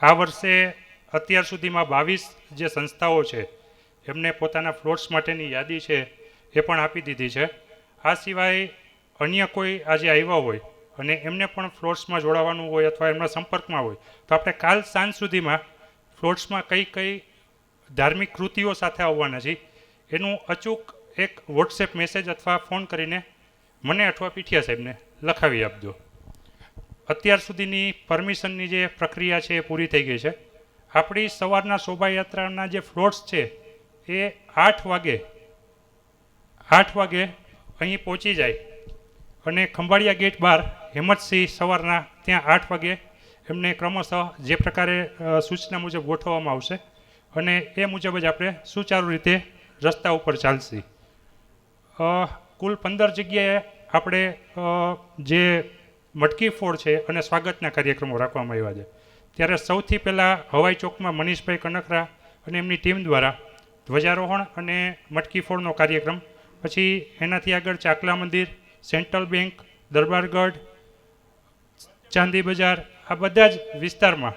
આ વર્ષે અત્યાર સુધીમાં 22 જે સંસ્થાઓ છે એમને પોતાના ફ્લોટ્સ માટેની યાદી છે એ પણ આપી દીધી છે. આ સિવાય અન્ય કોઈ આજે આવ્યા હોય અને એમને પણ ફ્લોટ્સમાં જોડાવાનું હોય અથવા એમના સંપર્કમાં હોય તો આપણે કાલ સાંજ સુધીમાં ફ્લોટ્સમાં કઈ કઈ ધાર્મિક કૃતિઓ સાથે આવવાના છે એનું અચૂક એક વોટ્સએપ મેસેજ અથવા ફોન કરીને મને અથવા પીઠિયા સાહેબને લખાવી આપજો. અત્યાર સુધીની પરમિશનની જે પ્રક્રિયા છે એ પૂરી થઈ ગઈ છે. આપણી સવારના શોભાયાત્રાના જે ફ્લોટ્સ છે એ 8 વાગે અહીં પહોંચી જાય અને ખંભાળિયા ગેટ બહાર હેમતસિંહ સવારના ત્યાં 8 વાગે એમને ક્રમશઃ જે પ્રકારે સૂચના મુજબ ગોઠવવામાં આવશે અને એ મુજબ જ આપણે સુચારુ રીતે રસ્તા ઉપર ચાલશે. કુલ 15 જગ્યાએ આપણે જે મટકી ફોડ છે અને સ્વાગતના કાર્યક્રમો રાખવામાં આવ્યા છે. ત્યારે સૌથી પહેલાં હવાઈ ચોકમાં મનીષભાઈ કનકરા અને એમની ટીમ દ્વારા ધ્વજારોહણ અને મટકી ફોડનો કાર્યક્રમ, પછી એનાથી આગળ ચાકલા મંદિર, સેન્ટ્રલ બેંક, દરબારગઢ, ચાંદી બજાર, આ બધા જ વિસ્તારમાં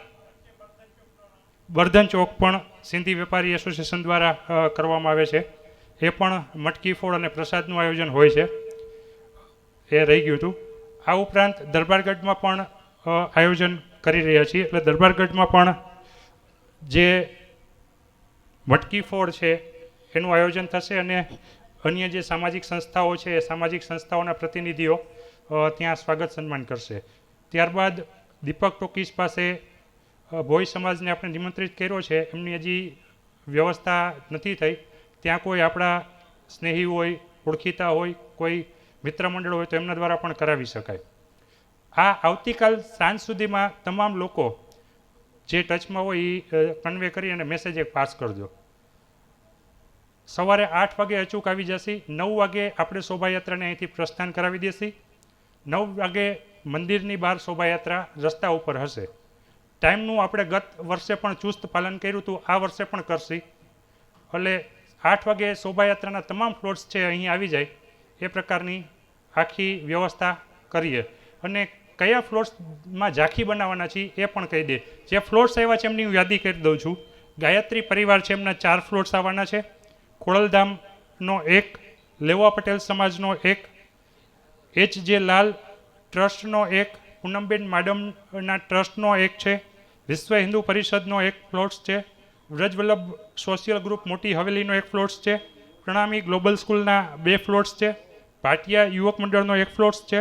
બર્ધન ચોક પણ સિંધી વેપારી એસોસિએશન દ્વારા કરવામાં આવે છે. એ પણ મટકી ફોડ અને પ્રસાદનું આયોજન હોય છે, એ રહી ગયું હતું. આ ઉપરાંત દરબારગઢમાં પણ આયોજન કરી રહ્યા છીએ. એટલે દરબારગઢમાં પણ જે મટકી ફોડ છે એનું આયોજન થશે અને અન્ય જે સામાજિક સંસ્થાઓ છે એ સામાજિક સંસ્થાઓના પ્રતિનિધિઓ ત્યાં સ્વાગત સન્માન કરશે. ત્યારબાદ દીપક ટોકીસ પાસે ભોઈ સમાજને આપણે નિમંત્રિત કર્યો છે, એમની હજી વ્યવસ્થા નથી થઈ. ત્યાં કોઈ આપણા સ્નેહી હોય, ઓળખીતા હોય, કોઈ મિત્ર મંડળ હોય તો એમના દ્વારા પણ કરાવી શકાય. આ આવતીકાલ સાંજ સુધીમાં તમામ લોકો જે ટચમાં હોય એ કન્વે કરી અને મેસેજ એક પાસ કરજો. સવારે 8 વાગે અચૂક આવી જશે. 9 વાગે આપણે શોભાયાત્રાને અહીંથી પ્રસ્થાન કરાવી દેશે. 9 વાગે મંદિરની બહાર શોભાયાત્રા રસ્તા ઉપર હશે. ટાઈમનું આપણે ગત વર્ષે પણ ચુસ્ત પાલન કર્યું હતું, આ વર્ષે પણ કરશે. એટલે 8 વાગે શોભાયાત્રાના તમામ ફ્લોટ્સ છે અહીં આવી જાય એ પ્રકારની આખી વ્યવસ્થા કરીએ. અને કયા ફ્લોટ્સમાં ઝાંખી બનાવવાના છે એ પણ કહી દે. જે ફ્લોટ્સ આવ્યા છે એમની હું યાદી કરી દઉં છું. ગાયત્રી પરિવાર છે, એમના 4 ફ્લોટ્સ આવવાના છે. ખોડલધામનો 1, લેવા પટેલ સમાજનો 1, H.J. લાલ ટ્રસ્ટનો 1, પૂનમબેન માડમના ટ્રસ્ટનો 1 છે. વિશ્વ હિન્દુ પરિષદનો 1 ફ્લોટ્સ છે. વ્રજવલ્લભ સોશિયલ ગ્રુપ મોટી હવેલીનો 1 ફ્લોટ્સ છે. પ્રણામી ગ્લોબલ સ્કૂલના 2 ફ્લોટ્સ છે. ભાટિયા યુવક મંડળનો 1 ફ્લોટ્સ છે.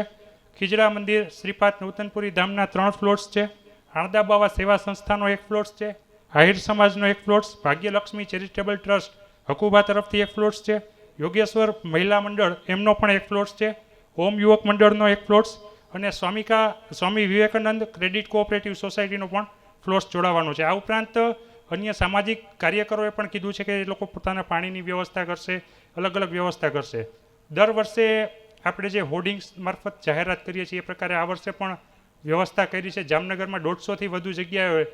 ખીજડા મંદિર શ્રીપાદ નૂતનપુરી ધામના 3 ફ્લોટ્સ છે. આણદાબાવા સેવા સંસ્થાનો 1 ફ્લોટ્સ છે. આહિર સમાજનો 1 ફ્લોટ્સ, ભાગ્યલક્ષ્મી ચેરિટેબલ ટ્રસ્ટ હકુબા તરફથી 1 ફ્લોટ્સ છે. યોગેશ્વર મહિલા મંડળ એમનો પણ 1 ફ્લોટ્સ છે. ઓમ યુવક મંડળનો 1 ફ્લોટ્સ અને સ્વામી વિવેકાનંદ ક્રેડિટ કોઓપરેટિવ સોસાયટીનો પણ ફ્લોટ્સ જોડાવાનો છે. આ ઉપરાંત અન્ય સામાજિક કાર્યકરોએ પણ કીધું છે કે એ લોકો પોતાના પાણીની વ્યવસ્થા કરશે, અલગ અલગ વ્યવસ્થા કરશે. દર વર્ષે આપણે જે હોર્ડિંગ્સ મારફત જાહેરાત કરીએ છીએ એ પ્રકારે આ વર્ષે પણ વ્યવસ્થા કરી છે. જામનગરમાં 150થી વધુ જગ્યાએ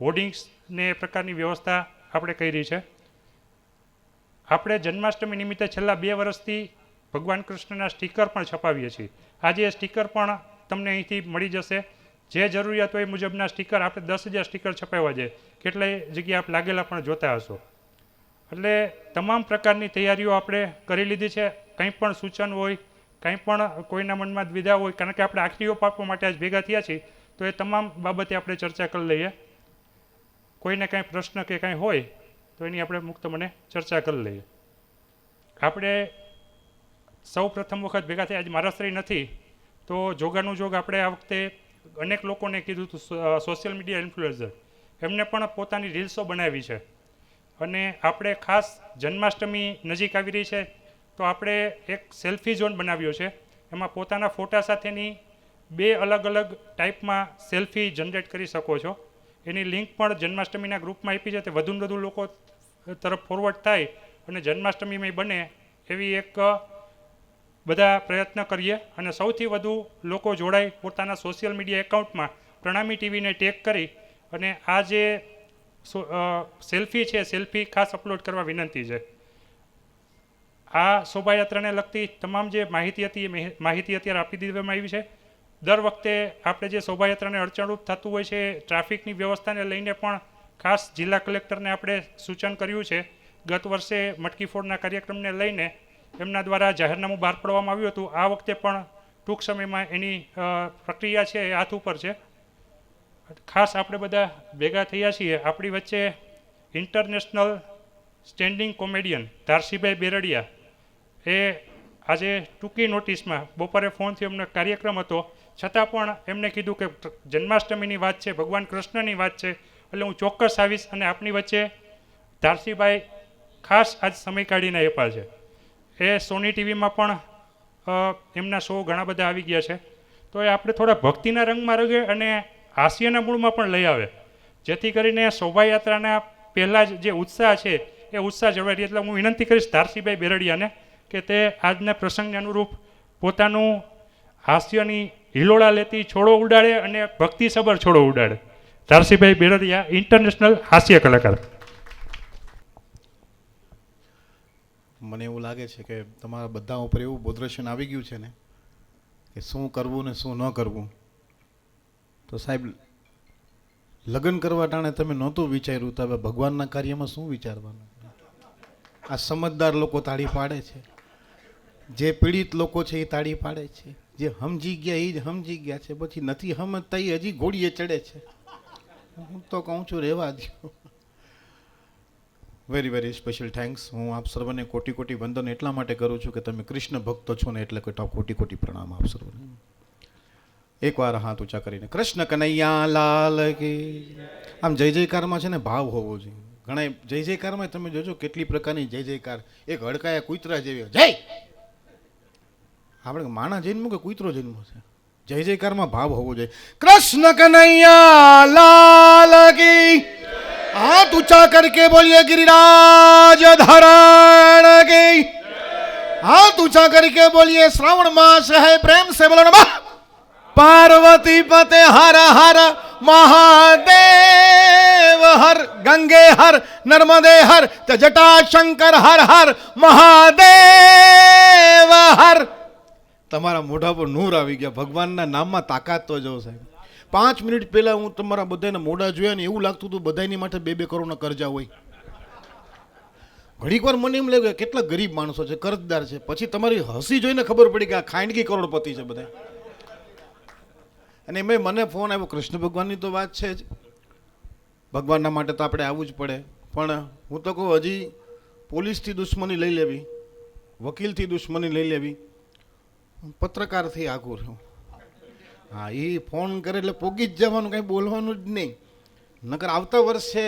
હોર્ડિંગ્સને એ પ્રકારની વ્યવસ્થા આપણે કરી છે. આપણે જન્માષ્ટમી નિમિત્તે છેલ્લા 2 વર્ષથી ભગવાન કૃષ્ણના સ્ટીકર પણ છપાવીએ છીએ. આજે એ સ્ટીકર પણ તમને અહીંથી મળી જશે. જે જરૂરિયાત હોય એ મુજબના સ્ટીકર આપણે 10,000 સ્ટીકર છપાવવા છે. કેટલાય જગ્યાએ આપ લાગેલા પણ જોતા હશો. એટલે તમામ પ્રકારની તૈયારીઓ આપણે કરી લીધી છે. કંઈ પણ સૂચન હોય, કંઈ પણ કોઈના મનમાં દ્વિધા હોય, કારણ કે આપણે આખરી ઓપ આપવા માટે આજ ભેગા થયા છીએ, તો એ તમામ બાબતે આપણે ચર્ચા કરી લઈએ. કોઈને કાંઈ પ્રશ્ન કે કાંઈ હોય તો એની આપણે મુક્ત મને ચર્ચા કરી લઈએ. આપણે સૌ પ્રથમ વખત ભેગા થયા, આજ મારાશ્રી નથી તો જોગાનું જોગ આપણે આ વખતે અનેક લોકોને કીધું હતું, સોશિયલ મીડિયા ઇન્ફ્લુએન્સર એમને પણ પોતાની રીલ્સો બનાવી છે. અને આપણે ખાસ જન્માષ્ટમી નજીક આવી રહી છે તો આપણે એક સેલ્ફી ઝોન બનાવ્યો છે. એમાં પોતાના ફોટા સાથેની 2 અલગ અલગ ટાઈપમાં સેલ્ફી જનરેટ કરી શકો છો. એની લિંક પણ જન્માષ્ટમીના ગ્રુપમાં આપી છે. તે વધુ ને વધુ લોકો તરફ ફોરવર્ડ થાય અને જન્માષ્ટમીમાં બને એવી એક બધા પ્રયત્ન કરીએ અને સૌથી વધુ લોકો જોડાય પોતાના સોશિયલ મીડિયા એકાઉન્ટમાં પ્રણામી ટીવીને ટેગ કરી અને આ જે સેલ્ફી છે સેલ્ફી ખાસ અપલોડ કરવા વિનંતી છે. આ શોભાયાત્રાને લગતી તમામ જે માહિતી હતી એ માહિતી અત્યારે આપી દેવામાં આવી છે. દર વખતે આપણે જે શોભાયાત્રાને અડચણરૂપ થતું હોય છે ટ્રાફિકની વ્યવસ્થાને લઈને પણ ખાસ જિલ્લા કલેક્ટરને આપણે સૂચન કર્યું છે. ગત વર્ષે મટકી ફોડના કાર્યક્રમને લઈને એમના દ્વારા જાહેરનામું બહાર પાડવામાં આવ્યું હતું. આ વખતે પણ ટૂંક સમયમાં એની પ્રક્રિયા છે એ હાથ ઉપર છે. ખાસ આપણે બધા ભેગા થયા છીએ. આપણી વચ્ચે ઇન્ટરનેશનલ સ્ટેન્ડિંગ કોમેડિયન ધારસીભાઈ બેરડિયા એ આજે ટૂંકી નોટિસમાં બપોરે ફોનથી એમનો કાર્યક્રમ હતો, છતાં પણ એમને કીધું કે જન્માષ્ટમીની વાત છે, ભગવાન કૃષ્ણની વાત છે, એટલે હું ચોક્કસ આવીશ. અને આપની વચ્ચે ધારસીભાઈ ખાસ આજ સમય કાઢીને આપ્યા છે. એ સોની ટીવીમાં પણ એમના શો ઘણા બધા આવી ગયા છે. તો એ આપણે થોડા ભક્તિના રંગમાં રગે અને હાસ્યના મૂળમાં પણ લઈ આવે, જેથી કરીને શોભાયાત્રાના પહેલાં જ જે ઉત્સાહ છે એ ઉત્સાહ જળવાઈ રહે. એટલે હું વિનંતી કરીશ ધારસીભાઈ બેરડિયાને કે તે આજના પ્રસંગને અનુરૂપ પોતાનું હાસ્યની હિલોળા લેતી છોડો ઉડાડે અને ભક્તિસભર છોડો ઉડાડે. ધારસીભાઈ બેરડિયા, ઇન્ટરનેશનલ હાસ્ય કલાકાર. મને એવું લાગે છે કે તમારા બધા ઉપર એવું બોધરેશન આવી ગયું છે ને કે શું કરવું ને શું ન કરવું. તો સાહેબ, લગ્ન કરવા ટાણે તમે નહોતું વિચાર્યું, તો હવે ભગવાનના કાર્યમાં શું વિચારવાનું? આ સમજદાર લોકો તાળી પાડે છે, જે પીડિત લોકો છે એ તાળી પાડે છે, જે સમજી ગયા એ જ સમજી ગયા છે, પછી નથી સમજતા એ હજી ઘોડીએ ચડે છે. હું તો કહું છું રહેવા દો. Very very special thanks. હું આપ સર્વને કોટી કોટી વંદન એટલા માટે કરું છું કે તમે કૃષ્ણ ભક્તો છો ને, એટલે કોટી કોટી પ્રણામ આપ સર્વને. એકવાર હાથ ઊંચા કરીને કૃષ્ણ કનૈયા લાલ કી. આમ જય જયકારમાં છે ને ભાવ હોવો જોઈએ. ઘણા જય જયકારમાં તમે જોજો કેટલી પ્રકારની જય જયકાર. એક હડકાયા કૂતરા જેવી જય, આપણે માણા જન્મ કે કૂતરો જન્મ છે. જય જયકારમાં ભાવ હોવો જોઈએ. કૃષ્ણ કનૈયા લાલ કી. हाथ ऊंचा करके बोलिए गिरिराज धारण की. हाथ ऊंचा करके बोलिए श्रावण मास है, प्रेम से बोलो नमः पार्वती पते हर हर महादेव हर. गंगे हर नर्मदे हर जटा शंकर हर हर महादेव हर. તમારા મોઢા પર નૂર આવી ગયા. ભગવાનના નામમાં તાકાત તો જો સાહેબ. 5 મિનિટ પહેલા હું તમારા બધાને મોઢા જોયા ને એવું લાગતું હતું બધાની માટે 2-2 કરોડના કરજા હોય. ઘડીક વાર મને એમ લાગ્યું કેટલા ગરીબ માણસો છે, કર્જદાર છે. પછી તમારી હસી જોઈને ખબર પડી કે આ ખાંડકી કરોડપતિ છે બધા. અને એમાં મને ફોન આવ્યો. કૃષ્ણ ભગવાનની તો વાત છે જ, ભગવાનના માટે તો આપણે આવવું જ પડે. પણ હું તો કહું હજી પોલીસથી દુશ્મની લઈ લેવી, વકીલથી દુશ્મની લઈ લેવી, પત્રકારથી આઘું રહ્યું. હા, એ ફોન કરે એટલે પોગી જ જવાનું, કંઈ બોલવાનું જ નહીં. નકર આવતા વર્ષે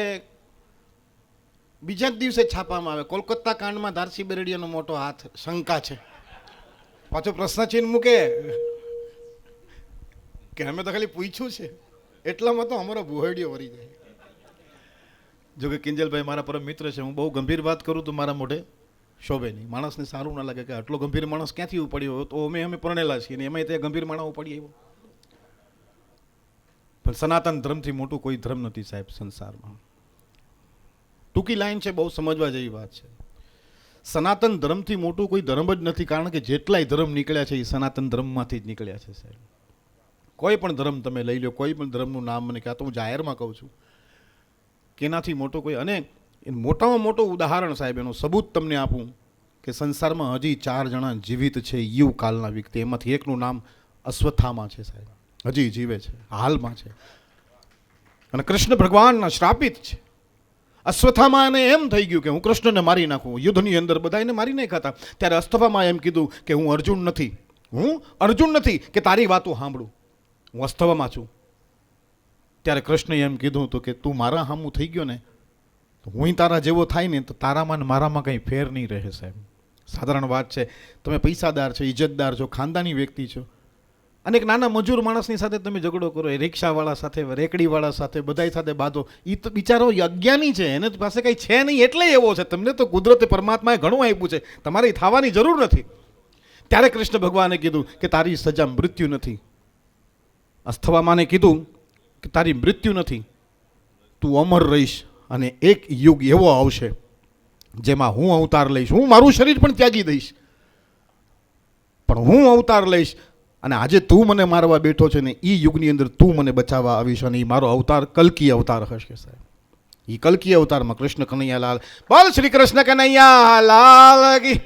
બીજા જ દિવસે છાપવામાં આવે કોલકાતા કાંડમાં ધારસી બેરડિયાનો મોટો હાથ શંકા છે. પાછો પ્રશ્ન ચિહ્ન મૂકે કે અમે તો ખાલી પૂછ્યું છે. એટલામાં તો અમારો ભુહડિયો વરી જાય. જો કે કિંજલભાઈ મારા પરમ મિત્ર છે, હું બહુ ગંભીર વાત કરું તો મારા મોઢે શોભે નહીં. માણસને સારું ના લાગે કે આટલો ગંભીર માણસ ક્યાંથી ઉપડ્યો. તો અમે પરણેલા છીએ ને એમાં તે ગંભીર માણસ ઉપડી આવ્યો. પણ સનાતન ધર્મથી મોટું કોઈ ધર્મ નથી સાહેબ સંસારમાં. ટૂંકી લાઈન છે, બહુ સમજવા જેવી વાત છે. સનાતન ધર્મથી મોટું કોઈ ધર્મ જ નથી, કારણ કે જેટલાય ધર્મ નીકળ્યા છે એ સનાતન ધર્મમાંથી જ નીકળ્યા છે સાહેબ. કોઈ પણ ધર્મ તમે લઈ લો, કોઈ પણ ધર્મનું નામ મને કહેતો હું જાહેરમાં કહું છું કે એનાથી મોટો કોઈ. અને મોટામાં મોટું ઉદાહરણ સાહેબ, એનું સબૂત તમને આપું કે સંસારમાં હજી 4 જણા જીવિત છે યુ કાલના વ્યક્તિ. એમાંથી એકનું નામ અશ્વત્થામા છે સાહેબ, હજી જીવે છે, હાલમાં છે, અને કૃષ્ણ ભગવાનના શ્રાપિત છે. અશ્વત્થામાને એમ થઈ ગયું કે હું કૃષ્ણને મારી નાખું. યુદ્ધની અંદર બધા એને મારી નહીં ખાતા. ત્યારે અશ્વત્થામાએ એમ કીધું કે હું અર્જુન નથી કે તારી વાતો સાંભળું, હું અશ્વત્થામા છું. ત્યારે કૃષ્ણએ એમ કીધું હતું કે તું મારા હામું થઈ ગયો ને, હું તારા જેવો થાય ને તો તારામાં ને મારામાં કંઈ ફેર નહીં રહે સાહેબ. સાધારણ વાત છે. તમે પૈસાદાર છો, ઇજ્જતદાર છો, ખાનદાની વ્યક્તિ છો, અને એક નાના મજૂર માણસની સાથે તમે ઝઘડો કરો, એ રિક્ષાવાળા સાથે, રેકડીવાળા સાથે, બધાય સાથે બાંધો. એ તો બિચારો અજ્ઞાની છે, એને પાસે કંઈ છે નહીં એટલે એવો છે. તમને તો કુદરતે પરમાત્માએ ઘણું આપ્યું છે, તમારે થવાની જરૂર નથી. ત્યારે કૃષ્ણ ભગવાને કીધું કે તારી સજા મૃત્યુ નથી. અશ્વત્થામાને કીધું કે તારી મૃત્યુ નથી, તું અમર રહીશ. અને એક યુગ એવો આવશે જેમાં હું અવતાર લઈશ. હું મારું શરીર પણ ત્યાગી દઈશ, પણ હું અવતાર લઈશ અને આજે તું મને મારવા બેઠો છે ને એ યુગની અંદર તું મને બચાવવા આવીશ અને એ મારો અવતાર કલ્કી અવતાર હશે સાહેબ. એ કલ્કી અવતારમાં કૃષ્ણ કનૈયાલાલ બોલ શ્રી કૃષ્ણ કનૈયાલાલ કી.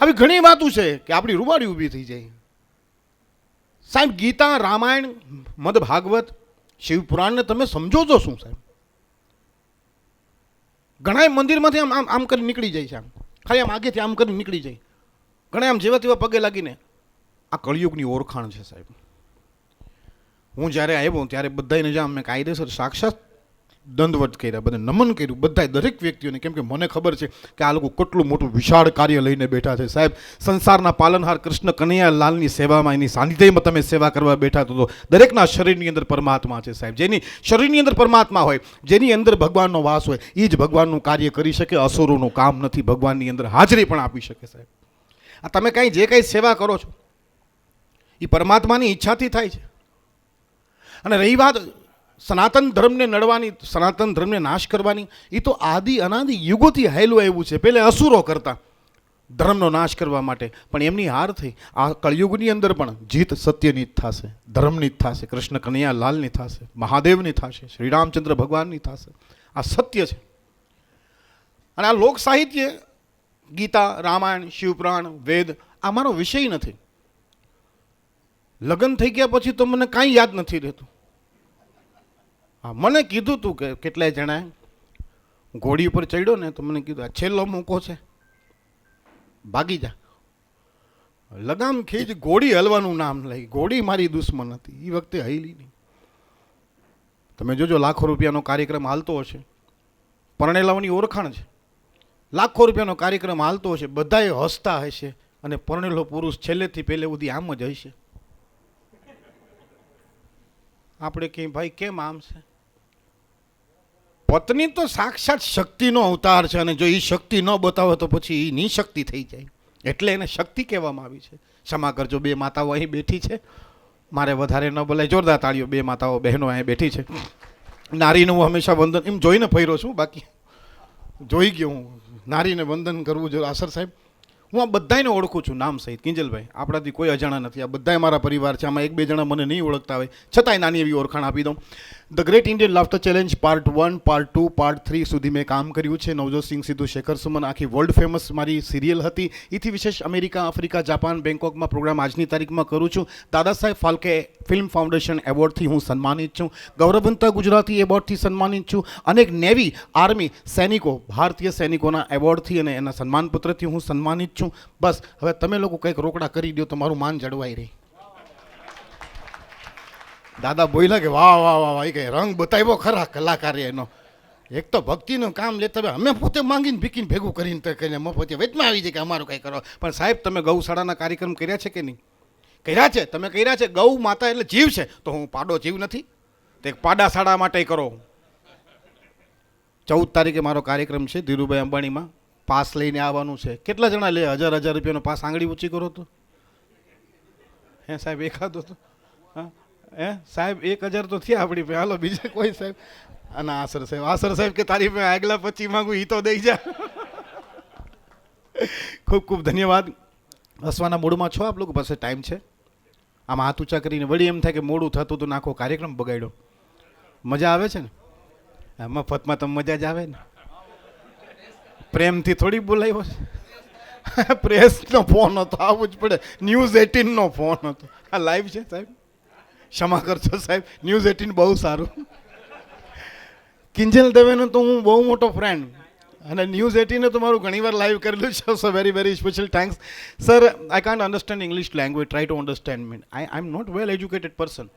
આવી ઘણી વાતો છે કે આપણી રૂવાડી ઊભી થઈ જાય સાહેબ. ગીતા, રામાયણ, મદ ભાગવત, શિવપુરાણને તમે સમજો છો શું સાહેબ? ઘણા મંદિરમાંથી આમ આમ આમ કરી નીકળી જાય છે, આમ ખાલી આમ આગેથી આમ કરી નીકળી જાય. ઘણા આમ જેવા તેવા પગે લાગીને આ કળિયુગની ઓળખાણ છે સાહેબ. હું જ્યારે આવ્યો ત્યારે બધાને જ મેં કાયદેસર સાક્ષાત દંડવત કર્યા, બધા નમન કર્યું, બધા દરેક વ્યક્તિઓને, કેમ કે મને ખબર છે કે આ લોકો કેટલું મોટું વિશાળ કાર્ય લઈને બેઠા છે સાહેબ. સંસારના પાલનહાર કૃષ્ણ કનૈયાલાલની સેવામાં, એની સાનિધ્યમાં તમે સેવા કરવા બેઠા તો દરેકના શરીરની અંદર પરમાત્મા છે સાહેબ. જેની શરીરની અંદર પરમાત્મા હોય, જેની અંદર ભગવાનનો વાસ હોય, એ જ ભગવાનનું કાર્ય કરી શકે. અસુરોનું કામ નથી, ભગવાનની અંદર હાજરી પણ આપી શકે સાહેબ. આ તમે કાંઈ જે કાંઈ સેવા કરો છો એ પરમાત્માની ઈચ્છાથી થાય છે. અને રહી વાત સનાતન ધર્મને નડવાની, સનાતન ધર્મને નાશ કરવાની, એ તો આદિ અનાદિ યુગોથી હાયલું આવ્યું છે. પહેલે અસુરો કરતા ધર્મનો નાશ કરવા માટે, પણ એમની હાર થઈ. આ કળિયુગની અંદર પણ જીત સત્યની જ થશે, ધર્મની જ થશે, કૃષ્ણ કનૈયાલાલની થશે, મહાદેવની થશે, શ્રી રામચંદ્ર ભગવાનની થશે. આ સત્ય છે. અને આ લોક સાહિત્ય, ગીતા, રામાયણ, શિવપુરાણ, વેદ, આ મારો વિષય નથી. લગ્ન થઈ ગયા પછી તો મને કાંઈ યાદ નથી રહેતું. હા, મને કીધું તું કે કેટલાય જણાએ, ઘોડી ઉપર ચડ્યો ને તો મને કીધું આ છેલ્લો મૂકો છે, ભાગી જા. લગામ ખીજ, ઘોડી હલવાનું નામ લઈ. ઘોડી મારી દુશ્મન હતી, એ વખતે હૈલી નહીં. તમે જોજો, લાખો રૂપિયાનો કાર્યક્રમ હાલતો હશે, પરણેલાઓની ઓળખાણ છે. લાખો રૂપિયાનો કાર્યક્રમ હાલતો હશે, બધાએ હસતા હશે, અને પરણેલો પુરુષ છેલ્લેથી પહેલે સુધી આમ જ હશે. આપણે કહીએ ભાઈ કેમ આમ છે? પત્ની તો સાક્ષાત શક્તિનો અવતાર છે, અને જો એ શક્તિ ન બતાવે તો પછી એ નિશક્તિ થઈ જાય. એટલે એને શક્તિ કહેવામાં આવી છે. ક્ષમા કરજો, બે માતાઓ અહીં બેઠી છે, મારે વધારે ન બોલાય. જોરદાર તાળીઓ. બે માતાઓ, બહેનો અહીં બેઠી છે. નારીનું હું હંમેશા વંદન એમ જોઈને ફર્યો છું, બાકી જોઈ ગયો હું. નારીને વંદન કરવું જોઈએ. આસર સાહેબ, હું આ બધાને ઓળખું છું નામ સહિત. કિંજલભાઈ, આપણાથી કોઈ અજાણા નથી, આ બધાય મારા પરિવાર છે. આમાં એક બે જણા મને નહીં ઓળખતા હોય, છતાંય નાની એવી ઓળખાણ આપી દઉં. The great Indian laughter challenge part 1, part 2, part 3 સુધી મેં કામ કર્યું છે. નવજોતસિંહ સિદ્ધુ, શેખર સુમન, આખી વર્લ્ડ ફેમસ મારી સિરિયલ હતી. એથી વિશેષ અમેરિકા, આફ્રિકા, જાપાન, બેંકોકમાં પ્રોગ્રામ આજની તારીખમાં કરું છું. દાદા સાહેબ ફાલ્કે ફિલ્મ ફાઉન્ડેશન એવોર્ડથી હું સન્માનિત છું. ગૌરવવંતા ગુજરાતી એવોર્ડથી સન્માનિત છું. અનેક નેવી, આર્મી, સૈનિકો, ભારતીય સૈનિકોના એવોર્ડથી અને એના સન્માનપત્રથી હું સન્માનિત છું. બસ હવે તમે લોકો કંઈક રોકડા કરી દો તો મારું માન જળવાઈ રહી. દાદા બોલ્યા કે વાહ વાહ વાહ વાહ, એ કઈ રંગ બતાવ્યો ખરા કલાકારે એનો. એક તો ભક્તિનું કામ લેતા અમે પોતે માંગીને ભીકીને ભેગું કરીને તો કરીને મફતે વેચમાં આવી જાય કે અમારું કંઈ કરો. પણ સાહેબ, તમે ગૌશાળાના કાર્યક્રમ કર્યા છે કે નહીં? કર્યા છે. તમે કર્યા છે. ગૌ માતા એટલે જીવ છે, તો હું પાડો જીવ નથી? તો એક પાડા શાળા માટે કરો. 14 તારીખે મારો કાર્યક્રમ છે ધીરુભાઈ અંબાણીમાં. પાસ લઈને આવવાનું છે. કેટલા જણા લે? 1000 રૂપિયાનો પાસ? આંગળી ઊંચી કરો તો. હે સાહેબ, એકાદો તો? હા હે સાહેબ, 1000 તો થયા આપણી પાસે. હાલો બીજા કોઈ સાહેબ? અને આસર સાહેબ, આસર સાહેબ કે તારી પાસે આગલા 25 માંગું, એ તો દઈ જા. ખૂબ ખૂબ ધન્યવાદ. હસવાના મૂડમાં છો આપ લોકો? પાસે ટાઈમ છે? આમાં હાથ ઊંચા કરીને વળી એમ થાય કે મોડું થતું તો નાખો કાર્યક્રમ બગાડ્યો. મજા આવે છે ને? મફતમાં તો મજા જ આવે ને. પ્રેમથી થોડી બોલાવ્યો છે. પ્રેસનો ફોન હતો, આવવું જ પડે. ન્યૂઝ 18નો ફોન હતો. આ લાઈવ છે સાહેબ, ક્ષમા કરજો સાહેબ. ન્યૂઝ 18 બહુ સારું. કિંજલ દવેનો તો હું બહુ મોટો ફ્રેન્ડ, અને ન્યૂઝ 18 તો મારું ઘણીવાર લાઈવ કરેલું છે. So very very special thanks sir. I can't understand English language. Try to understand me. I am not well educated person.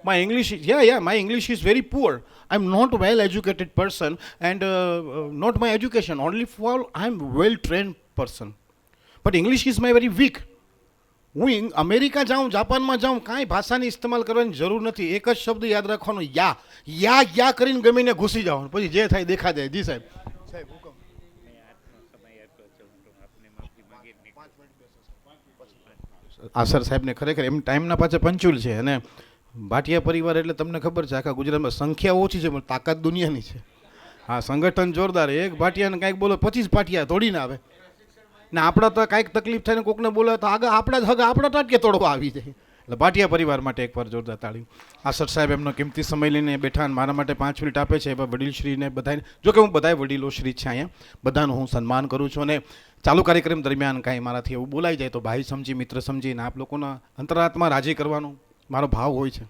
My English is, my English is very poor. I'm not a well-educated person, and not my education. Only for I'm well-trained person. But English is my very weak. હું America જાઉં, જાપાનમાં જાઉં, કાંઈ ભાષાની ઇસ્તેમાલ કરવાની જરૂર નથી. એક જ શબ્દ યાદ રાખવાનો, યા યા યા કરીને ગમીને ઘૂસી જવાનું. પછી જે થાય દેખા જાય. જી સાહેબ. સાહેબ હુકમ. આસર સાહેબને ખરેખર એમ ટાઈમના પાછળ પંચુલ છે. અને ભાટિયા પરિવાર એટલે તમને ખબર છે, આખા ગુજરાતમાં સંખ્યા ઓછી છે પણ તાકાત દુનિયાની છે. હા, સંગઠન જોરદાર. એક ભાટિયાને કાંઈક બોલો 25 ભાટિયા તોડીને આવે ને. આપણા તો કાંઈક તકલીફ થાય ને કોકને બોલે તો આગળ આપણા જ હગા આપણા ટાટકે તોડવા આવી જાય. એટલે ભાટિયા પરિવાર માટે એકવાર જોરદાર તાળી. આસર સાહેબ એમનો કિંમતી સમય લઈને બેઠા અને મારા માટે 5 મિનિટ આપે છે. એવા વડીલશ્રીને બધાને, જો કે હું બધાય વડીલો શ્રી છે અહીંયા, બધાનું હું સન્માન કરું છું. અને ચાલુ કાર્યક્રમ દરમિયાન કાંઈ મારાથી એવું બોલાઈ જાય તો ભાઈ સમજી, મિત્ર સમજીને આપ લોકોના અંતરાત્મા રાજી કરવાનો મારો ભાવ હોય છે.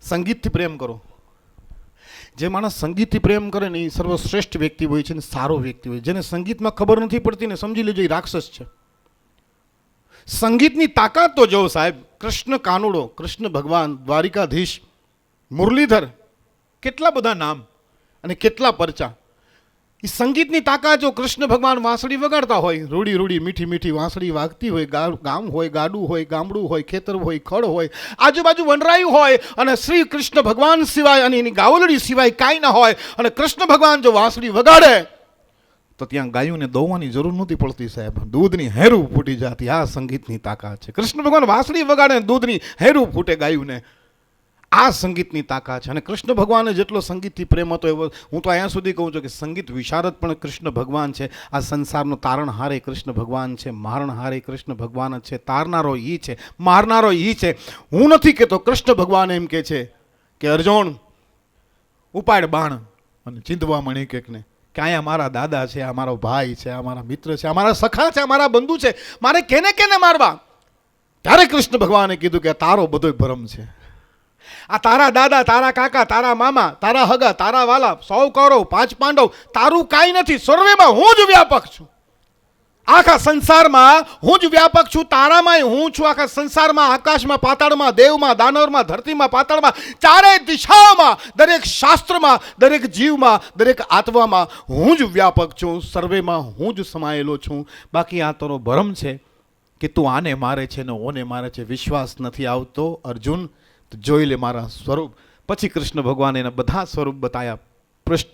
સંગીતથી પ્રેમ કરો. જે માણસ સંગીતથી પ્રેમ કરે ને એ સર્વશ્રેષ્ઠ વ્યક્તિ હોય છે ને સારો વ્યક્તિ હોય. જેને સંગીતમાં ખબર નથી પડતી ને સમજી લેજો એ રાક્ષસ છે. સંગીતની તાકાત તો જો સાહેબ, કૃષ્ણ કાનુડો, કૃષ્ણ ભગવાન, દ્વારિકાધીશ, મુરલીધર, કેટલા બધા નામ અને કેટલા પરચા. એ સંગીતની તાકાત જો કૃષ્ણ ભગવાન વાંસળી વગાડતા હોય, રૂડી રૂડી મીઠી મીઠી વાંસળી વાગતી હોય, ગામ હોય, ગાડું હોય, ગામડું હોય, ખેતર હોય, ખડ હોય, આજુબાજુ વનરાયું હોય અને શ્રી કૃષ્ણ ભગવાન સિવાય અને એની ગાવલડી સિવાય કાંઈ ના હોય અને કૃષ્ણ ભગવાન જો વાંસળી વગાડે તો ત્યાં ગાયોને દોવાની જરૂર નહોતી પડતી સાહેબ, દૂધની હેરું ફૂટી જતી. આ સંગીતની તાકાત છે. કૃષ્ણ ભગવાન વાંસળી વગાડે દૂધની હેરું ફૂટે ગાયુંને. આ સંગીતની તાકાત છે. અને કૃષ્ણ ભગવાને જેટલો સંગીતથી પ્રેમ હતો એવો હું તો અહીંયા સુધી કહું છું કે સંગીત વિશારદ પણ કૃષ્ણ ભગવાન છે. આ સંસારનો તારણહારે કૃષ્ણ ભગવાન છે, મારણહારે કૃષ્ણ ભગવાન જ છે, તારનારો ઈ છે, મારનારો ઈ છે. હું નથી કહેતો, કૃષ્ણ ભગવાન એમ કે છે કે અર્જુન ઉપાડ બાણ અને ચીંધવા મણી કેકને કે અહીંયા મારા દાદા છે, આ મારો ભાઈ છે, આ મારા મિત્ર છે, આ મારા સખા છે, આ મારા બંધુ છે, મારે કેને કેને મારવા. ત્યારે કૃષ્ણ ભગવાને કીધું કે તારો બધો ભ્રમ છે. આ તારા દાદા, તારા કાકા, તારા મામા, તારા હગા, તારા વાલા, 100 કૌરવ, 5 પાંડવ, તારું કાંઈ નથી. સર્વેમાં હું જ વ્યાપક છું. આખા સંસારમાં હું જ વ્યાપક છું. તારામાંય હું છું. આખા સંસારમાં, આકાશમાં, પાતાળમાં, દેવમાં, દાનવરમાં, ધરતીમાં, પાતાળમાં, ચારે દિશાઓમાં, દરેક શાસ્ત્રમાં, દરેક જીવમાં, દરેક આત્મામાં હું જ વ્યાપક છું. સર્વેમાં હું જ સમાયેલો છું. બાકી આ તારો ભ્રમ છે કે તું આને મારે છે ને ઓને મારે છે. વિશ્વાસ નથી આવતો અર્જુન તો જોઈ લે મારા સ્વરૂપ. પછી કૃષ્ણ ભગવાને એના બધા સ્વરૂપ બતાવ્યા.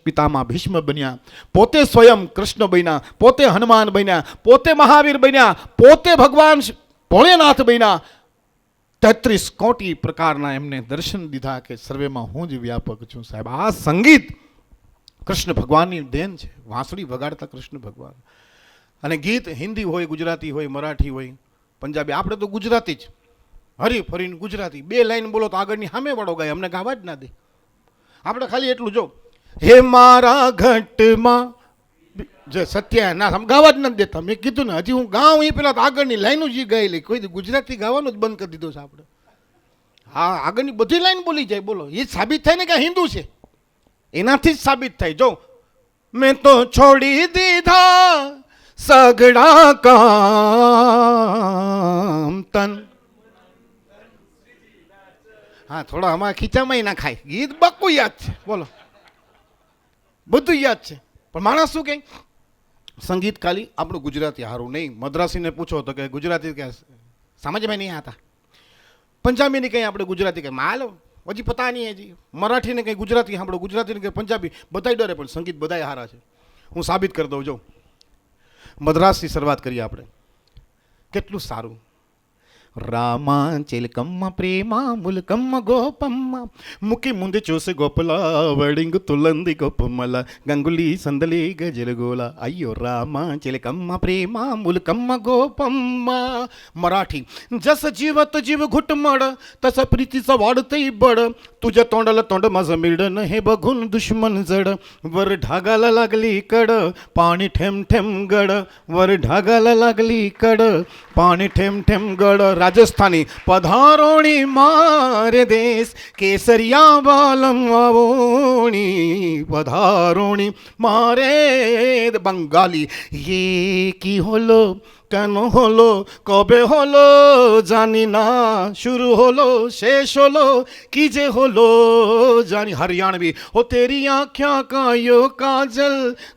પિતામાં ભીષ્મ બન્યા, પોતે સ્વયં કૃષ્ણ બન્યા, પોતે હનુમાન બન્યા, પોતે મહાવીર બન્યા, પોતે ભગવાન ભોળેનાથ બન્યા. 33 કોટી પ્રકારના એમને દર્શન દીધા કે સર્વેમાં હું જ વ્યાપક છું. સાહેબ આ સંગીત કૃષ્ણ ભગવાનની દેન છે. વાંસળી વગાડતા કૃષ્ણ ભગવાન. અને ગીત હિન્દી હોય, ગુજરાતી હોય, મરાઠી હોય, પંજાબી, આપણે તો ગુજરાતી જ હરી ફરીને ગુજરાતી. 2 લાઈન બોલો તો આગળની સામે વાળો ગાય, અમને ગાવા જ ના દે. આપણે ખાલી એટલું જો, હે મારા ઘટમાં જે સત્ય ના ગાવા જ નથી દેતા. મેં કીધું ને હજી હું ગાઉં એ પેલા આગળની લાઈનો જ ગાયેલી. કોઈ ગુજરાતી ગાવાનું જ બંધ કરી દીધો છે આપણે. હા, આગળની બધી લાઈન બોલી જાય. બોલો, એ સાબિત થાય ને કે હિન્દુ છે, એનાથી જ સાબિત થાય. જો મેં તો છોડી દીધા સગડા કામ તન. હા, થોડા આમાં ખીચામાં ના ખાય. ગીત બાકું યાદ છે, બોલો બધું યાદ છે. પણ માણસ શું કહે, સંગીત ખાલી આપણું ગુજરાતી હારું નહીં. મદ્રાસીને પૂછો તો કે ગુજરાતી કે સમજમાં નહીં આતા. પંજાબીને કંઈ આપણે ગુજરાતી કંઈ માલ હજી પતા નહીં. હજી મરાઠીને કંઈ ગુજરાતી સાંભળો, ગુજરાતીને કંઈ પંજાબી, બધાય ડરે પણ સંગીત બધાય હારા છે. હું સાબિત કરી દઉં. જો મદ્રાસથી શરૂઆત કરીએ આપણે. કેટલું સારું. రామా చిలకమ్మ ప్రేమ ములకమ్మ గోపమ్మ ముకి ముందు చూసి గోపల వడింగు తులంది గోపమ్మల గంగులీ సందలి గజలగోల అయ్యో రామా చిలకమ్మ ప్రేమ ములకమ్మ గోపమ్మ. मराठी जस जीवत जीव घुटमड तस प्रीतीचा वाढतही बड तुझ्या तोंडाला तोंड माझं मिळणं हे बघून दुश्मन जड वर ढागाला लागली कड पाणी ठेम ठेम गड वर ढागाला लागली कड पाणी ठेम ठेम गड. राजस्थानी पधारोणी मारे देश केसरिया बालम आवोणी पधारोणी मारे. बंगाली ये की होलो কেন হলো কবে হলো জানি না শুরু হলো শেষ হলো কি যে হলো জানি. हरियाणवी हो तेरी आँखों का यो काजल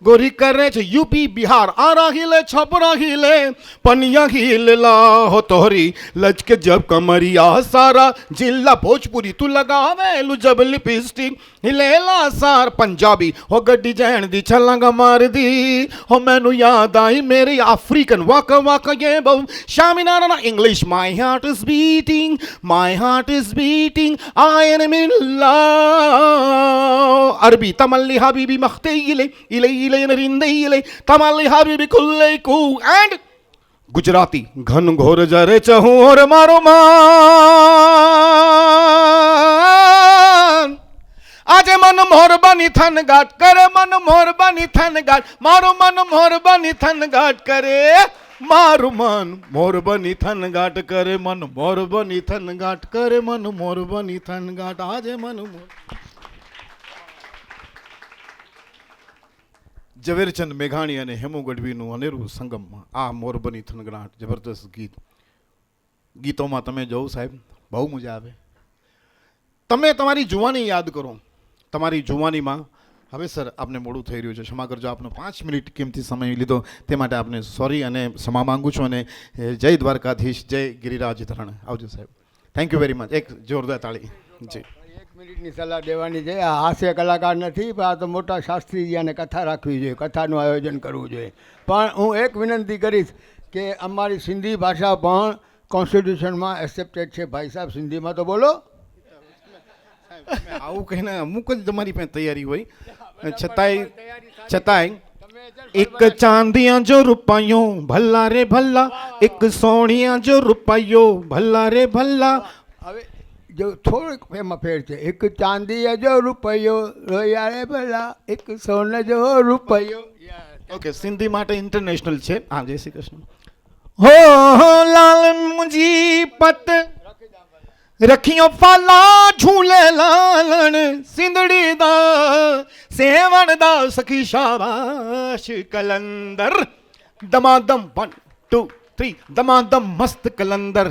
गोरी करे छे यूपी बिहार आ रहिले छपरा हिले पनिया हिलला हो तोहरी लचके जब कमरिया सारा जिला भोजपुरी तू लगावे लू जब लिपस्टिक हिलेला सार. पंजाबी हो गड्डी जैन दी छलांग मार दी हो मैनू याद आई मेरी अफ्रीकन वाक वाक ये बहु शामिनारा. English my heart is beating I am in love. अरबी तमल्ली हबीबी मख्ते इले इले इले नरिंदे इले तमल्ली हबीबी कुल्ले कू. एंड ગુજરાતી ઘન ઘોર જરે ચહોર મારો માન આજે મન મોર બની થન ગાટ કરે મન મોર બની થન ગાટ મારું મન મોર બની થન ગાટ કરે મારું મન મોર બની થન ગાટ કરે મન મોર બની થન ગાટ કરે મન મોર બની થન ગાટ આજે મન મોર ઝવેરચંદ મેઘાણી અને હેમુ ગઢવીનું અનેરું સંગમમાં આ મોરબની થનગણાટ જબરદસ્ત ગીતોમાં તમે જોવો સાહેબ બહુ મજા આવે. તમે તમારી જુવાની યાદ કરો. તમારી જુવાનીમાં હવે સર આપને મોડું થઈ રહ્યું છે, ક્ષમા કરજો, આપનો 5 મિનિટ કિંમતી સમય લીધો તે માટે આપને સોરી અને ક્ષમા માંગુ છું. અને જય દ્વારકાધીશ, જય ગિરિરાજ ધરણ. આવજો સાહેબ. Thank you very much. એક જોરદાર તાળી. જી. 1 મિનિટની સલાહ દેવાની છે. આ હાસ્ય કલાકાર નથી, પણ આ તો મોટા શાસ્ત્રીજી અને કથા રાખવી જોઈએ, કથાનું આયોજન કરવું જોઈએ. પણ હું એક વિનંતી કરીશ કે અમારી સિંધી ભાષા પણ કોન્સ્ટિટ્યુશનમાં એક્સેપ્ટેડ છે. ભાઈ સાહેબ, સિંધીમાં તો બોલો. આવું કહીને અમુક જ તમારી પાસે તૈયારી હોય, છતાંય એક ચાંદિયા જો રૂપિયો ભલ્લા રે ભલ્લા, એક સોનિયા જો રૂપિયો ભલ્લા રે ભલ્લા. હવે જો થોડુંક એમાં ફેર છે. એક ચાંદી જો રૂપિયો રોયા રે ભલા, એક સોન જો રૂપિયો. ઓકે, સિંધી માટે ઇન્ટરનેશનલ છે. હા, જય શ્રી કૃષ્ણ. હો લાલ મુજી પત રખિયો ફાલા ઝૂલે લાલણ સિંધડી દા સેવણ દા સખી શાબાશ કલંદર દમાદમ 1 2 3 દમાદમ મસ્ત કલંદર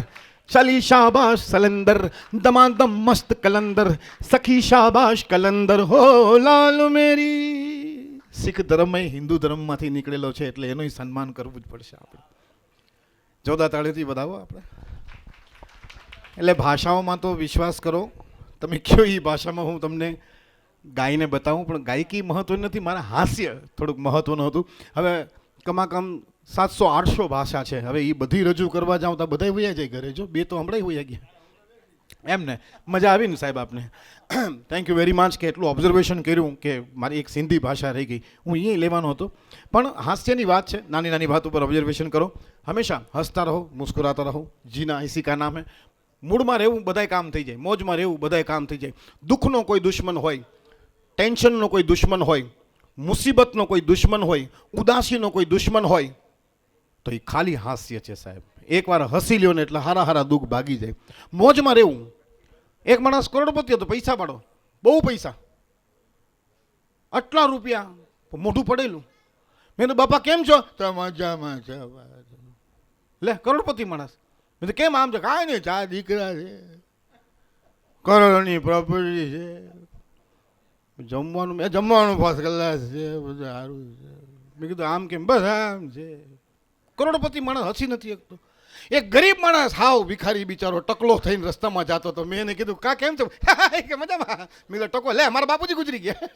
ચલી શાબાશ સલંદર દમાદમ મસ્ત કલંદર સખી શાબાશ કલંદર. હો લાલ મેરી. શીખ ધર્મ એ હિન્દુ ધર્મમાંથી નીકળેલો છે એટલે એનું સન્માન કરવું જ પડશે આપણે. જોરદાર તાળીથી વધાવો આપણે. એટલે ભાષાઓમાં તો વિશ્વાસ કરો, તમે કયો એ ભાષામાં હું તમને ગાઈને બતાવું, પણ ગાયકી મહત્વની નથી, મારા હાસ્ય થોડુંક મહત્વનું હતું. હવે કમાકમ 700-800 ભાષા છે. હવે એ બધી રજૂ કરવા જાઉં તો બધા વયા જાય ઘરે. જો 2 તો હમણાં વયા ગયા. એમને મજા આવી ને સાહેબ આપને? થેન્ક યુ વેરી મચ કે એટલું ઓબ્ઝર્વેશન કર્યું કે મારી એક સિંધી ભાષા રહી ગઈ. હું અહીંયા લેવાનો હતો, પણ હાસ્યની વાત છે. નાની નાની વાત ઉપર ઓબ્ઝર્વેશન કરો. હંમેશા હસતા રહો, મુસ્કુરાતા રહો. જીના ઇસી કા નામ હે. મૂડમાં રહેવું બધાય કામ થઈ જાય, મોજમાં રહેવું બધાય કામ થઈ જાય. દુઃખનો કોઈ દુશ્મન હોય, ટેન્શનનો કોઈ દુશ્મન હોય, મુસીબતનો કોઈ દુશ્મન હોય, ઉદાસીનો કોઈ દુશ્મન હોય તો એ ખાલી હાસ્ય છે સાહેબ. એકવાર હસી લ્યો ને એટલે હારા હારા દુઃખ ભાગી જાય. મોજમાં રહેવું. એક માણસ કરોડપતિ હતો, પૈસા પાડો, બહુ પૈસા, આટલા રૂપિયા, મોઢું પડેલું. મેં તો બાપા કેમ છો? તો મજામાં છે. લે, કરોડપતિ માણસ. મેં તો કેમ આમ છે? કાંઈ નહીં, 4 દીકરા છે, કરોડની પ્રોપર્ટી છે, જમવાનું ફર્સ્ટ ક્લાસ છે, બધું સારું છે. મેં કીધું આમ કેમ? બસ આમ છે. કરોડપતિ માણસ હસી નથી શકતો. એક ગરીબ માણસ હાવ ભિખારી બિચારો ટકલો થઈને રસ્તામાં જતો હતો. મેં એને કીધું કા કેમ છો? કે મજામાં. મેં કીધું ટકો લે, મારા બાપુજી ગુજરી ગયા.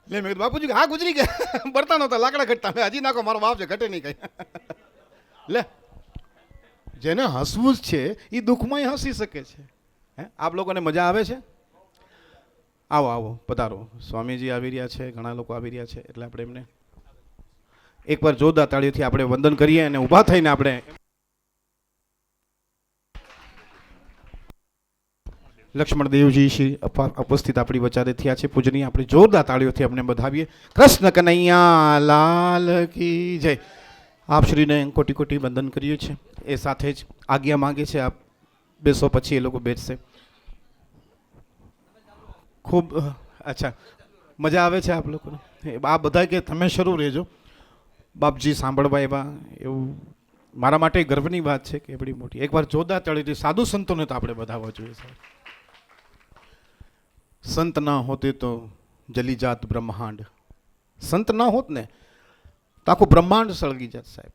લે, મેં કીધું બાપુજી હા ગુજરી ગયા. બળતા નહોતા, લાકડા ઘટતા. મેં હજી નાખો, મારો બાપ છે, ઘટે નહીં કઈ. લે, જેને હસવું જ છે એ દુઃખમાં હસી શકે છે. હે, આપ લોકોને મજા આવે છે? આવો આવો, પધારો. સ્વામીજી આવી રહ્યા છે, ઘણા લોકો આવી રહ્યા છે, એટલે આપણે એમને એકવાર જોરદાર તાળીઓથી આપણે વંદન કરીએ અને ઊભા થઈને આપણે લક્ષ્મણ દેવજી શ્રી ઉપસ્થિત આપણી વચ્ચે થયા છે. પૂજનીય આપણે જોરદાર તાળીઓથી આપણે વધાવીએ. કૃષ્ણ કનૈયા લાલ કી જય. આપ શ્રીને કોટી કોટી વંદન કરીએ છીએ. એ સાથે જ આજ્ઞા માંગે છે, આપ બેસો, પછી એ લોકો બેસશે. ખૂબ અચ્છા, મજા આવે છે આપ લોકોને? આ બધા કે તમે શરૂ રહેજો, બાપજી સાંભળવા એવા, એવું મારા માટે ગર્વની વાત છે કે બડી મોટી. એકવાર જોરદાર તાળીથી સાધુ સંતોને તો આપણે વધાવવા જોઈએ સાહેબ. સંત ના હોતે તો જલી જાત બ્રહ્માંડ. સંત ના હોત ને તો આખું બ્રહ્માંડ સળગી જાત સાહેબ.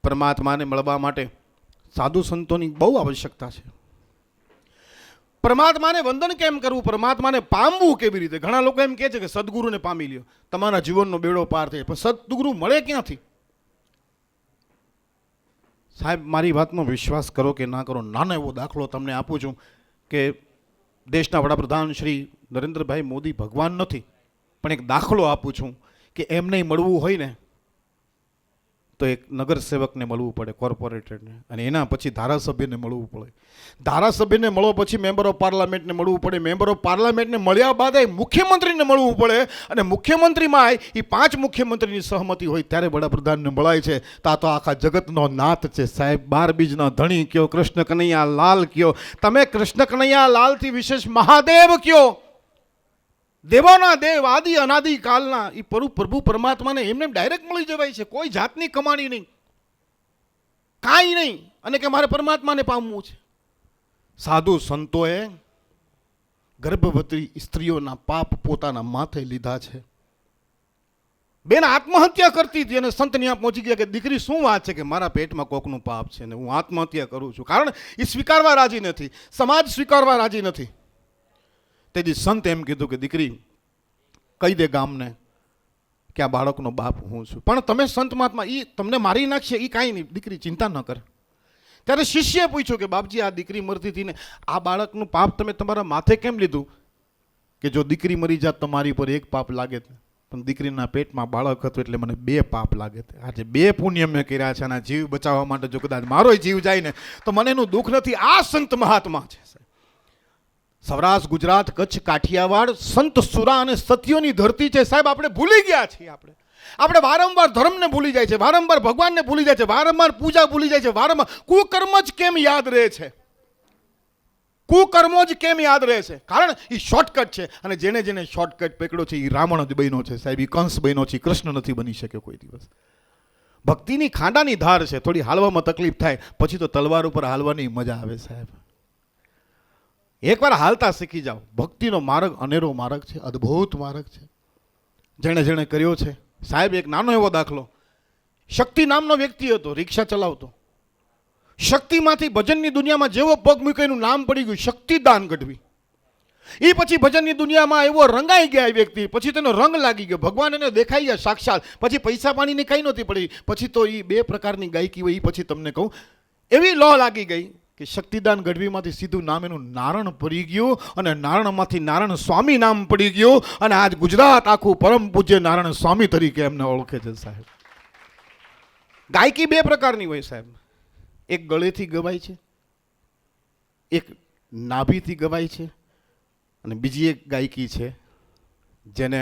પરમાત્માને મળવા માટે સાધુ સંતોની બહુ આવશ્યકતા છે. પરમાત્માને વંદન કેમ કરવું, પરમાત્માને પામવું કેવી રીતે? ઘણા લોકો એમ કહે છે કે સદગુરુને પામી લ્યો, તમારા જીવનનો બેડો પાર થાય. પણ સદગુરુ મળે ક્યાંથી સાહેબ? મારી વાતનો વિશ્વાસ કરો કે ના કરો, નાનો એવો દાખલો તમને આપું છું કે દેશના વડાપ્રધાન શ્રી નરેન્દ્રભાઈ મોદી ભગવાન નથી, પણ એક દાખલો આપું છું કે એમને મળવું હોય ને તો એક નગરસેવકને મળવું પડે, કોર્પોરેટરને, અને એના પછી ધારાસભ્યને મળવું પડે. ધારાસભ્યને મળો પછી મેમ્બર ઓફ પાર્લામેન્ટને મળવું પડે. મેમ્બર ઓફ પાર્લામેન્ટને મળ્યા બાદ મુખ્યમંત્રીને મળવું પડે, અને મુખ્યમંત્રીમાં એ 5 મુખ્યમંત્રીની સહમતિ હોય ત્યારે વડાપ્રધાનને મળાય છે. તો આખા જગતનો નાથ છે સાહેબ. 12 બીજનો ધણી કયો, કૃષ્ણ કનૈયા લાલ કયો, તમે કૃષ્ણ કનૈયા લાલથી વિશેષ મહાદેવ કયો. દેવોના દેવ, આદિ અનાદિ કાલના એ પ્રભુ પરમાત્માને એમને ડાયરેક્ટ મળી જવાય છે. કોઈ જાતની કમાણી નહીં, કાંઈ નહીં, અને કે મારે પરમાત્માને પામવું છે. સાધુ સંતોએ ગર્ભવતી સ્ત્રીઓના પાપ પોતાના માથે લીધા છે. બેન આત્મહત્યા કરતી હતી અને સંત ત્યાં પહોંચી ગયા કે દીકરી શું વાત છે કે મારા પેટમાં કોકનું પાપ છે ને હું આત્મહત્યા કરું છું. કારણ એ સ્વીકારવા રાજી નથી, સમાજ સ્વીકારવા રાજી નથી. તેથી સંત એમ કીધું કે દીકરી કહી દે ગામને કે આ બાળકનો બાપ હું છું. પણ તમે સંત મહાત્મા એ તમને મારી નાખશે એ કાંઈ નહીં, દીકરી ચિંતા ન કર. ત્યારે શિષ્યએ પૂછ્યું કે બાપજી આ દીકરી મરતી હતી ને આ બાળકનું પાપ તમે તમારા માથે કેમ લીધું? કે જો દીકરી મરી જાત તો મારી પર 1 પાપ લાગે, પણ દીકરીના પેટમાં બાળક હતું એટલે મને 2 પાપ લાગે. આજે 2 પુણ્ય મેં કર્યા છે. અને જીવ બચાવવા માટે જો કદાચ મારો જીવ જાય ને તો મને એનું દુઃખ નથી. આ સંત મહાત્મા છે. સૌરાષ્ટ્ર, ગુજરાત, કચ્છ, કાઠિયાવાડ સંત સુરા અને સત્યોની ધરતી છે સાહેબ. આપણે ભૂલી ગયા છીએ. આપણે વારંવાર ધર્મને ભૂલી જાય છે, વારંવાર ભગવાનને ભૂલી જાય છે, વારંવાર પૂજા ભૂલી જાય છે, વારંવાર કુકર્મ જ કેમ યાદ રહે છે? કુકર્મો જ કેમ યાદ રહે છે? કારણ એ શોર્ટકટ છે. અને જેને જેને શોર્ટકટ પકડ્યો છે એ રાવણ જ બન્યો છે સાહેબ. એ કંસ બન્યો છે, કૃષ્ણ નથી બની શક્યો કોઈ દિવસ. ભક્તિની ખાંડાની ધાર છે. થોડી હાલવામાં તકલીફ થાય પછી તો તલવાર ઉપર હાલવાની મજા આવે સાહેબ. એકવાર હાલતા શીખી જાઓ. ભક્તિનો માર્ગ અનેરો માર્ગ છે, અદ્ભુત માર્ગ છે. જેણે જેણે કર્યો છે સાહેબ. એક નાનો એવો દાખલો, શક્તિ નામનો વ્યક્તિ હતો, રિક્ષા ચલાવતો. શક્તિમાંથી ભજનની દુનિયામાં જેવો પગ મૂક્યો એનું નામ પડી ગયું શક્તિદાન ગઢવી. એ પછી ભજનની દુનિયામાં એવો રંગાઈ ગયા એ વ્યક્તિ. પછી તેનો રંગ લાગી ગયો, ભગવાન એને દેખાઈ ગયા સાક્ષાત. પછી પૈસા પાણીની કઈ નહોતી પડી. પછી તો એ 2 પ્રકારની ગાયકી હોય. એ પછી તમને કહું એવી લો લાગી ગઈ કે શક્તિદાન ગઢવીમાંથી સીધું નામ એનું નારણ પડી ગયું, અને નારણમાંથી નારાયણ સ્વામી નામ પડી ગયું. અને આજ ગુજરાત આખું પરમ પૂજ્ય નારાયણ સ્વામી તરીકે એમને ઓળખે છે સાહેબ. ગાયકી 2 પ્રકારની હોય સાહેબ. એક ગળેથી ગવાય છે, એક નાભીથી ગવાય છે, અને બીજી એક ગાયકી છે જેને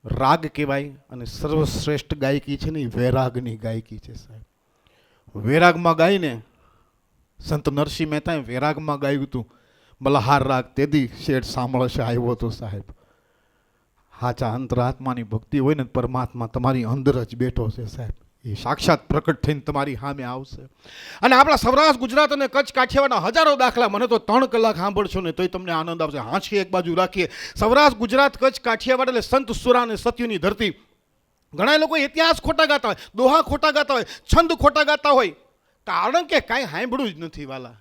રાગ કહેવાય. અને સર્વશ્રેષ્ઠ ગાયકી છે ને એ વૈરાગની ગાયકી છે સાહેબ. વૈરાગમાં ગાઈને સંત નરસિંહ મહેતાએ વૈરાગમાં ગાયું હતું મલ્હાર રાગ તેદી શેઠ સાંભળશે આવ્યો હતો સાહેબ. હાચા અંતરાત્માની ભક્તિ હોય ને પરમાત્મા તમારી અંદર જ બેઠો છે સાહેબ. એ સાક્ષાત પ્રકટ થઈને તમારી સામે આવશે. અને આપણા સૌરાષ્ટ્ર, ગુજરાત અને કચ્છ, કાઠિયાવાડના હજારો દાખલા. મને તો 3 કલાક સાંભળશો ને તોય તમને આનંદ આવશે. હાંસી એક બાજુ રાખીએ. સૌરાષ્ટ્ર, ગુજરાત, કચ્છ, કાઠિયાવાડ એટલે સંત સુરા અને સત્યની ધરતી. ઘણા લોકો ઇતિહાસ ખોટા ગાતા હોય, દોહા ખોટા ગાતા હોય, છંદ ખોટા ગાતા હોય. કારણ કે કાંઈ સાંભળ્યું જ નથી વાલા,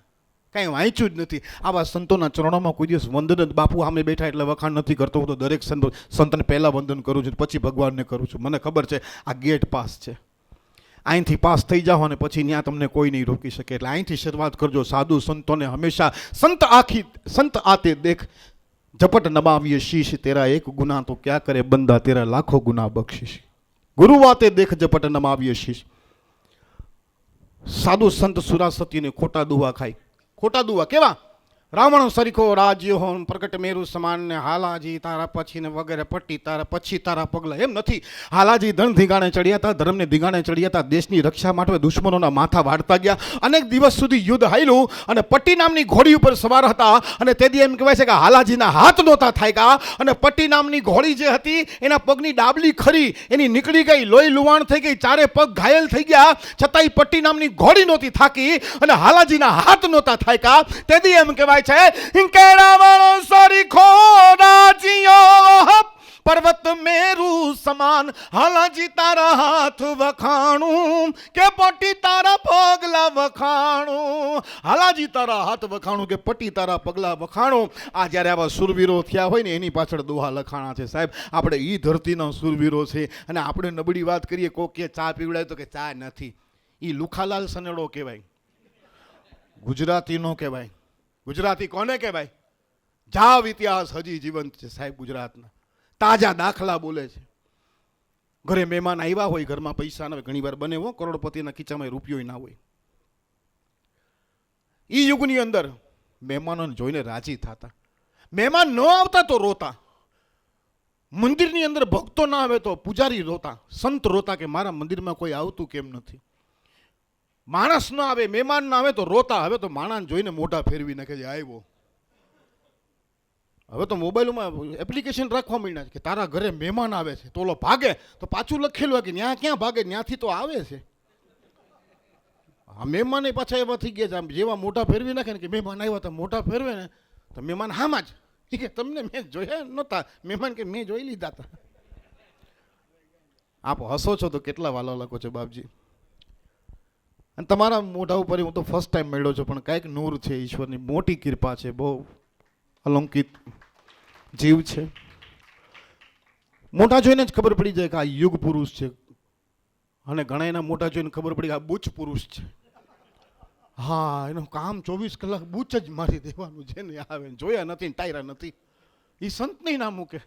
કાંઈ વાંચ્યું જ નથી. આવા સંતોના ચરણોમાં કોઈ દિવસ વંદન જ. બાપુ સામે બેઠા એટલે વખાણ નથી કરતો. હું તો દરેક સંતને પહેલાં વંદન કરું છું, પછી ભગવાનને કરું છું. મને ખબર છે આ ગેટ પાસ છે. અહીંથી પાસ થઈ જાઓ અને પછી ત્યાં તમને કોઈ નહીં રોકી શકે. એટલે અહીંથી શરૂઆત કરજો. સાધુ સંતોને હંમેશા સંત આતે દેખ ઝપટ નમાવીએ શીશ. તેરા એક ગુના તો ક્યાં કરે બંદા, તેરા લાખો ગુના બક્ષિશ. ગુરુ વાતે દેખ ઝપટ નમાવીએ શીશ. સાધુ સંત સુરા સતીને ખોટા દુવા ખાય. ખોટા દુવા કેવા? રાવણ સરીખો રાજ્ય હો પ્રગટ મેરુ સમાન ને હાલાજી તારા પછી ને વગેરે પટ્ટી તારા પછી તારા પગલા. એમ નથી. હાલાજી ધન ધીંગાણે ચડ્યા હતા, ધર્મને ધીંગાણે ચડ્યા હતા, દેશની રક્ષા માટે દુશ્મનોના માથા વાળતા ગયા. અનેક દિવસ સુધી યુદ્ધ હાલ્યું અને પટ્ટી નામની ઘોડી ઉપર સવાર હતા. અને તેથી એમ કહેવાય છે કે હાલાજીના હાથ નહોતા થાક્યા. અને પટ્ટી નામની ઘોડી જે હતી એના પગની ડાબલી ખરી એની નીકળી ગઈ, લોહી લુવાણ થઈ ગઈ, 4 પગ ઘાયલ થઈ ગયા. છતાંય પટ્ટી નામની ઘોડી નહોતી થાકી અને હાલાજીના હાથ નહોતા થાક્યા. તેથી એમ કહેવાય કે રાવણ સરીખો રાજ્યો પર્વત મેરુ સમાન. હાલાજી તારા હાથ વખાણું કે પટ્ટી તારા પગલા વખાણું. હાલાજી તારા હાથ વખાણું કે પટ્ટી તારા પગલા વખાણું. આ જ્યારે આવા સુરવીરો થયા હોય ને એની પાછળ દોહા લખાણા છે સાહેબ. આપણે ઈ ધરતીના સુરવીરો છે. અને આપણે નબળી વાત કરીએ, કોક કે ચા પીવડાય તો કે ચા નથી. ઈ લુખાલાલ સનેડો કહેવાય, ગુજરાતી નો કહેવાય. ગુજરાતી કોને કહેવાય? જાવ ઇતિહાસ હજી જીવંત છે સાહેબ. ગુજરાતના તાજા દાખલા બોલે છે. ઘરે મહેમાન આવ્યા હોય, ઘરમાં પૈસા ના હોય, ઘણી વાર બને હો કરોડપતિના ખીચામાં રૂપિયો ના હોય. એ યુગની અંદર મહેમાનોને જોઈને રાજી થતા. મહેમાન ન આવતા તો રોતા. મંદિરની અંદર ભક્તો ના આવે તો પૂજારી રોતા, સંત રોતા કે મારા મંદિરમાં કોઈ આવતું કેમ નથી. માણસ ના આવે, મહેમાન ના આવે તો રોતા. હવે તો માણસ જોઈને મોઢા ફેરવી નાખે છે, આવ્યો. હવે તો મોબાઈલમાં એપ્લિકેશન રાખવા માંડ્યા છે કે તારા ઘરે મહેમાન આવે છે, તો ઓલો ભાગે તો પાછું લખેલું હોય કે ત્યાં ક્યાં ભાગે, ત્યાંથી તો આવે છે. આ મહેમાન પાછા એવા થઈ ગયા છે, આમ જેવા મોઢા ફેરવી નાખે ને કે મહેમાન આવ્યા તો મોઢા ફેરવે ને તો મહેમાન હામાં જ કે તમને મેં જોયા નહોતા. મહેમાન કે મેં જોઈ લીધા હતા. આપ હસો છો તો કેટલા વાલા લાગો છો બાપજી. અને તમારા મોઢા ઉપર હું તો ફર્સ્ટ ટાઈમ મળ્યો છું, પણ કાંઈક નૂર છે, ઈશ્વરની મોટી કૃપા છે, બહુ અલૌકિક જીવ છે. મોઢા જોઈને જ ખબર પડી જાય કે આ યુગ પુરુષ છે, અને ઘણા એના મોઢા જોઈને ખબર પડી કે આ બુચ પુરુષ છે. હા, એનું કામ 24 કલાક બુચ જ મારી દેવાનું છે ને આવે. જોયા નથી, ટાયરા નથી. એ સંત નહીં ના મૂકે.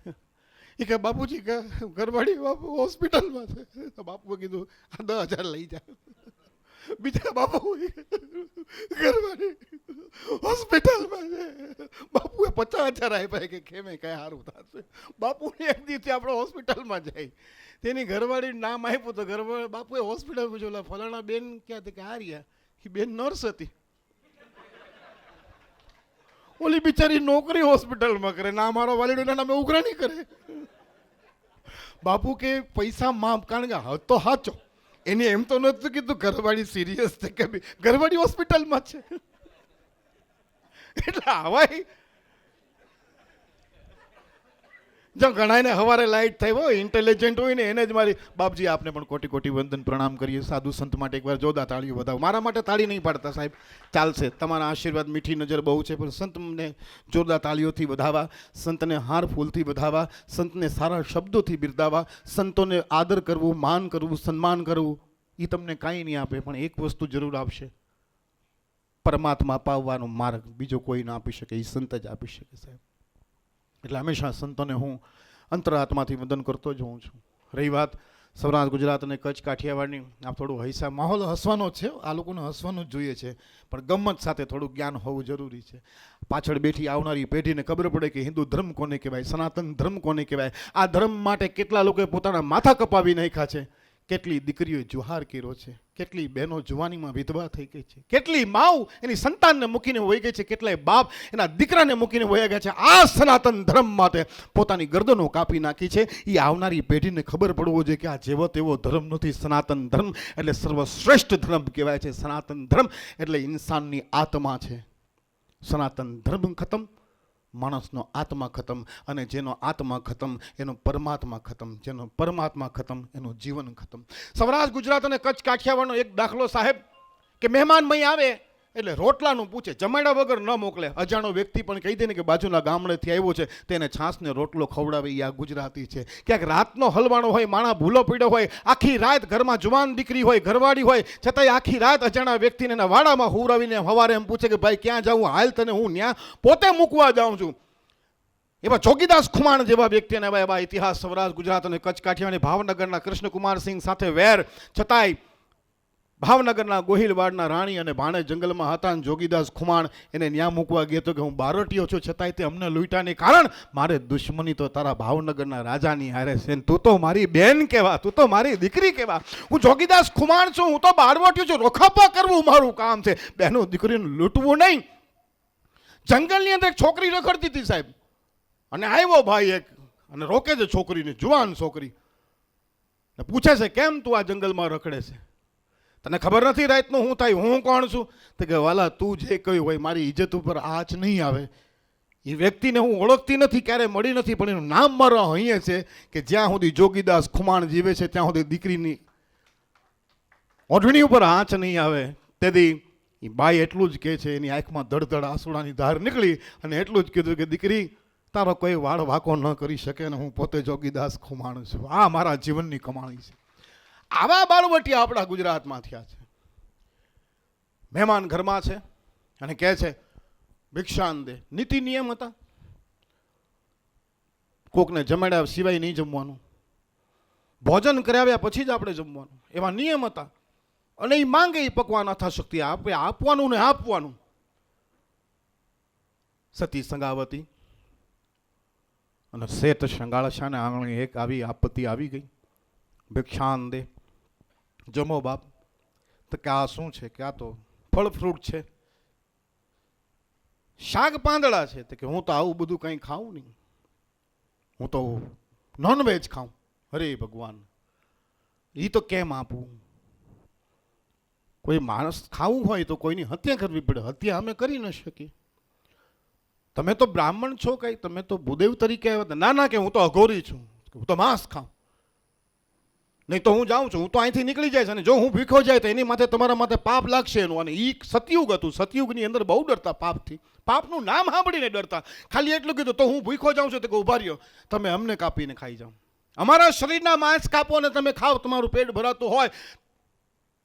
એ કે બાપુજી કે ઘરવાળી બાપુ હોસ્પિટલમાં છે. તો બાપુએ કીધું આ 10,000 લઈ જાય. બીજા બાપુ ઘરવાળી હોસ્પિટલમાં છે. બાપુએ 50,000 આપ્યા કે કેમે કઈ સારું થશે. બાપુને એક દિવસે આપણે હોસ્પિટલમાં જાય, તેની ઘરવાળી નામ આપ્યું તો ઘરવાળી બાપુએ હોસ્પિટલ પૂછ્યું ફલાણા બેન ક્યાં કે હાર્યા. એ બેન નર્સ હતી. ઓલી બિચારી નોકરી હોસ્પિટલમાં કરે, ના મારો વાલીડોના નામે ઉઘરાણી કરે. બાપુ કે પૈસા માફ, કારણ કે હતો સાચો. એને એમ તો નતું કીધું ઘરવાળી સિરિયસ છે કે ઘરવાળી હોસ્પિટલમાં છે. એટલે આવાય જો ઘણાને હવારે લાઈટ થઈ હોય, ઇન્ટેલિજન્ટ હોય ને એને જ મારી બાપજી આપને પણ કોટી કોટી વંદન પ્રણામ કરીએ. સાધુ સંત માટે એકવાર જોરદાર તાળીઓ વધાવો. મારા માટે તાળી નહીં પાડતા સાહેબ, ચાલશે. તમારા આશીર્વાદ મીઠી નજર બહુ છે, પણ સંતને જોરદાર તાળીઓથી વધાવવા, સંતને હાર ફૂલથી વધાવવા, સંતને સારા શબ્દોથી બિરદાવવા, સંતોને આદર કરવું, માન કરવું, સન્માન કરવું, એ તમને કાંઈ નહીં આપે, પણ એક વસ્તુ જરૂર આપશે, પરમાત્મા પાવવાનો માર્ગ. બીજો કોઈ ના આપી શકે, એ સંત જ આપી શકે સાહેબ. એટલે હંમેશા સંતોને હું અંતરાત્માથી વંદન કરતો જ હોઉં છું. રહી વાત સૌરાષ્ટ્ર ગુજરાત અને કચ્છ કાઠિયાવાડની, આપ થોડું હૈસા માહોલ હસવાનો છે, આ લોકોને હસવાનું જ જોઈએ છે, પણ ગમત સાથે થોડું જ્ઞાન હોવું જરૂરી છે. પાછળ બેઠી આવનારી પેઢીને ખબર પડે કે હિન્દુ ધર્મ કોને કહેવાય, સનાતન ધર્મ કોને કહેવાય. આ ધર્મ માટે કેટલા લોકોએ પોતાના માથા કપાવી નાખ્યા છે, કેટલી દીકરીઓએ જુહાર કર્યો છે, કેટલી બહેનો જુવાનીમાં વિધવા થઈ ગઈ છે, કેટલી માવ એની સંતાનને મૂકીને વહી ગઈ છે, કેટલાય બાપ એના દીકરાને મૂકીને વહી ગયા છે. આ સનાતન ધર્મ માટે પોતાની ગરદનો કાપી નાખી છે. એ આવનારી પેઢીને ખબર પડવો જોઈએ કે આ જેવો તેવો ધર્મ નથી. સનાતન ધર્મ એટલે સર્વશ્રેષ્ઠ ધર્મ કહેવાય છે. સનાતન ધર્મ એટલે ઇન્સાનની આત્મા છે. સનાતન ધર્મ ખતમ, માણસનો આત્મા ખતમ, અને જેનો આત્મા ખતમ એનો પરમાત્મા ખતમ, જેનો પરમાત્મા ખતમ એનું જીવન ખતમ. સૌરાષ્ટ્ર ગુજરાત અને કચ્છ કાઠિયાવાડનો એક દાખલો સાહેબ, કે મહેમાન મય આવે એટલે રોટલાનું પૂછે, જમાડ્યા વગર ન મોકલે. અજાણો વ્યક્તિ પણ કહી દે ને કે બાજુના ગામડેથી આવ્યો છે, તેને છાસને રોટલો ખવડાવે. એ આ ગુજરાતી છે. ક્યાંક રાતનો હલવાણો હોય, માણા ભૂલો પડ્યો હોય, આખી રાત ઘરમાં જુવાન દીકરી હોય, ઘરવાળી હોય, છતાંય આખી રાત અજાણા વ્યક્તિને એના વાડામાં હુરાવીને હવારે એમ પૂછે કે ભાઈ ક્યાં જાઉં, હાલ તને હું ન્યા પોતે મૂકવા જાઉં છું. એવા જોગીદાસ ખુમાણ જેવા વ્યક્તિને એવા ઇતિહાસ સૌરાષ્ટ્ર ગુજરાત અને કચ્છ કાઠિયાવાડ, ભાવનગરના કૃષ્ણકુમાર સિંહ સાથે વેર છતાંય ભાવનગરના ગોહિલવાડના રાણી અને ભાણે જંગલમાં હતા, અને જોગીદાસ ખુમાણ એને ન્યા મૂકવા ગયો હતો કે હું બારોટીયો છું, છતાંય તે અમને લૂંટાને કારણ મારે દુશ્મની તો તારા ભાવનગરના રાજાની હારે છે. તું તો મારી બેન કહેવા, તું તો મારી દીકરી કહેવા. હું જોગીદાસ ખુમાણ છું, હું તો બારવટીયો છું, રોખાપા કરવું મારું કામ છે, બહેનો દીકરીને લૂંટવું નહીં. જંગલની અંદર એક છોકરી રખડતી હતી સાહેબ, અને આવ્યો ભાઈ એક અને રોકે છે છોકરીને, જુવાન છોકરી, ને પૂછે છે કેમ તું આ જંગલમાં રખડે છે, તને ખબર નથી રાતનું હું થાય, હું કોણ છું? તો કે વાલા તું જે કહ્યું હોય, મારી ઇજ્જત ઉપર આંચ નહીં આવે. એ વ્યક્તિને હું ઓળખતી નથી, ક્યારે મળી નથી, પણ એનું નામ મારો અહીંયા છે કે જ્યાં સુધી જોગીદાસ ખુમાણ જીવે છે ત્યાં સુધી દીકરીની ઓઢણી ઉપર આંચ નહીં આવે. તેથી એ બાઈ એટલું જ કહે છે, એની આંખમાં ધડધડ આંસુડાની ધાર નીકળી અને એટલું જ કીધું કે દીકરી તારો કોઈ વાળ વાંકો ન કરી શકે ને હું પોતે જોગીદાસ ખુમાણ છું, આ મારા જીવનની કમાણી છે. આવા બાળવટિયા આપણા ગુજરાતમાં થયા છે. મહેમાન ઘરમાં છે અને કહે છે ભિક્ષાન દે. નીતિ નિયમ હતા, કોકને જમાડ્યા સિવાય નહીં જમવાનું, ભોજન કરાવ્યા પછી જ આપણે જમવાનું, એવા નિયમ હતા. અને એ માંગે એ પકવાન યથાશક્તિ આપે, આપવાનું ને આપવાનું. સતી સંગાવતી અને શેત શંગાળશાને આંગણે એક આવી આપત્તિ આવી ગઈ. ભિક્ષાન દે, જમો બાપ. તો કે આ શું છે? કે આ તો ફળ ફ્રૂટ છે, શાક પાંદડા છે. તો કે હું તો આવું બધું કંઈ ખાઉં નહીં, હું તો નોનવેજ ખાઉં. અરે ભગવાન, એ તો કેમ આપવું? કોઈ માણસ ખાવું હોય તો કોઈની હત્યા કરવી પડે, હત્યા અમે કરી ન શકીએ. તમે તો બ્રાહ્મણ છો કઈ, તમે તો ભૂદેવ તરીકે આવ્યા? ના ના, કે હું તો અઘોરી છું, હું તો માંસ ખાઉં. નહીં તો હું જાઉં છું, હું તો અહીંથી નીકળી જાય છે. અને જો હું ભીખો જાય તો એની માથે તમારા માથે પાપ લાગશે એનું. અને એ સતયુગ હતું, સતયુગની અંદર બહુ ડરતા પાપથી, પાપનું નામ સાંભળીને ડરતા. ખાલી એટલું કીધું તો હું ભૂખો જાઉં છું, તો કે ઉભા રહ્યો, તમે અમને કાપીને ખાઈ જાઓ. અમારા શરીરના માંસ કાપો અને તમે ખાઓ, તમારું પેટ ભરાતું હોય.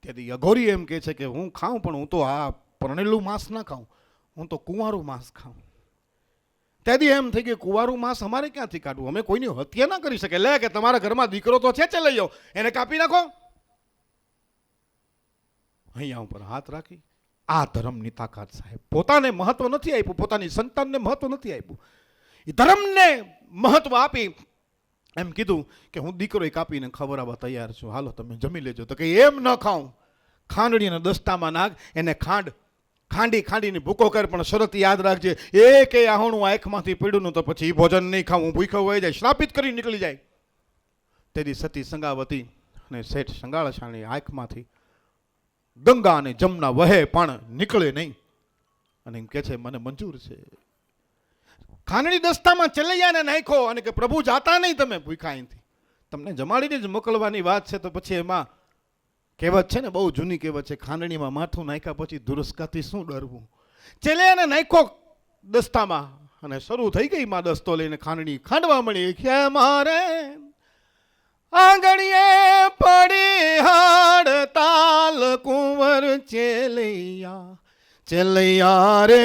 તેથી અઘોરી એમ કહે છે કે હું ખાઉં, પણ હું તો આ પરણેલું માંસ ના ખાઉં, હું તો કુંવારું માંસ ખાઉં. તેથી એમ થઈ ગયું કુંવારું માંસ અમારે ક્યાંથી કાઢવું? અમે કોઈની હત્યા ના કરી શકે. લે કે તમારા ઘરમાં દીકરો તો છે, લઈ જાઓ, એને કાપી નાખો. અહીંયા ઉપર હાથ રાખી. આ ધર્મની તાકાત સાહેબ. પોતાને મહત્વ નથી આપ્યું, પોતાની સંતાનને મહત્વ નથી આપ્યું. એ ધર્મને મહત્વ આપી એમ કીધું કે હું દીકરો કાપીને ખવડાવવા તૈયાર છું, હાલો તમે જમી લેજો. તો કે એમ ન ખાઉં, ખાંડણીના દસ્તામાં નાખ, એને ખાંડીને ભૂકો કર, પણ શરત યાદ રાખજે, એક આહોણું આંખમાંથી પીડ્યું તો પછી ભોજન નહીં ખાવું, હું ભૂખો વહી જાય, શ્રાપિત કરી નીકળી જાય. તેથી સતી સંગાવતી અને શેઠ શંગાળશાની આંખમાંથી ગંગા અને જમના વહે પણ નીકળે નહીં. અને એમ કે છે મને મંજૂર છે. ખાંડણી દસ્તામાં ચલૈયાને નાખો અને કે પ્રભુ જાતા નહીં તમે ભૂખા અહીંથી, તમને જમાડીને જ મોકલવાની વાત છે. તો પછી એમાં કહેવત છે ને, બહુ જૂની કહેવત છે, ખાંડણીમાં માથું નાખ્યા પછી દુરસ્કાથી શું ડરવું. ચેલેને નાખ્યો દસ્તામાં અને શરૂ થઈ ગઈ માં દસ્તો લઈને ખાંડણી ખાંડવા મળી. કે મારે આંગણીએ પડી હડતાલ, કુંવર ચેલૈયા રે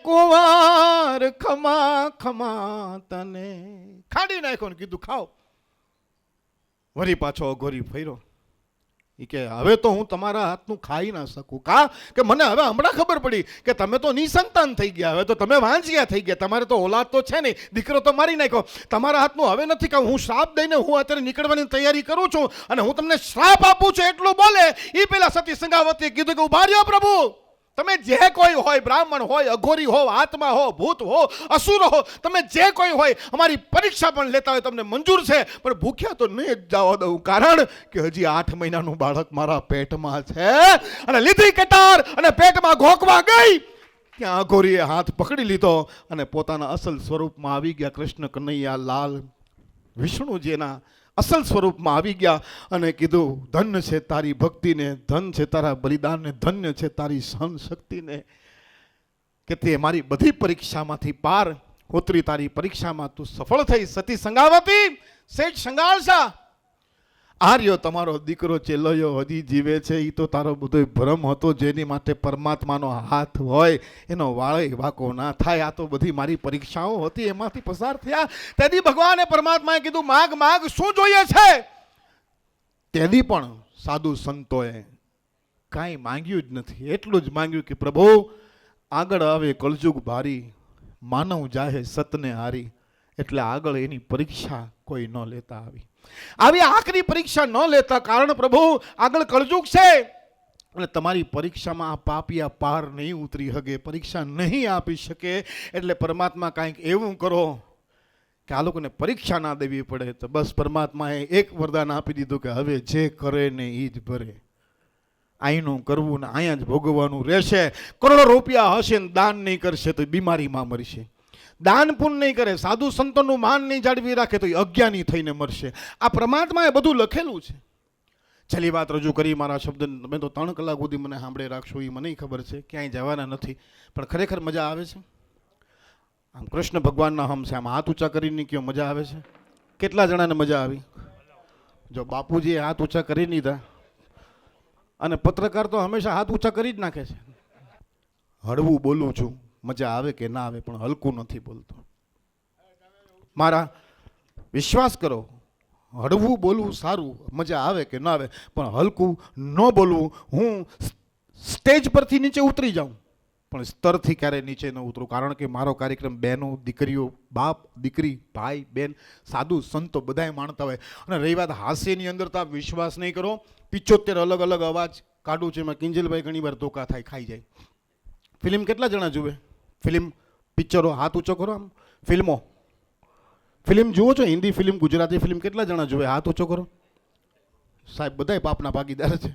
કુંવાર ખમા ખમા તને. ખાંડી નાખ્યો ને કીધું ખાઓ. વળી પાછો અઘોરી ફર્યો. એ કે હવે તો હું તમારા હાથનું ખાઈ ના શકું. કા કે મને હવે હમણાં ખબર પડી કે તમે તો નિસંતાન થઈ ગયા, હવે તો તમે વાંજ્યા થઈ ગયા, તમારે તો ઓલાદ તો છે નહીં, દીકરો તો મારી નાખ્યો, તમારા હાથનું હવે નથી ખાવું. હું શ્રાપ દઈને હું અત્યારે નીકળવાની તૈયારી કરું છું અને હું તમને શ્રાપ આપું છું એટલું બોલે એ પેલા સતી સંગાવતીએ કીધું કે ઉભા રહ્યો પ્રભુ, તમે જે કોઈ હોય, બ્રાહ્મણ હોય, અઘોરી હો, આત્મા હો, ભૂત હો, અસુર હો, તમે જે કોઈ હોય, અમારી પરીક્ષા પણ લેતા હોય તમને મંજૂર છે, પણ ભૂખ્યા તો નહીં જ જવા દઉં. કારણ કે હજી 8 મહિનાનું બાળક મારા પેટમાં છે. અને લીધી કટાર અને પેટમાં ઘોકવા ગઈ ત્યાં અઘોરીએ હાથ પકડી લીધો અને પોતાના અસલ સ્વરૂપમાં આવી ગયા. કૃષ્ણ કનૈયા લાલ વિષ્ણુજીના અસલ સ્વરૂપમાં આવી ગયા અને કીધું ધન્ય છે તારી ભક્તિને, ધન છે તારા બલિદાનને, ધન્ય છે તારી સહન શક્તિને, કે તે મારી બધી પરીક્ષામાંથી પાર ઉતરી, તારી પરીક્ષામાં તું સફળ થઈ. સતી સંગાવતી, શેઠ શંગાળશા, આર્યો તમારો દીકરો ચેલૈયો હજી જીવે છે. એ તો તારો બધો ભ્રમ હતો, જેની માટે પરમાત્માનો હાથ હોય એનો વાળે વાકો ના થાય. આ તો બધી મારી પરીક્ષાઓ હતી, એમાંથી પસાર થયા. તેથી ભગવાને પરમાત્માએ કીધું માગ માગ, શું જોઈએ છે? તેથી પણ સાધુ સંતોએ કાંઈ માંગ્યું જ નથી. એટલું જ માંગ્યું કે પ્રભુ આગળ આવે કળજુગ ભારી, માનવ જાહે સતને હારી. એટલે આગળ એની પરીક્ષા કોઈ ન લેતા આવી આખરી પરીક્ષા ન લેતા, કારણ પ્રભુ આગળ કળજુગ છે અને તમારી પરીક્ષામાં આ પાપિયા પાર નહીં ઉતરી શકે, પરીક્ષા નહીં આપી શકે. એટલે પરમાત્મા કાંઈક એવું કરો કે આ લોકોને પરીક્ષા ના દેવી પડે. તો બસ પરમાત્માએ એક વરદાન આપી દીધું કે હવે જે કરે ને એ જ ભરે. અહીંનું કરવું ને અહીંયા જ ભોગવવાનું રહેશે. કરોડો રૂપિયા હશે ને દાન નહીં કરશે તો બીમારીમાં મરશે. દાન પુણ્ય નહીં કરે, સાધુ સંતોનું માન નહીં જાળવી રાખે તો એ અજ્ઞાની થઈને મરશે. આ પરમાત્માએ બધું લખેલું છે. છેલ્લી વાત રજૂ કરી મારા શબ્દ. તમે તો 3 કલાક સુધી મને સાંભળે રાખશો એ મને ખબર છે, ક્યાંય જવાના નથી, પણ ખરેખર મજા આવે છે. આમ કૃષ્ણ ભગવાનના હમ છે, આમ હાથ ઊંચા કરીને કયો મજા આવે છે. કેટલા જણાને મજા આવી? જો બાપુજીએ હાથ ઊંચા કરી દીધા, અને પત્રકાર તો હંમેશા હાથ ઊંચા કરી જ નાખે છે. હળવું બોલું છું, મજા આવે કે ના આવે, પણ હલકું નથી બોલતો. મારા વિશ્વાસ કરો, હળવું બોલવું સારું, મજા આવે કે ન આવે, પણ હલકું ન બોલવું. હું સ્ટેજ પરથી નીચે ઉતરી જાઉં પણ સ્તરથી ક્યારેય નીચે ન ઉતરું, કારણ કે મારો કાર્યક્રમ બહેનો, દીકરીઓ, બાપ, દીકરી, ભાઈ, બેન, સાધુ, સંતો બધાએ માણતા હોય. અને રહી વાત હાસ્યની અંદર, તો આપ વિશ્વાસ નહીં કરો, 75 અલગ અલગ અવાજ કાઢું છું. એમાં કિંજલભાઈ ઘણી વાર ધોકા થાય, ખાઈ જાય. ફિલ્મ કેટલા જણા જુએ? ફિલ્મ, પિક્ચરો, હાથ ઊંચો કરો આમ. ફિલ્મ જુઓ છો? હિન્દી ફિલ્મ, ગુજરાતી ફિલ્મ કેટલા જણા જુએ? હાથ ઊંચો કરો. સાહેબ બધાય પાપના ભાગીદાર છે.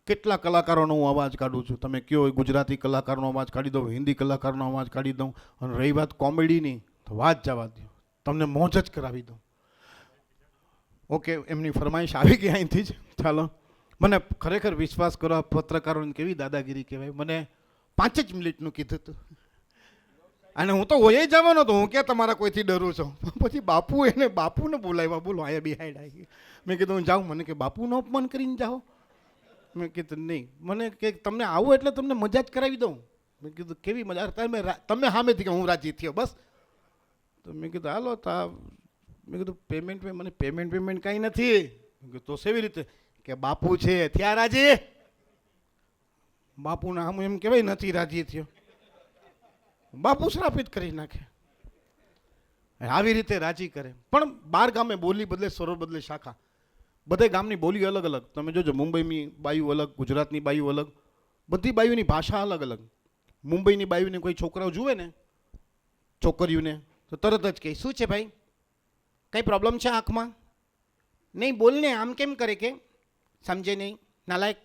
કેટલા કલાકારોનો હું અવાજ કાઢું છું, તમે કયો ગુજરાતી કલાકારનો અવાજ કાઢી દઉં, હિન્દી કલાકારનો અવાજ કાઢી દઉં. અને રહી વાત કોમેડીની, તો વાત જવા દો, તમને મોજ જ કરાવી દઉં. ઓકે, એમની ફરમાઈશ આવી ગઈ અહીંથી જ. ચાલો, મને ખરેખર વિશ્વાસ કરો, આ પત્રકારોની કેવી દાદાગીરી કહેવાય. મને 5 જ મિનિટનું કીધું હતું અને હું તો હોય જવાનો હતો. હું ક્યાં તમારા કોઈથી ડરું છું? પછી બાપુને બોલાવ્યા. બોલો, આયા બિહાઈડ આવી. મેં કીધું હું જાઉં. મને કે બાપુનું અપમાન કરીને જાઓ? મેં કીધું નહીં. મને કે તમને આવું એટલે તમને મજા જ કરાવી દઉં. મેં કીધું કેવી મજા? તમે સામેથી કે હું રાજી થયો બસ. તો મેં કીધું હાલો તા. મેં કીધું પેમેન્ટ મને પેમેન્ટ કાંઈ નથી. મેં કીધું તો સેવી રીતે? કે બાપુ છે થયા રાજી. બાપુના આમ એમ કહેવાય નથી રાજી થયો. બાપુ શ્રાપિત કરી નાખે. આવી રીતે રાજી કરે. પણ 12 ગામે બોલી બદલે, સ્વરો બદલે શાખા. બધે ગામની બોલી અલગ અલગ. તમે જોજો, મુંબઈની બાયું અલગ, ગુજરાતની બાયું અલગ, બધી બાયુની ભાષા અલગ અલગ. મુંબઈની બાયુને કોઈ છોકરાઓ જુએ ને, છોકરીઓને, તો તરત જ કહે શું છે ભાઈ, કંઈ પ્રોબ્લેમ છે આંખમાં? નહીં બોલને, આમ કેમ કરે કે સમજે નહીં, નાલાયક.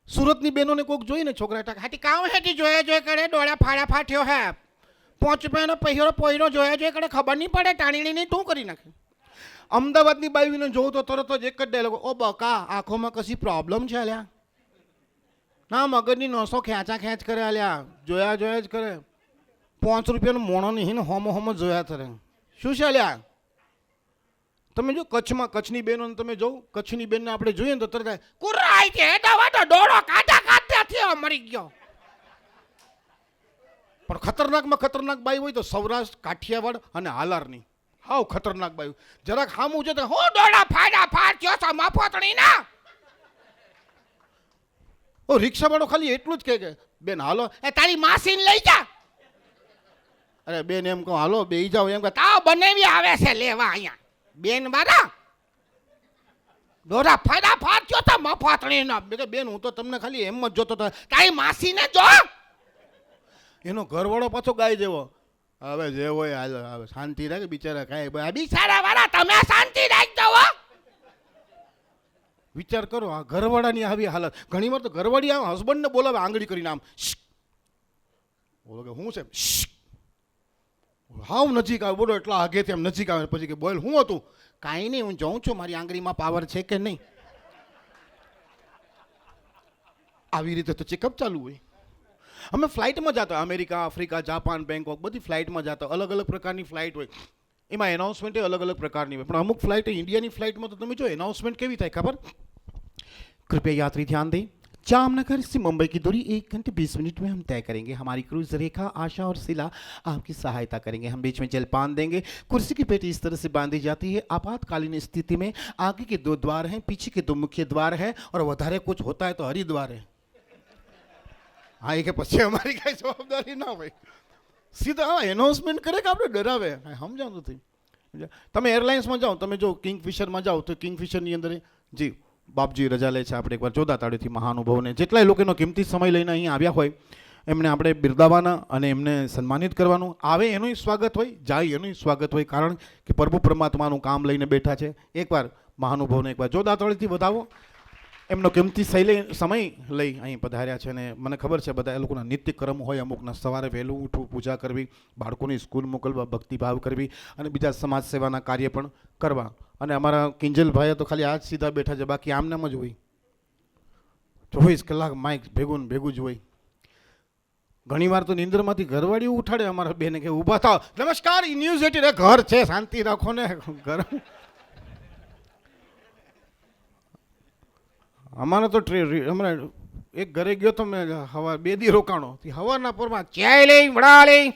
સુરતની બહેનોને કોઈક જોઈને છોકરા હાટી કામ હેટી જોયા કરે, ડોળા ફાડા ફાટ્યો હે, 5 રૂપિયાનો પહેરો જોયા કરે, ખબર નહીં પડે, ટાણીણી નહીં તું કરી નાખે. અમદાવાદની બાયુને જોઉં તો તરત જ એક જ ડાયલોગ, ઓ બકા આંખોમાં કશી પ્રોબ્લેમ છે અલ્યા? ના, મગજની નસો ખેંચ કરે અલ્યા, જોયા જ કરે. 5 રૂપિયાનો મોણો નહીં ને હોમો જોયા કરે. શું છે અલ્યા? તમે જો કચ્છની બહેનોને તમે જો, કચ્છની બેનને આપણે જોઈએ ને તો તરત કુરાઈ છે ડોળો કાઢા મરી ગયો. પણ ખતરનાક બાઈ હોય તો સૌરાષ્ટ્ર, કાઠિયાવાડ અને હાલારની હાવ ખતરનાક બાઈ. જરાક હામું છે તો હો ડોળા ફાડા ફાટ્યો છે મફતણી ના. ઓ રિક્ષાવાળો ખાલી એટલું જ કે બેન હાલો, એ તારી માસીને લઈ જા. અરે બેન એમ કહો હાલો બેહી જાઓ, એમ કે તાવ બનાવી આવે છે લેવા અહીંયા. બેન મારા ડોરા ફાડા ફાટ્યો તો મફતણી ના. બેન હું તો તમને ખાલી એમ જ જોતો હતો, તારી માસીને જો. એનો ઘરવાળો પાછો ગાય જેવો, હવે જે હોય હવે શાંતિ રાખે બિચારા. કાંઈ બિચારા વાળા તમે શાંતિ રાખજો. વિચાર કરો, આ ઘરવાળાની આવી હાલત. ઘણી વાર તો ઘરવાળી આમ હસબન્ડને બોલાવે આંગળી કરીને, આમ બોલો કે શું છે, હાવ નજીક આવે. બોલો એટલા આગેથી આમ નજીક આવે. પછી કે બોલ શું હતું? કાંઈ નહીં, હું જોઉં છું મારી આંગળીમાં પાવર છે કે નહીં. આવી રીતે તો ચેકઅપ ચાલુ હોય. અમે ફ્લાઇટમાં જતા, અમેરિકા, આફ્રિકા, જાપાન, બેંકોક, બધી ફ્લાઇટમાં જતા. અલગ અલગ પ્રકારની ફ્લાઇટ હોય, એમાં એનાઉન્સમેન્ટ અલગ અલગ પ્રકારની હોય. પણ અમુક ફ્લાઇટ ઇન્ડિયાની ફ્લાઇટમાં તો તમે જો એનાઉન્સમેન્ટ કેવી થાય ખબર? कृपया यात्री ध्यान दें, जामनगर से मुंबई की दूरी 1 घंटे 20 मिनट में हम तय करेंगे. हमारी क्रूज रेखा आशा और शिला आपकी सहायता करेंगे. हम बीच में जलपान देंगे. कुर्सी की पेटी इस तरह से बांधी जाती है. आपातकालीन स्थिति में आगे के 2 द्वार हैं, पीछे के 2 मुख्य द्वार है और વધારે कुछ होता है तो हरिद्वार है. हाँ, ये के પછી અમારી કઈ જવાબદારી ના હોય. સીધા હા એનાઉન્સમેન્ટ કરે કે આપણે ડરાવે. સમજાતું નથી. તમે એરલાઇન્સમાં જાઓ, તમે જો કિંગફિશરમાં જાઓ તો કિંગફિશરની અંદર જી બાપજી રજા લે છે. આપણે એકવાર જોતા તાળીથી મહાનુભાવને, જેટલાય લોકોનો કિંમતી સમય લઈને અહીં આવ્યા હોય એમને આપણે બિરદાવવાના અને એમને સન્માનિત કરવાનું. આવે એનું સ્વાગત હોય, જાય એનું સ્વાગત હોય, કારણ કે પ્રભુ પરમાત્માનું કામ લઈને બેઠા છે. એકવાર મહાનુભાવને એકવાર જોતા તાળીથી વધાવો. એમનો કિંમતી સમય લઈ અહીં પધાર્યા છે. અને મને ખબર છે બધા એ લોકોના નિત્યક્રમ હોય, અમુકના સવારે વહેલું ઉઠવું, પૂજા કરવી, બાળકોની સ્કૂલ મોકલવા, ભક્તિભાવ કરવી અને બીજા સમાજ સેવાના કાર્ય પણ કરવા. અને અમારા કિંજલભાઈએ તો ખાલી આ જ સીધા બેઠા છે, બાકી આમનામ જ હોય. 24 કલાક માઇક ભેગું જ હોય. ઘણીવાર તો નિંદરમાંથી ઘરવાળી ઉઠાડે અમારા બેને કે ઊભા થાવ, નમસ્કાર ન્યૂઝ 18 ઘર છે, શાંતિ રાખો ને. ઘર અમારે તો હમણાં એક ઘરે ગયો તો મેં, હવા 2 દી રોકાણો. હવાના પોરમાં ચાય લઈ, વડા લઈ,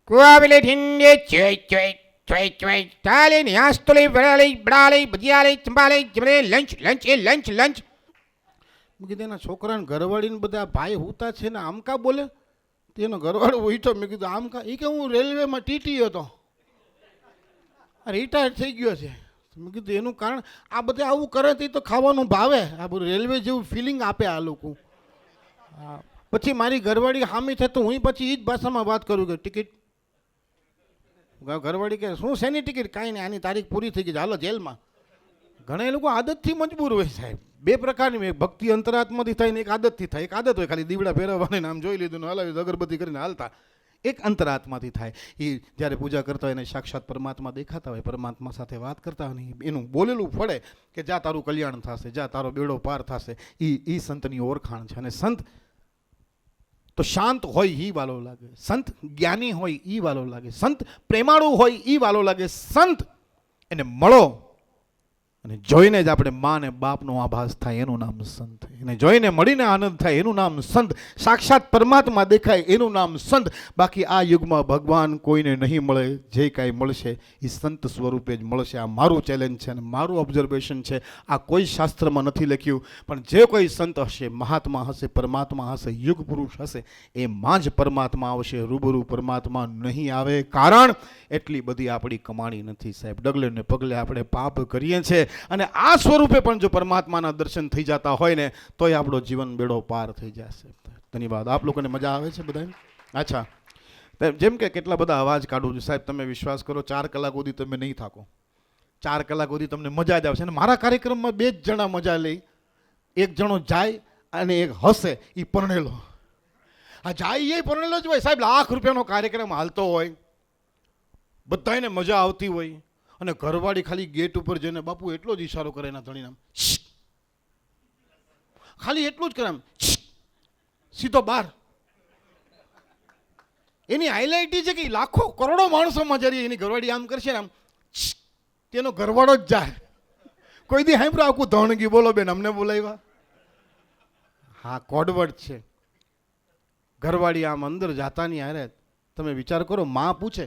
Kuavile Hindi, Chui, Tallinn, Astuli, Brali, Badiali, Timbali, lunch. મેં કીધું એના છોકરાને ઘરવાળીને બધા ભાઈ હુતા છે ને આમ કા બોલે તેનો ઘરવાળો ઉઠ્યો. મેં કીધું આમ કા? એ કે હું રેલવેમાં ટીટી હતો, રિટાયર થઈ ગયો છે. મેં કીધું એનું કારણ આ બધે આવું કરે તો તો ખાવાનું ભાવે. આ બધું રેલવે જેવું ફિલિંગ આપે આ લોકો. પછી મારી ઘરવાળી હામી થાય તો હું પછી એ જ ભાષામાં વાત કરું કે ટિકિટ. ઘરવાળી કે શું શેની ટિકિટ? કાંઈ નહીં, આની તારીખ પૂરી થઈ ગઈ, હાલો જેલમાં. ઘણા એ લોકો આદતથી મજબૂર હોય સાહેબ. બે પ્રકારની, એક ભક્તિ અંતરાત્માથી થાય ને એક આદતથી થાય. એક આદત હોય ખાલી દીવડા ફેરવવાની, નામ જોઈ લીધું ને હલાવી અગરબત્તી કરીને હાલતા. એક અંતરાત્માથી થાય. એ જ્યારે પૂજા કરતા હોય એને સાક્ષાત પરમાત્મા દેખાતા હોય, પરમાત્મા સાથે વાત કરતા હોય ને એનું બોલેલું ફળે કે જા તારું કલ્યાણ થશે, જા તારો બેડો પાર થશે. એ સંતની ઓળખાણ છે. અને સંત તો શાંત હોય એ વાલો લાગે, સંત જ્ઞાની હોય એ વાલો લાગે, સંત પ્રેમાળુ હોય એ વાલો લાગે. સંત એને મળો અને જોઈને જ આપણે મા ને બાપનો આભાસ થાય એનું નામ સંત. એને જોઈને મળીને આનંદ થાય એનું નામ સંત. સાક્ષાત પરમાત્મા દેખાય એનું નામ સંત. બાકી આ યુગમાં ભગવાન કોઈને નહીં મળે. જે કાંઈ મળશે એ સંત સ્વરૂપે જ મળશે. આ મારું ચેલેન્જ છે અને મારું ઓબ્ઝર્વેશન છે. આ કોઈ શાસ્ત્રમાં નથી લખ્યું, પણ જે કોઈ સંત હશે, મહાત્મા હશે, પરમાત્મા હશે, યુગ પુરુષ હશે, એમાં જ પરમાત્મા આવશે. રૂબરૂ પરમાત્મા નહીં આવે. કારણ એટલી બધી આપણી કમાણી નથી સાહેબ. ડગલે ને પગલે આપણે પાપ કરીએ છીએ. અને આ સ્વરૂપે પણ જો પરમાત્માના દર્શન થઈ જતા હોય ને તોય આપણો જીવન બેડો પાર થઈ જશે. ધન્યવાદ. આપ લોકોને મજા આવે છે બધાને? અચ્છા, જેમ કે કેટલા બધા અવાજ કાઢું છું સાહેબ, તમે વિશ્વાસ કરો 4 કલાક સુધી તમે નહીં થાકો. 4 કલાક સુધી તમને મજા જ આવશે. અને મારા કાર્યક્રમમાં 2 જ જણા મજા લઈ. એક જણો જાય અને એક હસે, એ પરણેલો. આ જાય એ પરણેલો જ હોય સાહેબ. ₹1,00,000 કાર્યક્રમ હાલતો હોય, બધાને મજા આવતી હોય, અને ઘરવાળી ખાલી ગેટ ઉપર જઈને બાપુ એટલો જ ઈશારો કરે એના ધણીને, ખાલી એટલું જ કરે, સીધો બહાર. એની હાઇલાઇટ છે કે લાખો કરોડો માણસોમાં જરી એની ઘરવાળી આમ કરશે ને આમ, તેનો ઘરવાળો જ જાય. કોઈ દી સાંભળો આખું ધણગી? બોલો બેન, અમને બોલાવ્યા? હા, કોડવર્ડ છે. ઘરવાળી આમ અંદર જાતાની હારે તમે વિચાર કરો, માં પૂછે,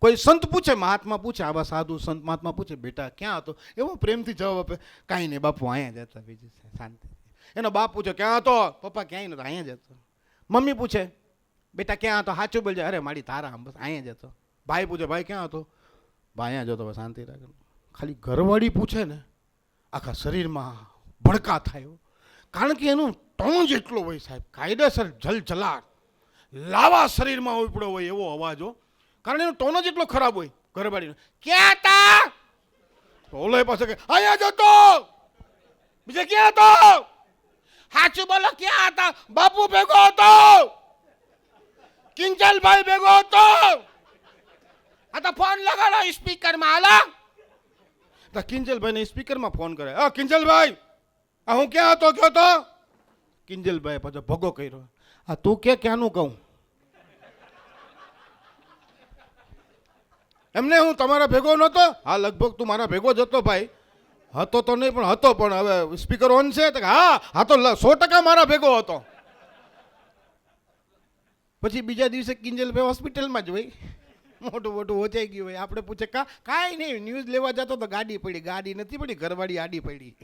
કોઈ સંત પૂછે, મહાત્મા પૂછે, આવા સાધુ સંત મહાત્મા પૂછે, બેટા ક્યાં હતો? એવો પ્રેમથી જવાબ આપે, કાંઈ નહીં બાપુ, અહીંયા જતા, બીજું શાંતિ. એનો બાપ પૂછે, ક્યાં હતો? પપ્પા ક્યાંય નતો, અહીંયા જ હતો. મમ્મી પૂછે, બેટા ક્યાં હતો? સાચું બોલજે. અરે મારી તારા, બસ અહીંયા જ હતો. ભાઈ પૂછે, ભાઈ ક્યાં હતો? ભાઈ અહીંયા જ હતો, શાંતિ રાખે. ખાલી ઘરવાળી પૂછે ને આખા શરીરમાં ભડકા થાય. કારણ કે એનું ટોન જ એટલો હોય સાહેબ, કાયદેસર જલજલાટ લાવા શરીરમાં ઉપડ્યો હોય એવો અવાજો. કારણ એનો ટોન જ એટલો ખરાબ હોય. ઘરવાળીનો ક્યાં હતા? ઓલો પાસે કે અહીંયા જ હતો. બીજે ક્યાં હતો? સાચું બોલો, ક્યાં હતા? બાપુ ભેગો હતો, કિંજલભાઈ ભેગો હતો. આ તો ફોન લગાડો સ્પીકરમાં. હાલો, તો કિંજલભાઈને સ્પીકરમાં ફોન કરે, કિંજલભાઈ આ હું ક્યાં હતો? કયો તો? કિંજલભાઈ પાછો ભગો કર્યો, આ તું કે ક્યાંનું કહું? એમને હું તમારા ભેગો નહોતો? હા, લગભગ તું મારા ભેગો જ હતો ભાઈ. હતો તો નહીં પણ હતો, પણ હવે સ્પીકર ઓન છે. હા તો 100% મારા ભેગો હતો. પછી બીજા દિવસે કિંજલભાઈ હોસ્પિટલમાં જ હોય, મોટું ઓચાઈ ગયું હોય. આપણે પૂછે કાંઈ નહીં, ન્યૂઝ લેવા જતો તો ગાડી પડી. ગાડી નથી પડી, ઘરવાળી આડી પડી.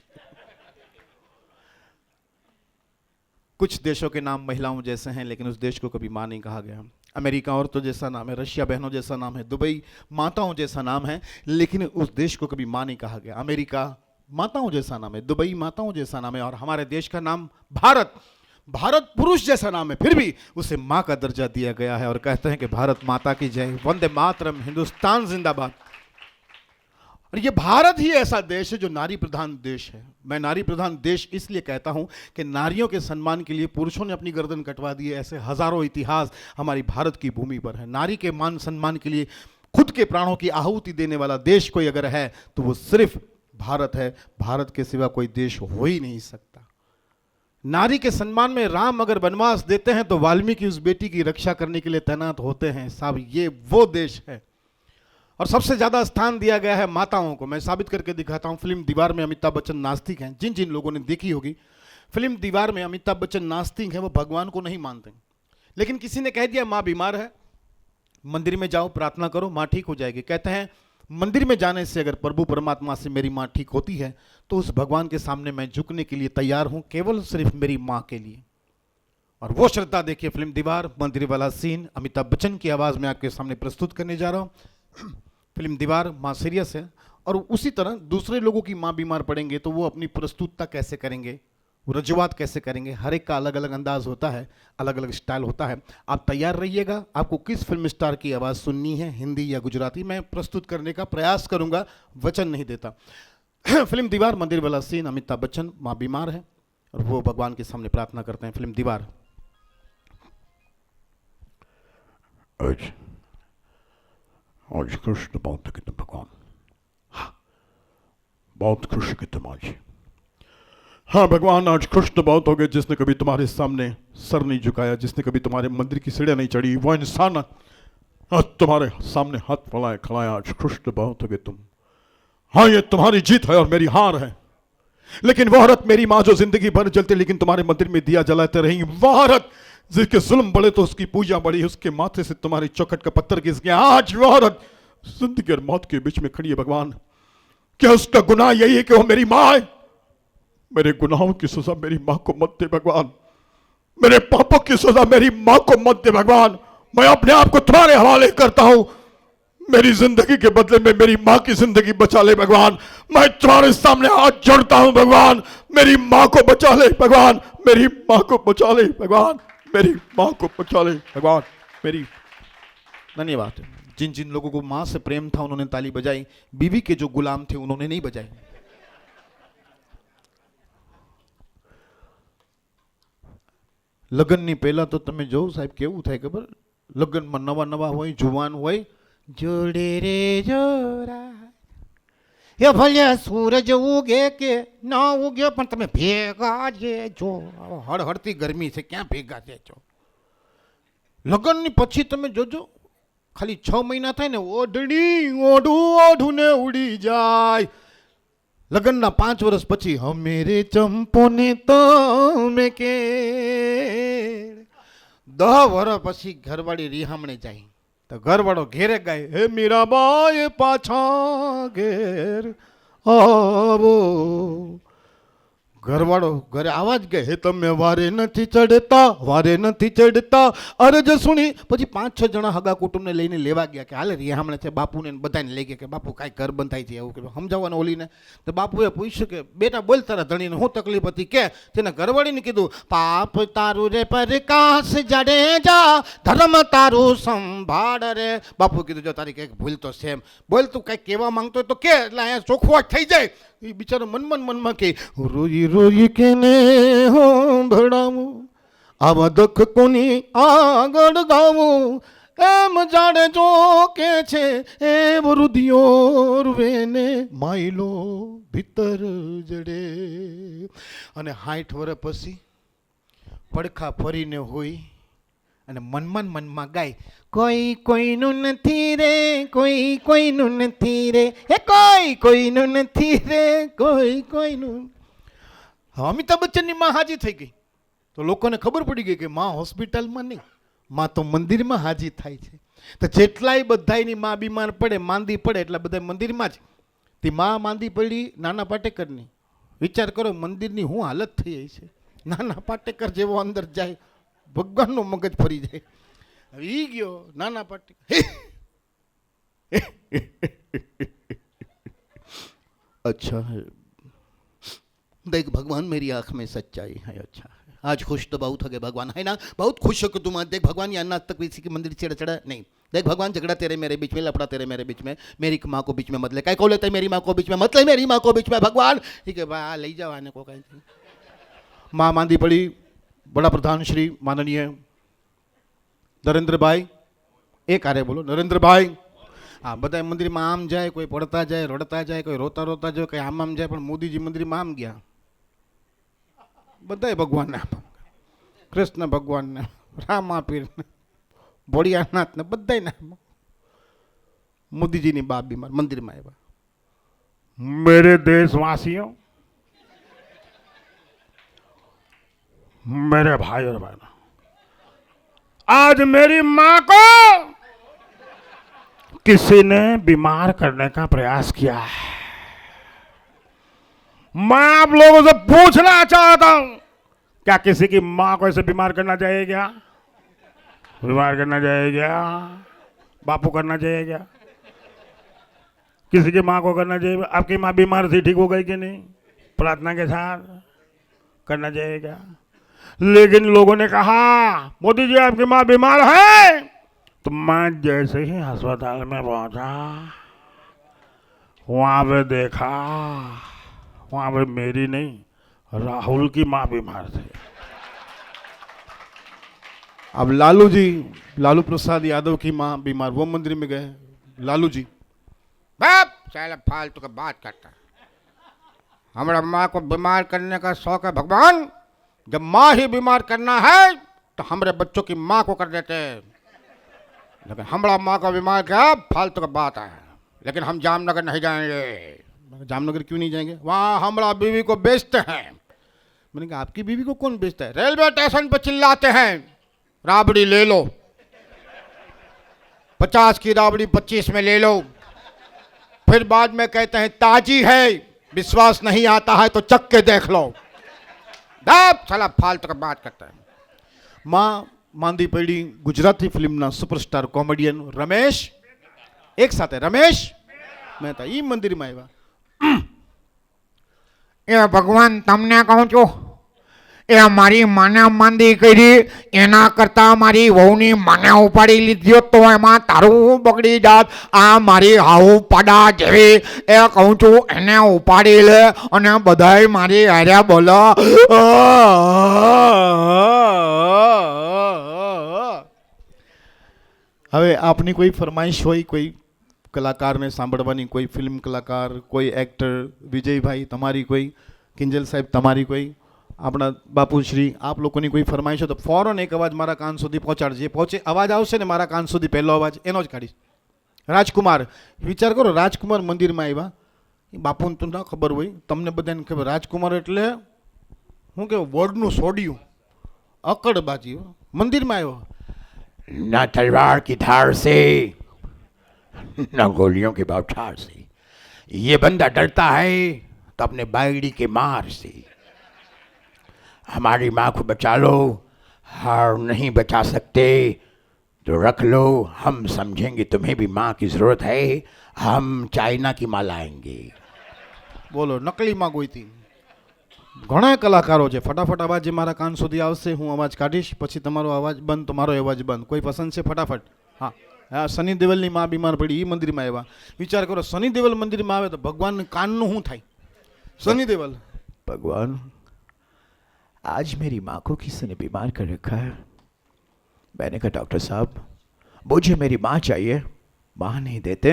कुछ देशों के नाम महिलाओं जैसे हैं, लेकिन उस देश को कभी माँ नहीं कहा गया. अमेरिका औरतों जैसा नाम है, रशिया बहनों जैसा नाम है, दुबई माताओं जैसा नाम है, लेकिन उस देश को कभी माँ नहीं कहा गया. अमेरिका माताओं जैसा नाम है, दुबई माताओं जैसा नाम है, और हमारे देश का नाम भारत, भारत पुरुष जैसा नाम है, फिर भी उसे माँ का दर्जा दिया गया है. और कहते हैं कि भारत माता की जय, वंदे मातरम, हिंदुस्तान जिंदाबाद. और ये भारत ही ऐसा देश है जो नारी प्रधान देश है. मैं नारी प्रधान देश इसलिए कहता हूं कि नारियों के सम्मान के लिए पुरुषों ने अपनी गर्दन कटवा दी है. ऐसे हजारों इतिहास हमारी भारत की भूमि पर है. नारी के मान सम्मान के लिए खुद के प्राणों की आहुति देने वाला देश कोई अगर है तो वो सिर्फ भारत है. भारत के सिवा कोई देश हो ही नहीं सकता. नारी के सम्मान में राम अगर वनवास देते हैं तो वाल्मीकि उस बेटी की रक्षा करने के लिए तैनात होते हैं. साहब, ये वो देश है. और सबसे ज्यादा स्थान दिया गया है माताओं को. मैं साबित करके दिखाता हूं. फिल्म दीवार में अमिताभ बच्चन नास्तिक हैं. जिन जिन लोगों ने देखी होगी फिल्म दीवार में, अमिताभ बच्चन नास्तिक हैं, वो भगवान को नहीं मानते. लेकिन किसी ने कह दिया माँ बीमार है, मंदिर में जाओ, प्रार्थना करो, माँ ठीक हो जाएगी। कहते हैं मंदिर में जाने से अगर प्रभु परमात्मा से मेरी माँ ठीक होती है तो उस भगवान के सामने मैं झुकने के लिए तैयार हूं, केवल सिर्फ मेरी माँ के लिए। और वो श्रद्धा देखिए, फिल्म दीवार, मंदिर वाला सीन अमिताभ बच्चन की आवाज में आपके सामने प्रस्तुत करने जा रहा हूं। फिल्म दीवार, माँ सीरियस है, और उसी तरह दूसरे लोगों की माँ बीमार पड़ेंगे तो वो अपनी प्रस्तुतता कैसे करेंगे, वो रजुआत कैसे करेंगे, हर एक का अलग अलग अंदाज होता है, अलग अलग स्टाइल होता है। आप तैयार रहिएगा, आपको किस फिल्म स्टार की आवाज़ सुननी है, हिंदी या गुजराती, मैं प्रस्तुत करने का प्रयास करूंगा, वचन नहीं देता। फिल्म दीवार, मंदिर वाला सीन, अमिताभ बच्चन, माँ बीमार है और वो भगवान के सामने प्रार्थना करते हैं। फिल्म दीवार। आज कृष्ण बहुत कितने भगवान, बहुत खुश की तुम आज। हाँ भगवान, आज कृष्ण बहुत हो गए। जिसने कभी तुम्हारे सामने सर नहीं झुकाया, जिसने कभी तुम्हारे मंदिर की सीढ़ियां नहीं चढ़ी, वो इंसान आज तुम्हारे सामने हाथ फैलाए खड़ा है। आज कृष्ण बहुत हो गए तुम। हाँ, ये तुम्हारी जीत है और मेरी हार है। लेकिन वो औरत मेरी माँ जो जिंदगी भर जलती लेकिन तुम्हारे मंदिर में दिया जलाते रही, वो औरत जिसके जुल्म बढ़े तो उसकी पूजा बढ़ी, उसके माथे से तुम्हारी चौखट का पत्थर घिस गया। आज वो औरत जिंदगी और मौत के बीच में खड़ी है। भगवान, क्या उसका गुनाह यही है कि वो मेरी माँ है? मेरे गुनाहों की सजा मेरी माँ को मत दे भगवान, मेरे पापों की सजा मेरी माँ को मत दे भगवान। मैं अपने आप को तुम्हारे हवाले करता हूं। मेरी जिंदगी के बदले में मेरी माँ की जिंदगी बचा ले भगवान। मैं तुम्हारे सामने हाथ जोड़ता हूं भगवान, मेरी माँ को बचा ले भगवान, मेरी माँ को बचा ले भगवान, मेरी माँ को बचा ले भगवान, मेरी। धन्यवाद। जिन जिन लोगों को माँ से प्रेम था उन्होंने ताली बजाई, बीवी के जो गुलाम थे उन्होंने नहीं बजाई। લગ્નની પહેલા તો તમે જોવો સાહેબ કેવું થાય ખબર, લગ્નમાં નવા નવા હોય, જુવાન હોય, જોડે રે જોરા, એ ભલે સૂરજ ઉગે કે ન ઉગે પણ તમે ભેગા જે જો હળહળતી ગરમી છે, ક્યાં ભેગા છે છો? લગ્નની પછી તમે જોજો, ખાલી 6 મહિના થાય ને ઓઢણી ઓઢું ઓઢુને ઉડી જાય। લગ્નના 5 વર્ષ પછી હમેરે ચંપોને તમે કે 10 વર્ષ પછી ઘરવાળી રિહામણે જાય તો ઘરવાળો ઘેરે ગાય, હે મીરાબાઈ પાછા ઘેર આવો। ઘરવાળો ઘરે આવાજ ગયે, હે તમે વારે નથી ચડતા, વારે નથી ચડતા। અરજ સુણી પછી 5-6 જણા હગા કુટુંબને લઈને લેવા ગયા કે હાલે રિહામણે છે, બાપુને બધાને લઈ ગયા કે બાપુ કાંઈ ઘર બંધાય છે એવું કે સમજાવવાનું ઓલીને। તો બાપુએ પૂછ્યું કે બેટા બોલ તારા ધણીને શું તકલીફ હતી કે? તેને ઘરવાળીને કીધું, પાપ તારું રે પ્રકાશ જાડેજા, ધર્મ તારું સંભાળ રે। બાપુ કીધું જો તારી કંઈક ભૂલ તો છે, બોલ તું કંઈક કહેવા માંગતો હોય તો કે, એટલે અહીંયા ચોખવાટ થઈ જાય। એ બિચારો મનમાં કે રોઈ રોઈ કેને સાંભળાવું, આવા દુઃખ કોની આગળ ગાવું, એમ જાણે જો કે છે એ વૃદ્ધિઓ રૂવેને માયલો ભીતર જડે। અને 60 વર્ષ પછી પડખા ફરીને હોય અને મનમાં ગાય, કોઈ કોઈનું નથી રે, કોઈ કોઈનું નથી રે, હે કોઈ કોઈનું નથી રે, કોઈ કોઈનું। અમિતાભ બચ્ચનની માં હાજી થઈ ગઈ તો લોકોને ખબર પડી ગઈ કે માં હોસ્પિટલમાં નહીં, માં તો મંદિરમાં હાજી થાય છે। તો જેટલાય બધાયની માં બીમાર પડે, માંદી પડે, એટલે બધા મંદિરમાં જ। તે માં માંદી પડી નાના પાટેકરની, વિચાર કરો મંદિરની શું હાલત થઈ રહી છે। નાના પાટેકર જેવો અંદર જાય, ભગવાનનો મગજ ફરી જાય। હવે ઈ ગયો નાના પાટેકર, अच्छा है, देख भगवान मेरी आंख में सच्चाई है। अच्छा है, आज खुश तो बहुत हो गए भगवान, है ना? बहुत खुश हो कि तुम आज देख भगवान यहाँ आज तक किसी के मंदिर चढ़ा चढ़ा नहीं। देख भगवान, झगड़ा तेरे मेरे बीच में, लफड़ा तेरे मेरे बीच में, मेरी माँ को बीच में मत ले। कहीं को लेते मेरी माँ को बीच में मत ले, मेरी माँ को बीच में भगवान। ठीक है भाई, ले जाओ आने को कहीं। माँ मांदी पड़ी, बड़ा प्रधान श्री माननीय नरेंद्र भाई, एक आरे बोलो नरेंद्र भाई। हाँ, બધા મંદિરમાં આમ જાય, કોઈ પડતા જાય, રડતા જાય, કોઈ રોતા રોતા જાય, કોઈ આમ જાય, પણ મોદીજી મંદિરમાં આમ ગયા, બધાય ભગવાનને, કૃષ્ણ ભગવાનને, રામા પીરને, ભોળિયાનાથને, બધાયને મોદીજીની બાપ બીમાર મંદિરમાં આવ્યા। मेरे देशवासियों, मेरे भाई और बहनों, आज मेरी माँ को किसी ने बीमार करने का प्रयास किया है। मैं आप लोगों से पूछना चाहता हूं, क्या किसी की मां को ऐसे बीमार करना चाहिए क्या? बीमार करना चाहिए क्या? बापू करना चाहिए क्या? किसी की मां को करना चाहिए? आपकी मां बीमार थी, ठीक हो गई कि नहीं? प्रार्थना के साथ करना चाहिए क्या? लेकिन लोगों ने कहा मोदी जी आपकी मां बीमार है। तो मैं जैसे ही अस्पताल में पहुंचा, वहां पे देखा, वहां पे मेरी नहीं राहुल की मां बीमार थी। अब लालू जी, लालू प्रसाद यादव की माँ बीमार, वो मंदिर में गए। लालू जी बाप साला फालतू का बात करता है। हमारा माँ को बीमार करने का शौक है भगवान। जब माँ ही बीमार करना है तो हमारे बच्चों की माँ को कर देते हैं, लेकिन हमारा माँ को बीमार क्या फालतू का बात है। लेकिन हम जामनगर नहीं जाएंगे। जामनगर क्यों नहीं जाएंगे? वहाँ हमारा बीवी को बेचते हैं। मैंने कहा आपकी बीवी को कौन बेचता है? रेलवे स्टेशन पर चिल्लाते हैं राबड़ी ले लो, 50 की राबड़ी 25 में ले लो। फिर बाद में कहते हैं ताजी है, विश्वास नहीं आता है तो चख के देख लो। साला फालतू का बात करता है। माँ માંદી પડી ગુજરાતી ફિલ્મના સુપરસ્ટાર કોમેડિયન રમેશ એક સાથે રમેશ મહેતા ઈ મંદિરમાં આવ્યા. એ ભગવાન તમને કહું છું, એ મારી માને માંદી કરી એના કરતા મારી વહુની માને ઉપાડી લીધી તો એમાં તારું બગડી જાત. આ મારી હાઉ પાડા જેવી એ કહું છું એને ઉપાડી લે અને બધાય મારી હારે બોલો. હવે આપની કોઈ ફરમાઈશ હોય, કોઈ કલાકારને સાંભળવાની, કોઈ ફિલ્મ કલાકાર, કોઈ એક્ટર, વિજયભાઈ તમારી કોઈ, કિંજલ સાહેબ તમારી કોઈ, આપણા બાપુશ્રી, આપ લોકોની કોઈ ફરમાઈશ હોય તો ફોરન એક અવાજ મારા કાન સુધી પહોંચાડજે. પહોંચે અવાજ આવશે ને મારા કાન સુધી પહેલો અવાજ એનો જ કાઢીશ. રાજકુમાર, વિચાર કરો રાજકુમાર મંદિરમાં આવ્યા. એ બાપુને તો ના ખબર હોય, તમને બધાને ખબર. રાજકુમાર એટલે શું કહેવાય, વોર્ડનું સોડિયું, અકડબાજી. મંદિરમાં આવ્યો, न तलवार की धार से न गोलियों की बौछार से, ये बंदा डरता है तो अपने बायड़ी के मार से. हमारी माँ को बचा लो, और नहीं बचा सकते तो रख लो, हम समझेंगे तुम्हें भी माँ की ज़रूरत है, हम चाइना की माँ लाएंगे. બોલો નકલી માં ગોઈતી. ઘણા કલાકારો છે. ફટાફટ અવાજ જે મારા કાન સુધી આવશે હું અવાજ કાઢીશ, પછી તમારો અવાજ બંધ તો મારો અવાજ બંધ. કોઈ પસંદ છે? ફટાફટ. હા હા, સની દેવલની માં બીમાર પડી, એ મંદિરમાં આવ્યા. વિચાર કરો સની દેવલ મંદિરમાં આવે તો ભગવાન કાનનું શું થાય? સની દેવલ, भगवान आज मेरी माँ को किसी ने बीमार कर रखा है. मैंने कहा डॉक्टर साहब मुझे मेरी माँ चाहिए. माँ नहीं देते,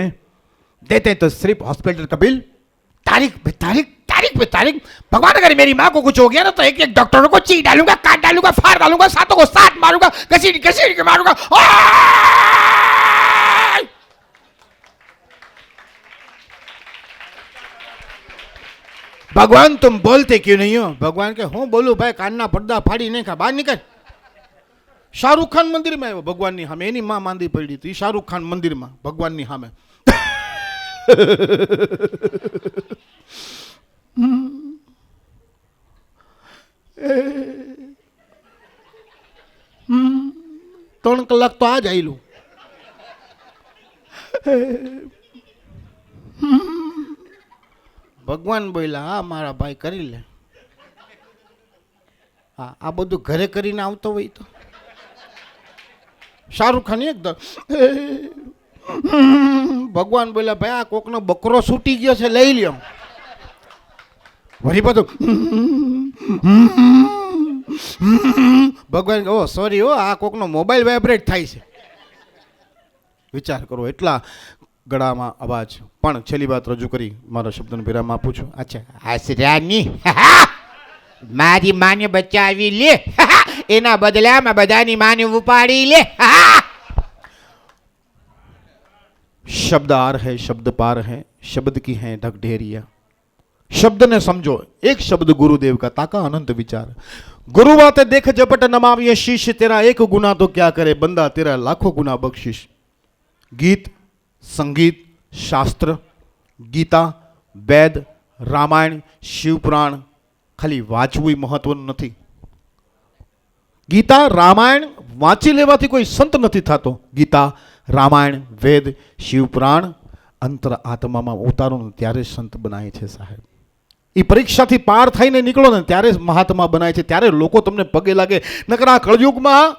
देते तो सिर्फ हॉस्पिटल का बिल, तारीख पे तारीख, तारीख पे तारीख. भगवान अगर मेरी माँ को कुछ हो गया ना तो एक एक डॉक्टरों को ची डालूंगा, काट डालूंगा, फाड़ डालूंगा, सातों को साथ मारूंगा, घसीट घसीट के मारूंगा. ભગવાન तुम बोलते क्यों नहीं हो? ભગવાન કે હું બોલું ભાઈ, કાનના પડદા ફાડી નાખા, બહાર નીકળ. શાહરૂખ ખાન મંદિરમાં આવ્યો ભગવાનની સામે, એની માં માંદી પડી હતી. શાહરૂખ ખાન મંદિરમાં ભગવાનની સામે. ત્રણ કલાક તો આ જ આવેલું. ભગવાન બોલ્યા હા મારા ભાઈ કરી લે. હા આ બધું ઘરે કરીને આવતો હોય તો શાહરૂખ ખાન એકદમ. ભગવાન બોલ્યા ભાઈ આ કોકનો બકરો છૂટી ગયો છે, લઈ લ્યો. વળી બધું ભગવાન ઓ સોરી હો, આ કોકનો મોબાઈલ વાઇબ્રેટ થાય છે. વિચાર કરો એટલા ગળામાં અવાજ. પણ છેલ્લી વાત રજૂ કરી મારા શબ્દનો વિરામ આપું છું. અચ્છા આસરાની મારી માને બચાવી લે, એના બદલામાં બધાની માને ઉપાડી લે. शब्द आर है, शब्द पार है, शब्द की है ढकढेरिया. शब्द ने समझो, एक शब्द गुरुदेव का, ताका अनंत विचार. गुरु बाते देख जपट नमाविये शीश, तेरा एक गुना तो क्या करे बंदा, तेरा लाखों गुना बख्शिश. गीत સંગીત, શાસ્ત્ર, ગીતા, વેદ, રામાયણ, શિવપુરાણ ખાલી વાંચવું મહત્વનું નથી. ગીતા રામાયણ વાંચી લેવાથી કોઈ સંત નથી થતો. ગીતા, રામાયણ, વેદ, શિવપુરાણ અંતર આત્મામાં ઉતારો ને ત્યારે સંત બનાય છે સાહેબ. એ પરીક્ષાથી પાર થઈને નીકળો ને ત્યારે જ મહાત્મા બનાય છે, ત્યારે લોકો તમને પગે લાગે. નકર આ કળયુગમાં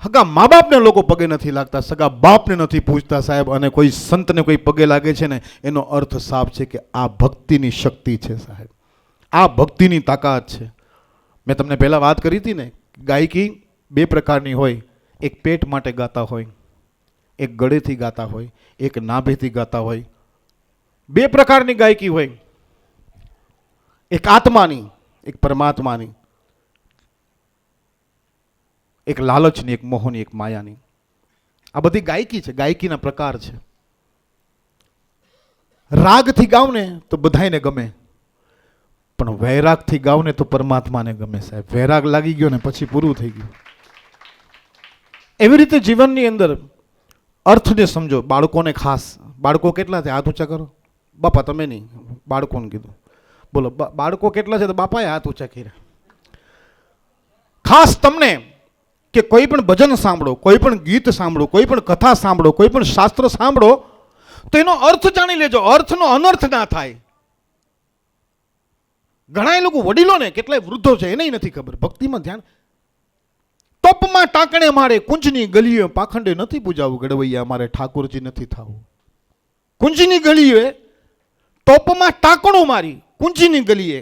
હગા મા બાપને લોકો પગે નથી લાગતા, સગા બાપને નથી પૂછતા સાહેબ. અને કોઈ સંતને કોઈ પગે લાગે છે ને એનો અર્થ સાફ છે કે આ ભક્તિની શક્તિ છે સાહેબ, આ ભક્તિની તાકાત છે. મેં તમને પહેલાં વાત કરી હતી ને, ગાયકી બે પ્રકારની હોય. એક પેટ માટે ગાતા હોય, એક ગળેથી ગાતા હોય, એક નાભેથી ગાતા હોય. બે પ્રકારની ગાયકી હોય, એક આત્માની, એક પરમાત્માની, એક લાલચની, એક મોહની, એક માયાની. આ બધી ગાયકી છે, ગાયકીના પ્રકાર છે. રાગથી ગાવ ને તો બધાયને ગમે, પણ વૈરાગથી ગાવ ને તો પરમાત્માને ગમે સાહેબ. વૈરાગ લાગી ગયો ને પછી પૂરું થઈ ગયું. એવી રીતે જીવનની અંદર અર્થને સમજો. બાળકોને ખાસ, બાળકો કેટલા છે હાથ ઊંચા કરો. બાપા તમે નહીં, બાળકોને કીધું. બોલો બાળકો કેટલા છે? તો બાપાએ હાથ ઊંચા કર્યા. ખાસ તમને કે કોઈ પણ ભજન સાંભળો, કોઈ પણ ગીત સાંભળો, કોઈ પણ કથા સાંભળો, કોઈ પણ શાસ્ત્ર સાંભળો તો એનો અર્થ જાણી લેજો, અર્થનો અનર્થ ના થાય. ઘણા લોકો વડીલો ને કેટલાય વૃદ્ધો છે એને નથી ખબર. ભક્તિમાં ધ્યાન. ટોપમાં ટાંકણે મારે કુંજની ગલીએ પાખંડે નથી પૂજાવું ગડવૈયા મારે ઠાકોરજી નથી થાવું. કુંજની ગલીએ ટોપમાં ટાંકણું મારી કુંજની ગલીએ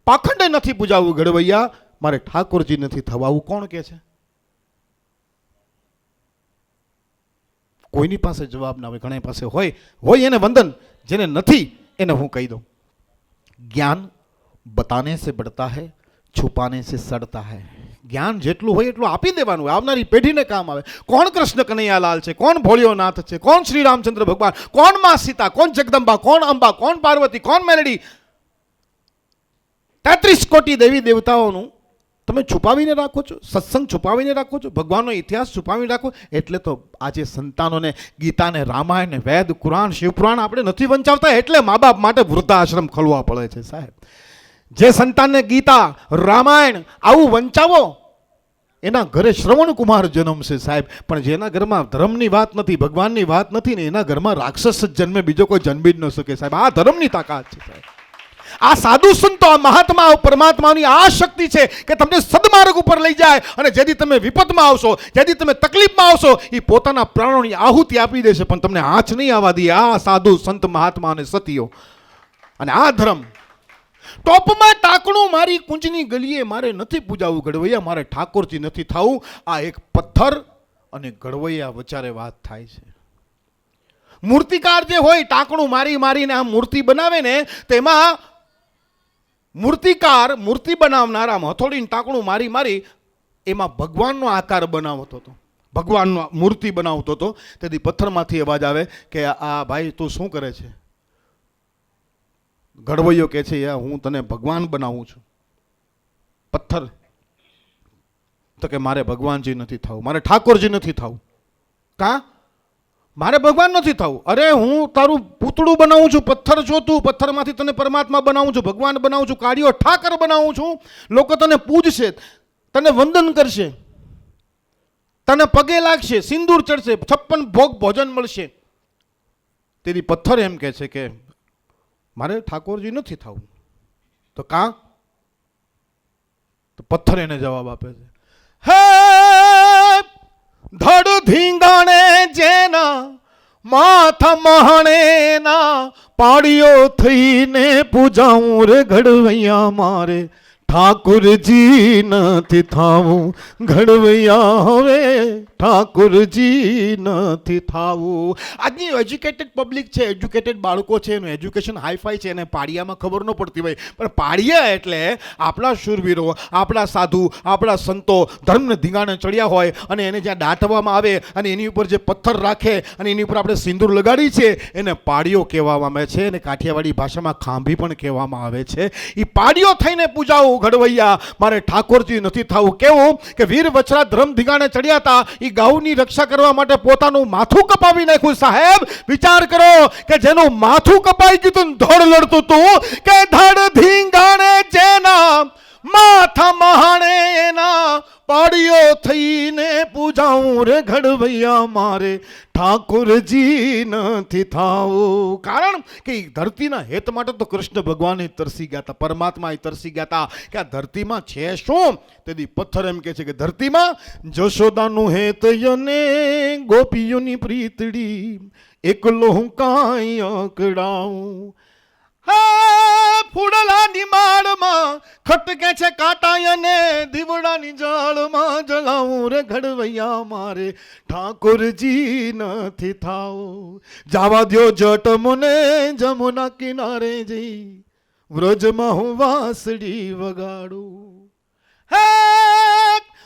પાખંડે નથી પૂજાવું ગડવૈયા મારે ઠાકોરજી નથી થવાવું. કોણ કે છે? કોઈની પાસે જવાબ ના હોય, ઘણા પાસે હોય એને વંદન, જેને નથી એને હું કહી દઉં. જ્ઞાન બતાને સે બઢતા હૈ, છુપાને સે સડતા હૈ. જ્ઞાન જેટલું હોય એટલું આપી દેવાનું હોય, આવનારી પેઢીને કામ આવે. કોણ કૃષ્ણ કનૈયાલાલ છે, કોણ ભોળિયોનાથ છે, કોણ શ્રી રામચંદ્ર ભગવાન, કોણ માં સીતા, કોણ જગદંબા, કોણ અંબા, કોણ પાર્વતી, કોણ મેલડી. 33 કોટી દેવી દેવતાઓનું તમે છુપાવીને રાખો છો, સત્સંગ છુપાવીને રાખો છો, ભગવાનનો ઇતિહાસ છુપાવીને રાખો. એટલે તો આજે સંતાનોને ગીતાને, રામાયણને, વેદ, કુરાન, શિવપુરાણ આપણે નથી વંચાવતા. એટલે મા બાપ માટે વૃદ્ધાશ્રમ ખોલવા પડે છે સાહેબ. જે સંતાનને ગીતા, રામાયણ આવું વંચાવો એના ઘરે શ્રવણ કુમાર જન્મશે સાહેબ. પણ જેના ઘરમાં ધર્મની વાત નથી, ભગવાનની વાત નથી ને એના ઘરમાં રાક્ષસ જ જન્મે, બીજો કોઈ જન્મી જ ન શકે સાહેબ. આ ધર્મની તાકાત છે સાહેબ. આ સાધુ સંતો, આ મહાત્મા, પરમાત્માની આ શક્તિ છે કે તમને સદમાર્ગ ઉપર લઈ જાય. અને જેથી તમે વિપતમાં આવશો, જેથી તમે તકલીફમાં આવશો, એ પોતાના પ્રાણોની આહુતિ આપી દેશે પણ તમને આંચ નહીં આવવા દે. આ સાધુ સંત, મહાત્મા અને સતીઓ. અને આ ધર્મ ટોપમાં ટાંકણું મારી કુંજની ગલીએ મારે નથી પૂજાવું ગડવૈયા મારે ઠાકોરજી નથી થાવું. આ એક પથ્થર અને ગડવૈયા વચારે વાત થાય છે. મૂર્તિકાર જે હોય ટાંકણું મારી મારીને આ મૂર્તિ બનાવે ને તેમાં મૂર્તિકાર, મૂર્તિ બનાવનારા હથોડીને ટાંકણું મારી મારી એમાં ભગવાનનો આકાર બનાવતો હતો, ભગવાનનો મૂર્તિ બનાવતો હતો. તેથી પથ્થરમાંથી અવાજ આવે કે આ ભાઈ તું શું કરે છે? ઘડવૈયો કહે છે હું તને ભગવાન બનાવું છું. પથ્થર તો કે મારે ભગવાનજી નથી થવું, મારે ઠાકોરજી નથી થવું. કા? મારે ભગવાન નથી થવું. અરે હું તારું પૂતળું બનાવું છું, પથ્થર છો તું, પથ્થરમાંથી તને પરમાત્મા બનાવું છું, ભગવાન બનાવું છું, કાળિયો ઠાકર બનાવું છું. લોકો તને પૂજશે, તને વંદન કરશે, તને પગે લાગશે, સિંદૂર ચડશે, 56 ભોગ ભોજન મળશે. તેથી પથ્થર એમ કહે છે કે મારે ઠાકોરજી નથી થવું. તો કા? તો પથ્થર એને જવાબ આપે છે, હે ધડ ધીંગાણે જેના માથા મહાણે ના પાડીઓ થઈને પૂજાવું રે ઘડવૈયા મારે ઠાકુરજી નથી થાવું. ઘડવૈયા હવે ઠાકુરજી નથી થાવું. આજની એજ્યુકેટેડ પબ્લિક છે, એજ્યુકેટેડ બાળકો છે, એનું એજ્યુકેશન હાઈફાઈ છે, એને પાડિયામાં ખબર ન પડતી હોય. પણ પાડિયા એટલે આપણા શૂરવીરો, આપણા સાધુ, આપણા સંતો ધર્મને ધીંગાણે ચડ્યા હોય અને એને જ્યાં દાટવામાં આવે અને એની ઉપર જે પથ્થર રાખે અને એની ઉપર આપણે સિંદૂર લગાડી છે એને પાડિયો કહેવામાં આવે છે. અને કાઠિયાવાડી ભાષામાં ખાંભી પણ કહેવામાં આવે છે. એ પાડિયો થઈને પૂજાવું ઘડવૈયા મારે ઠાકોરજી નથી થવું. કેવું કે વીર વછરા ધર્મ ધીંગાણે ચડ્યા હતા, એ ગાઉની રક્ષા કરવા માટે પોતાનું માથું કપાવી નાખ્યું. સાહેબ વિચાર કરો કે જેનું માથું કપાઈ ગયું તું ધોળ લડતું તું કે ધડ ધીંગાણે જેના માથા મહાણે એના પાડીઓ થઈને પૂજાઉં રે ઘડવૈયા મારે ઠાકોરજી નથી થાવું. કારણ કે ઈ ધરતીના હેત માટે તો કૃષ્ણ ભગવાન તરસી ગયા હતા, પરમાત્મા તરસી ગયા હતા કે આ ધરતીમાં છે શું. તેથી પથ્થર એમ કે છે કે ધરતીમાં જશોદાનું હેત યને ગોપીઓની પ્રીતડી એકલો હું કાંઈ અકડાઉં. હા ફૂડલાની માળમાં ખટકે છે કાંટા અને દીવડાની જાળમાં જલાવું રે ઘડવૈયા મારે ઠાકોરજી નથી થાવું. જાવા દ્યો જટ મને જમુના કિનારે જઈ વ્રજમાં હું વાંસળી વગાડું. હે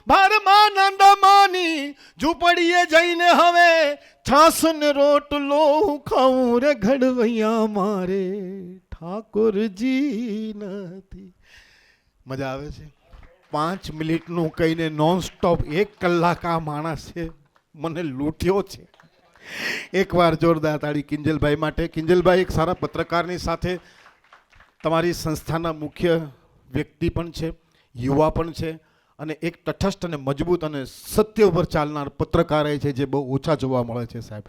ભારમાં નંદમાની ઝૂંપડીએ જઈને હવે છાસ ને રોટલો ખાઉં રે ઘડવૈયા મારે ઠાકોરજી નથી. મજા આવે છે. 5 મિનિટનું કહીને નોન સ્ટોપ 1 કલાક આ માણસે મને લૂંટ્યો છે. એકવાર જોરદાર તાળી કિંજલભાઈ માટે. કિંજલભાઈ એક સારા પત્રકારની સાથે તમારી સંસ્થાના મુખ્ય વ્યક્તિ પણ છે, યુવા પણ છે અને એક તટસ્થ અને મજબૂત અને સત્ય ઉપર ચાલનાર પત્રકાર છે જે બહુ ઓછા જોવા મળે છે સાહેબ.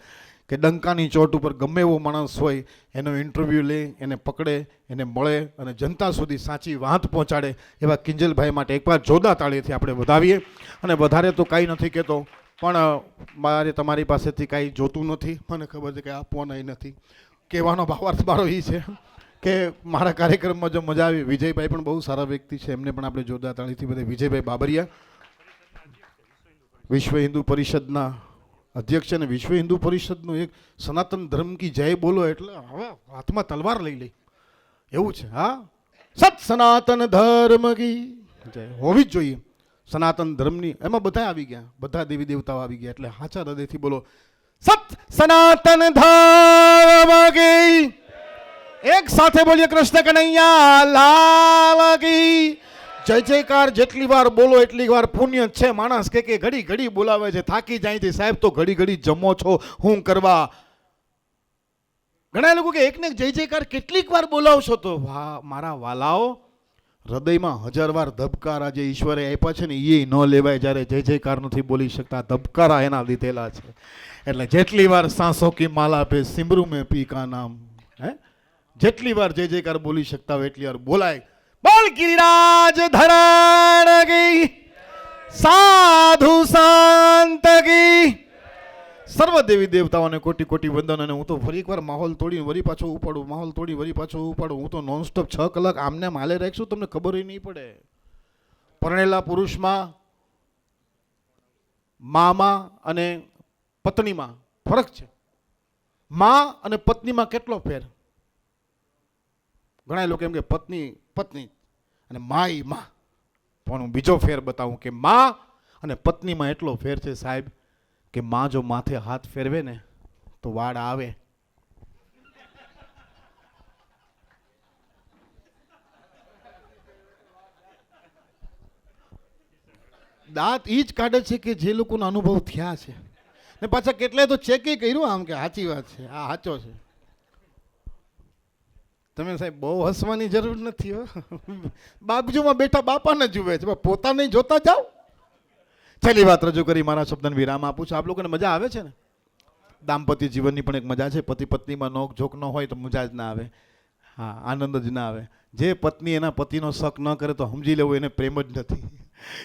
કે ડંકાની ચોટ ઉપર ગમે એવો માણસ હોય એનો ઇન્ટરવ્યૂ લે, એને પકડે, એને મળે અને જનતા સુધી સાચી વાત પહોંચાડે એવા કિંજલભાઈ માટે એકવાર જોરદાર તાળીથી આપણે વધાવીએ. અને વધારે તો કાંઈ નથી કહેતો, પણ મારે તમારી પાસેથી કાંઈ જોતું નથી. મને ખબર છે કે આપવાના નથી. કહેવાનો ભાવાર્થ મારો એ છે કે મારા કાર્યક્રમમાં જો મજા આવી. વિજયભાઈ પણ બહુ સારા વ્યક્તિ છે, એમને પણ આપણે જોરદાર તાળીથી બધે. વિજયભાઈ બાબરિયા વિશ્વ હિન્દુ પરિષદના અધ્યક્ષ અને વિશ્વ હિન્દુ પરિષદનું એક સનાતન ધર્મ કી જય બોલો એટલે હવે હાથમાં તલવાર લઈ લે એવું છે. હા, સત સનાતન ધર્મ કી જય હોવી જ જોઈએ. સનાતન ધર્મની એમાં બધા આવી ગયા, બધા દેવી દેવતાઓ આવી ગયા એટલે હાચા હૃદયથી બોલો સત સનાતન ધર્મ કી. એક સાથે બોલીએ કૃષ્ણ કનૈયા લાલ કી જય જયકાર. જેટલી વાર બોલો એટલી વાર પુણ્ય છે. માણસ કે ઘડી ઘડી બોલાવે છે, થાકી જાય છે. સાહેબ તો ઘડી ઘડી જમો છો હું કરવા. ઘણા લોકો કે એકને જય જયકાર કેટલીક વાર બોલાવશો તો મારા વાલાઓ હૃદયમાં 1000 વાર ધબકારા જે ઈશ્વરે આપ્યા છે ને એ ન લેવાય જ્યારે જય જયકાર નથી બોલી શકતા. ધબકારા એના લીધેલા છે. એટલે જેટલી વાર સાંસો કી માલા પે સિમરુ में पी का नाम, હે જેટલી વાર જય જયકાર બોલી શકતા હોય એટલી વાર બોલાય. બોલ ગિરિરાજ ધરણ કી, સાધુ સંત કી, સર્વ દેવી દેવતાઓને કોટી કોટી વંદન. અને હું તો ફરી એકવાર માહોલ તોડીને વરી પાછો ઉપાડું, માહોલ તોડી વરી પાછો ઉપાડું. હું તો નોનસ્ટોપ 6 કલાક આમને માલે રાખશું, તમને ખબર નહીં પડે. પરણેલા પુરુષમાં મામાં અને પત્નીમાં ફરક છે. માં અને પત્નીમાં કેટલો ફેર? ઘણા લોકો એમ કે પત્ની પત્ની અને માય માં, પણ હું બીજો ફેર બતાવું કે માં અને પત્નીમાં એટલો ફેર છે સાહેબ કે માં જો માથે હાથ ફેરવે ને તો વાળ આવે. દાંત ઈ જ કાઢે છે કે જે લોકોનો અનુભવ થયા છે. ને પાછા કેટલાય તો ચેકે કર્યું આમ કે સાચી વાત છે, આ સાચો છે. તમે સાહેબ બહુ હસવાની જરૂર નથી હો. બાજુમાં બેઠા બાપાને જુએ છે, પોતાને જોતા જાઓ. છેલ્લી વાત રજૂ કરી મારા શબ્દને વિરામ આપું છું. આપ લોકોને મજા આવે છે ને? દાંપત્ય જીવનની પણ એક મજા છે. પતિ પત્નીમાં નોક ઝોક ન હોય તો મજા જ ના આવે. હા, આનંદ જ ના આવે. જે પત્ની એના પતિનો શક ન કરે તો સમજી લેવું એને પ્રેમ જ નથી.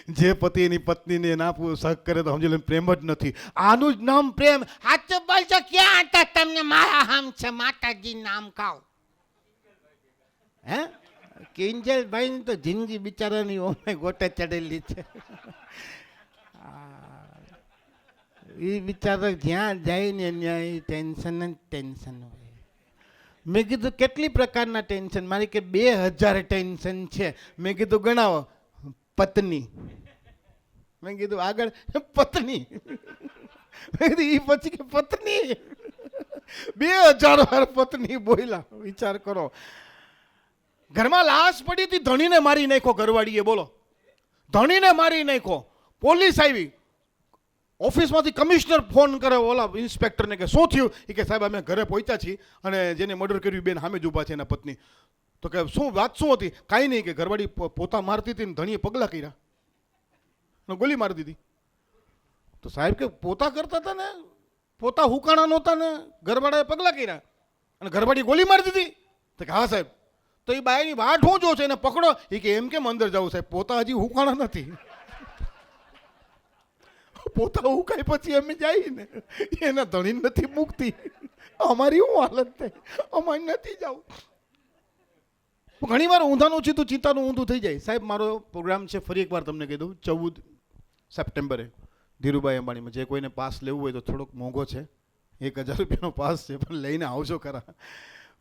જે પતિ એની પત્નીને ના શક કરે તો સમજી લેવું પ્રેમ જ નથી. આનું જ નામ પ્રેમ. હાચું બોલશો ક્યાં હતા તમને? મારા હમ છે માતાજી નામ ખાઓ. હે કિંજલભાઈ તો જિંદગી બિચારાની ઓમે ગોટે ચડેલી છે. એ બિચારા જ્યાં જાય ને ત્યાં ટેન્શન જ ટેન્શન હોય. મેં કીધું કેટલી પ્રકારના ટેન્શન? મારી કે 2000 ટેન્શન છે. મેં કીધું ગણાવો. પત્ની, મેં કીધું આગળ પત્ની, મેં કીધું એ પછી કે પત્ની. 2000 વાર પત્ની બોલ્યા. વિચાર કરો. ઘરમાં લાશ પડી હતી, ધણીને મારી નાખ્યો ઘરવાળીએ. બોલો, ધણીને મારી નાખ્યો. પોલીસ આવી, ઓફિસમાંથી કમિશનર ફોન કરે ઓલા ઇન્સ્પેક્ટરને કે શું થયું? એ કે સાહેબ અમે ઘરે પહોંચ્યા છીએ અને જેને મર્ડર કર્યું બેન સામે જ ઊભા છે એના પત્ની. તો કે શું વાત શું હતી? કાંઈ નહીં, કે ઘરવાળી પોતા મારતી હતી ને ધણીએ પગલાં કર્યા અને ગોલી મારી દીધી. તો સાહેબ કે પોતા કરતા હતા ને, પોતા હુકાણા નહોતા ને ઘરવાળાએ પગલાં કર્યા અને ઘરવાળી ગોલી મારી દીધી? તો કે હા સાહેબ. તો એ બાયની વાટ હું જો છે એને પકડો. એ કે એમ કેમ અંદર જવું સાહેબ? પોતા હજી હુકાણા નથી. પોતા હુકાય પછી અમે જઈએ ને, એના ધણી નથી મૂકતી. અમારી શું હાલત થાય? અમારે નથી જવું. ઘણી વાર ઊંધાનું ચીતું ચિંતાનું ઊંધું થઈ જાય. સાહેબ મારો પ્રોગ્રામ છે, ફરી એકવાર તમને કહી દઉં, 14 સપ્ટેમ્બરે ધીરુભાઈ અંબાણીમાં. જે કોઈને પાસ લેવું હોય તો થોડોક મોંઘો છે, 1000 રૂપિયાનો પાસ છે, પણ લઈને આવજો ખરા.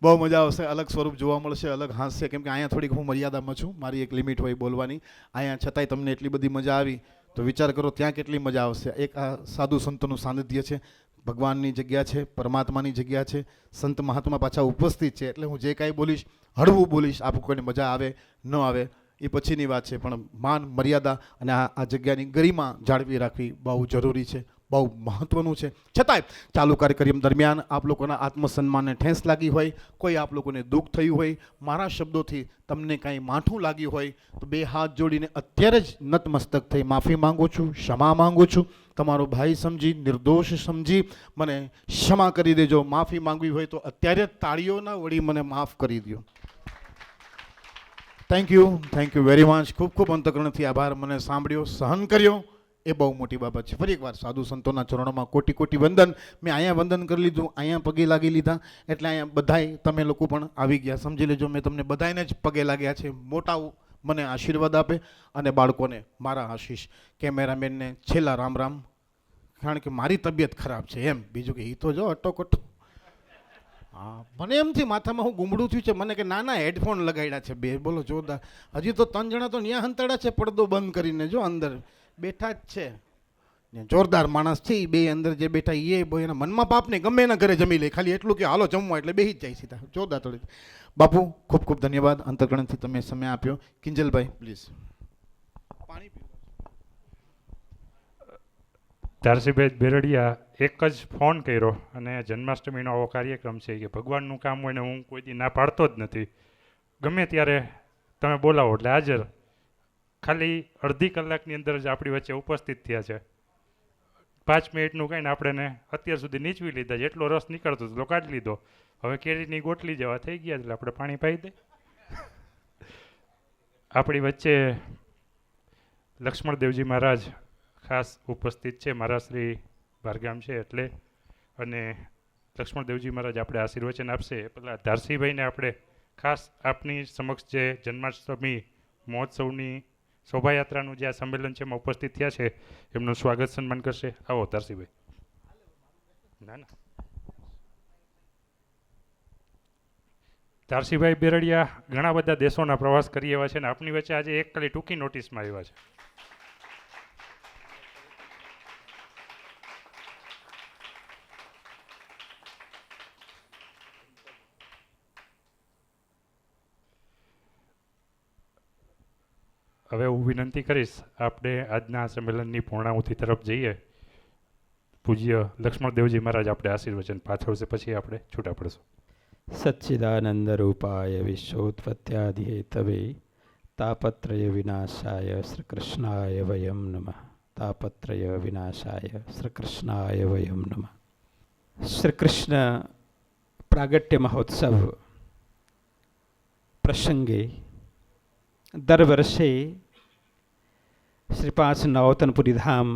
બહુ મજા આવશે, અલગ સ્વરૂપ જોવા મળશે, અલગ હાસ્ય. કેમ કે અહીંયા થોડીક હું મર્યાદામાં છું, મારી એક લિમિટ હોય બોલવાની. અહીંયા છતાંય તમને એટલી બધી મજા આવી તો વિચાર કરો ત્યાં કેટલી મજા આવશે. એક આ સાધુ સંતોનું સાનિધ્ય છે, ભગવાનની જગ્યા છે, પરમાત્માની જગ્યા છે, સંત મહાત્મા પાછા ઉપસ્થિત છે. એટલે હું જે કાંઈ બોલીશ હળવું બોલીશ. આપ કોઈને મજા આવે ન આવે એ પછીની વાત છે, પણ માન મર્યાદા અને આ જગ્યાની ગરિમા જાળવી રાખવી બહુ જરૂરી છે, બહુ મહત્ત્વનું છે. છતાંય ચાલુ કાર્યક્રમ દરમિયાન આપ લોકોના આત્મસન્માનને ઠેસ લાગી હોય, કોઈ આપ લોકોને દુઃખ થયું હોય, મારા શબ્દોથી તમને કાંઈ માઠું લાગ્યું હોય તો 2 હાથ જોડીને અત્યારે જ નતમસ્તક થઈ માફી માંગુ છું, ક્ષમા માંગુ છું. તમારો ભાઈ સમજી, નિર્દોષ સમજી મને ક્ષમા કરી દેજો. માફી માંગવી હોય તો અત્યારે તાળીઓના વળી મને માફ કરી દો. Thank you very much. ખૂબ ખૂબ અંતઃકરણથી આભાર. મને સાંભળ્યો, સહન કર્યો, એ બહુ મોટી બાબત છે. ફરી એકવાર સાધુ સંતોના ચરણોમાં કોટી કોટી વંદન. મેં અહીંયા વંદન કરી લીધું, અહીંયા પગે લાગી લીધા, એટલે અહીંયા બધાય તમે લોકો પણ આવી ગયા. સમજી લેજો, મેં તમને બધાને જ પગે લાગ્યા છે. મોટાઓ મને આશીર્વાદ આપે અને બાળકોને મારા આશીષ. કેમેરામેનને છેલ્લા રામ રામ, કારણ કે મારી તબિયત ખરાબ છે એમ. બીજું કે એ તો જો અટોકટ. હા, મને એમથી માથામાં હું ગુમડું થયું છે. મને કે નાના હેડફોન લગાડ્યા છે 2. બોલો જોરદાર. હજી તો 3 જણા તો ન્યા હંતાડા છે પડદો બંધ કરીને, જો અંદર બેઠા જ છે ને. જોરદાર માણસ છે એ 2 અંદર જે બેઠા એ એના મનમાં પાપ નહીં, ગમે એના ઘરે જમી લે, ખાલી એટલું કે હાલો જમવા એટલે બેસી જ જાય સીધા. જોરદાર થોડી. બાપુ ખૂબ ખૂબ ધન્યવાદ, અંતઃકરણથી તમે સમય આપ્યો. કિંજલભાઈ પ્લીઝ પાણી પીવું. ધારસીભાઈ બેરડિયા એક જ ફોન કર્યો અને જન્માષ્ટમીનો આવો કાર્યક્રમ છે કે ભગવાનનું કામ હોય ને હું કોઈ દી ના પાડતો જ નથી. ગમે ત્યારે તમે બોલાવો એટલે હાજર. ખાલી અડધી કલાકની અંદર જ આપણી વચ્ચે ઉપસ્થિત થયા છે. 5 મિનિટનું કહીને આપણે અત્યાર સુધી નીચવી લીધા. જેટલો રસ નીકળતો એટલો કાઢી લીધો. હવે કેરીની ગોટલી જેવા થઈ ગયા એટલે આપણે પાણી પાઈ દે. આપણી વચ્ચે લક્ષ્મણદેવજી મહારાજ ખાસ ઉપસ્થિત છે. મારા શ્રી બારગામ છે એટલે. અને લક્ષ્મણદેવજી મહારાજ આપણે આશીર્વચન આપશે. પહેલાં ધારસીભાઈને આપણે ખાસ આપની સમક્ષ જે જન્માષ્ટમી મહોત્સવની શોભાયાત્રાનું જે આ સંમેલન છે એમાં ઉપસ્થિત થયા છે એમનું સ્વાગત સન્માન કરશે. આવો ધારસીભાઈ. ના ના, ધારસીભાઈ બેરડિયા ઘણા બધા દેશોના પ્રવાસ કરી એવા છે ને આપની વચ્ચે આજે એક ખાલી ટૂંકી નોટિસમાં આવ્યા છે. હવે હું વિનંતી કરીશ આપણે આજના સંમેલનની પૂર્ણાહુતિ તરફ જઈએ. પૂજ્ય લક્ષ્મણદેવજી મહારાજ આપણે આશીર્વચન પાછળશે, પછી આપણે છૂટા પડશું. સચ્ચિદાનંદ રૂપાય વિશ્વોત્પત્યાદિ હેતવે તાપત્રય વિનાશાય શ્રી કૃષ્ણાય વયમ નમઃ. તાપત્રય વિનાશાય શ્રી કૃષ્ણાય વયમ નમઃ. શ્રી કૃષ્ણ પ્રાગટ્ય મહોત્સવ પ્રસંગે દર વર્ષે શ્રી 5 નવતનપુરી ધામ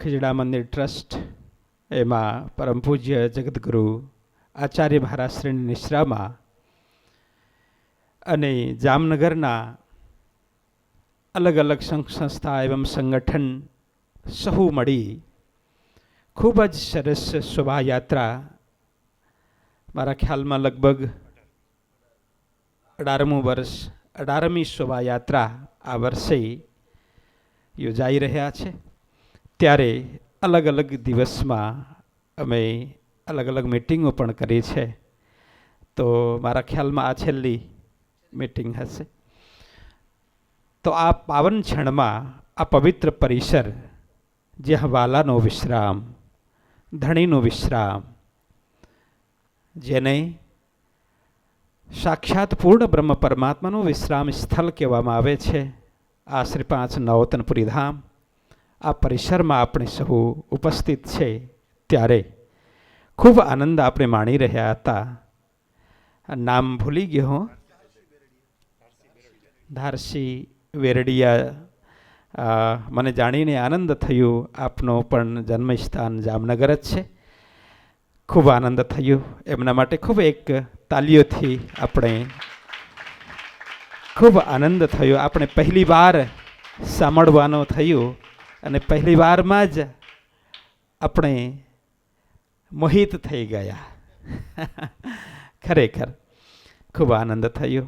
ખીજડા મંદિર ટ્રસ્ટ એમાં પરમ પૂજ્ય જગદગુરુ આચાર્ય મહારાજશ્રીની નિશ્રામાં અને જામનગરના અલગ અલગ સંસ્થા એવં સંગઠન સહુ મળી ખૂબ જ સરસ શોભાયાત્રા, મારા ખ્યાલમાં લગભગ 18મું વર્ષ 18મી શોભાયાત્રા આ વર્ષે યોજાઈ રહ્યા છે. ત્યારે અલગ અલગ દિવસમાં અમે અલગ અલગ મિટિંગો પણ કરી છે. તો મારા ખ્યાલમાં આ છેલ્લી મિટિંગ હશે. તો આ પાવન ક્ષણમાં આ પવિત્ર પરિસર જ્યાં વાલાનો વિશ્રામ, ધણીનો વિશ્રામ, જેને સાક્ષાત પૂર્ણ બ્રહ્મ પરમાત્માનું વિશ્રામ સ્થળ કહેવામાં આવે છે, આ શ્રી 5 નવતનપુરી ધામ, આ પરિસરમાં આપણે સહુ ઉપસ્થિત છે ત્યારે ખૂબ આનંદ આપણે માણી રહ્યા હતા. નામ ભૂલી ગયો હું, ધારસી વેરડિયા. મને જાણીને આનંદ થયો. આપનો પણ જન્મસ્થાન જામનગર જ છે. ખૂબ આનંદ થયો. એમના માટે ખૂબ એક તાલીઓથી આપણે ખૂબ આનંદ થયો. આપણે પહેલી વાર સાંભળવાનો થયું અને પહેલી વારમાં જ આપણે મોહિત થઈ ગયા. ખરેખર ખૂબ આનંદ થયો.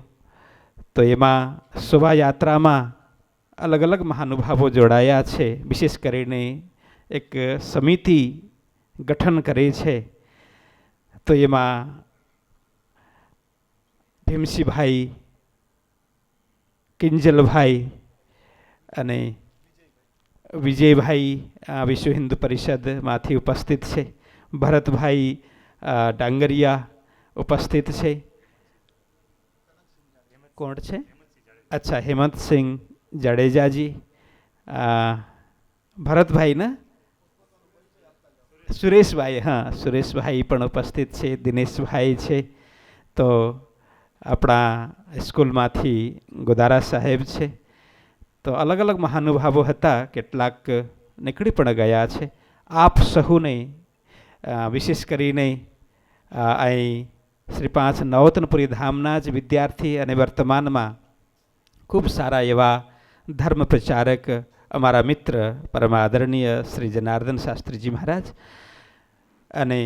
તો એમાં શોભાયાત્રામાં અલગ અલગ મહાનુભાવો જોડાયા છે. વિશેષ કરીને એક સમિતિ ગઠન કરી છે. તો એમાં ભીમસિંહભાઈ, કિંજલભાઈ અને વિજયભાઈ વિશ્વ હિન્દુ પરિષદમાંથી ઉપસ્થિત છે. ભરતભાઈ ડાંગરિયા ઉપસ્થિત છે. કોણ છે? અચ્છા, હેમંતસિંહ જાડેજાજી, ભરતભાઈ ને સુરેશભાઈ, હા સુરેશભાઈ પણ ઉપસ્થિત છે. દિનેશભાઈ છે. તો આપણા સ્કૂલમાંથી ગોદારા સાહેબ છે. તો અલગ અલગ મહાનુભાવો હતા. કેટલાક નીકળી પણ ગયા છે. આપ સહુને વિશેષ કરીને અહીં શ્રી 5 નવતનપુરી ધામના જ વિદ્યાર્થી અને વર્તમાનમાં ખૂબ સારા એવા ધર્મ પ્રચારક અમારા મિત્ર પરમ આદરણીય શ્રી જનાર્દન શાસ્ત્રીજી મહારાજ અને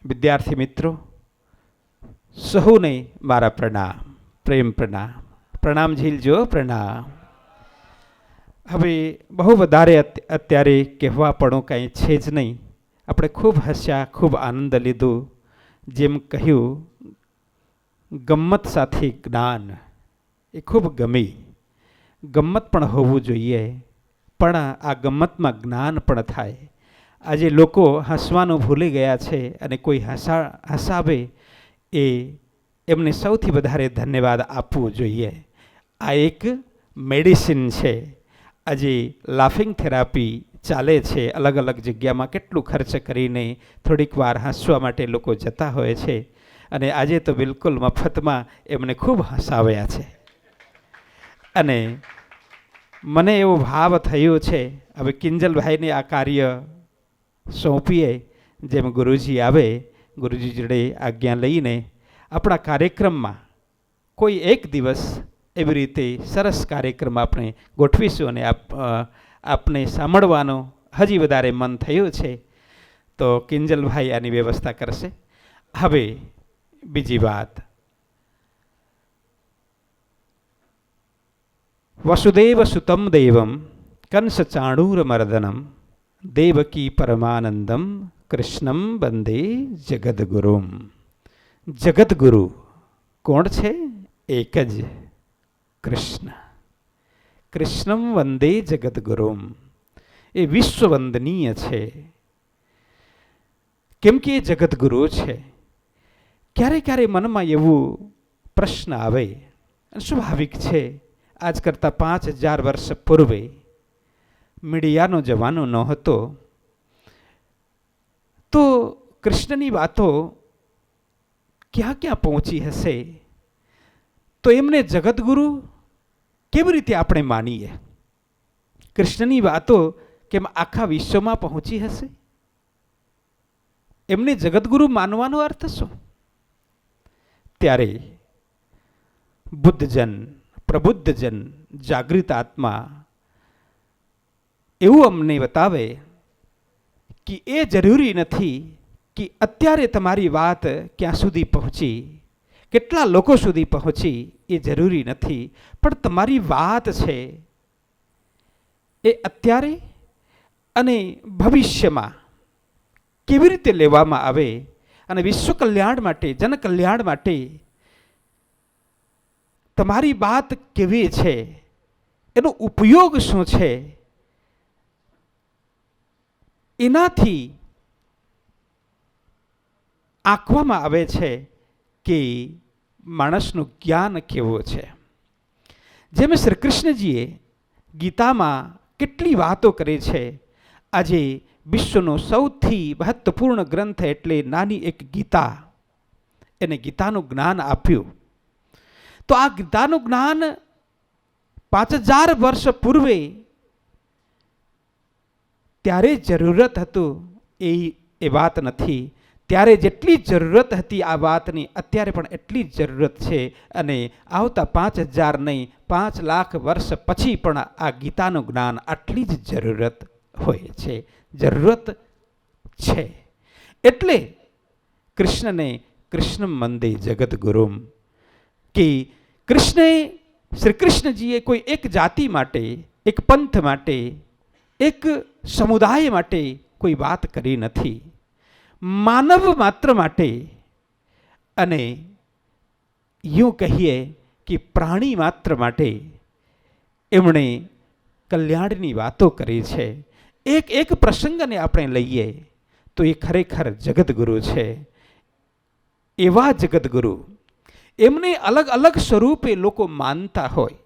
વિદ્યાર્થી મિત્રો સહુને મારા પ્રણામ, પ્રેમ પ્રણામ. પ્રણામ ઝીલજો, પ્રણામ. હવે બહુ વધારે અત્યારે કહેવા પણ કાંઈ છે જ નહીં. આપણે ખૂબ હસ્યા, ખૂબ આનંદ લીધું. જેમ કહ્યું, ગમ્મત સાથે જ્ઞાન એ ખૂબ ગમી. ગમ્મત પણ હોવું જોઈએ, પણ આ ગમ્મતમાં જ્ઞાન પણ થાય. આજે લોકો હસવાનું ભૂલી ગયા છે અને કોઈ હસાવે એ એમને સૌથી વધારે ધન્યવાદ આપવું જોઈએ. આ એક મેડિસિન છે. આજે લાફિંગ થેરાપી ચાલે છે અલગ અલગ જગ્યામાં. કેટલું ખર્ચ કરીને થોડીક વાર હસવા માટે લોકો જતા હોય છે અને આજે તો બિલકુલ મફતમાં એમને ખૂબ હસાવ્યા છે. અને મને એવો ભાવ થયો છે હવે કિંજલભાઈને આ કાર્ય સોંપીએ. જેમ ગુરુજી આવે, ગુરુજી જોડે આજ્ઞા લઈને આપણા કાર્યક્રમમાં કોઈ એક દિવસ એવી રીતે સરસ કાર્યક્રમ આપણે ગોઠવીશું અને આપને સાંભળવાનો હજી વધારે મન થયું છે. તો કિંજલભાઈ આની વ્યવસ્થા કરશે. હવે બીજી વાત, વસુદેવ સુતમ દેવમ કંસ ચાણૂર મર્દનમ દેવકી પરમાનંદમ કૃષ્ણમ વંદે જગદગુરુમ. જગદગુરુ કોણ છે? એક જ કૃષ્ણ. કૃષ્ણમ વંદે જગદગુરુમ. એ વિશ્વવંદનીય છે, કેમ કે એ જગદગુરુ છે. ક્યારે ક્યારે મનમાં એવું પ્રશ્ન આવે, સ્વાભાવિક છે, આજ કરતાં 5000 વર્ષ પૂર્વે મીડિયાનો જમાનો ન હતો, તો કૃષ્ણની વાતો ક્યાં ક્યાં પહોંચી હશે, તો એમને જગદગુરુ કેવી રીતે આપણે માનીએ? કૃષ્ણની વાતો કેમ આખા વિશ્વમાં પહોંચી હશે? એમને જગદગુરુ માનવાનો અર્થ શું? ત્યારે બુદ્ધજન, પ્રબુદ્ધજન, જાગૃત આત્મા એવું અમને બતાવે કે એ જરૂરી નથી કે અત્યારે તમારી વાત ક્યાં સુધી પહોંચી, કેટલા લોકો સુધી પહોંચી, એ જરૂરી નથી. પણ તમારી વાત છે એ અત્યારે અને ભવિષ્યમાં કેવી રીતે લેવામાં આવે અને વિશ્વ કલ્યાણ માટે, જન કલ્યાણ માટે તમારી વાત કેવી છે, એનો ઉપયોગ શું છે, એનાથી આંકવામાં આવે છે કે માણસનું જ્ઞાન કેવું છે. જેમ શ્રી કૃષ્ણજીએ ગીતામાં કેટલી વાતો કરી છે. આજે વિશ્વનો સૌથી મહત્વપૂર્ણ ગ્રંથ એટલે નાની એક ગીતા, એને ગીતાનું જ્ઞાન આપ્યું. તો આ ગીતાનું જ્ઞાન 5000 વર્ષ પૂર્વે ત્યારે જરૂરત હતું એ વાત નથી. ત્યારે જેટલી જરૂરત હતી આ વાતની અત્યારે પણ એટલી જ જરૂરત છે. અને આવતા 5000 નહીં 5 લાખ વર્ષ પછી પણ આ ગીતાનું જ્ઞાન આટલી જ જરૂરત હોય છે, જરૂરત છે. એટલે કૃષ્ણને કૃષ્ણ મંદે જગત ગુરુમ, કે શ્રી કૃષ્ણજીએ કોઈ એક જાતિ માટે, એક પંથ માટે, એક સમુદાય માટે કોઈ વાત કરી નથી. માનવ માત્ર માટે, અને યું કહીએ કે પ્રાણી માત્ર માટે એમણે કલ્યાણની વાતો કરી છે. એક એક પ્રસંગને આપણે લઈએ તો એ ખરેખર જગતગુરુ છે. એવા જગતગુરુ, એમને અલગ અલગ સ્વરૂપે લોકો માનતા હોય.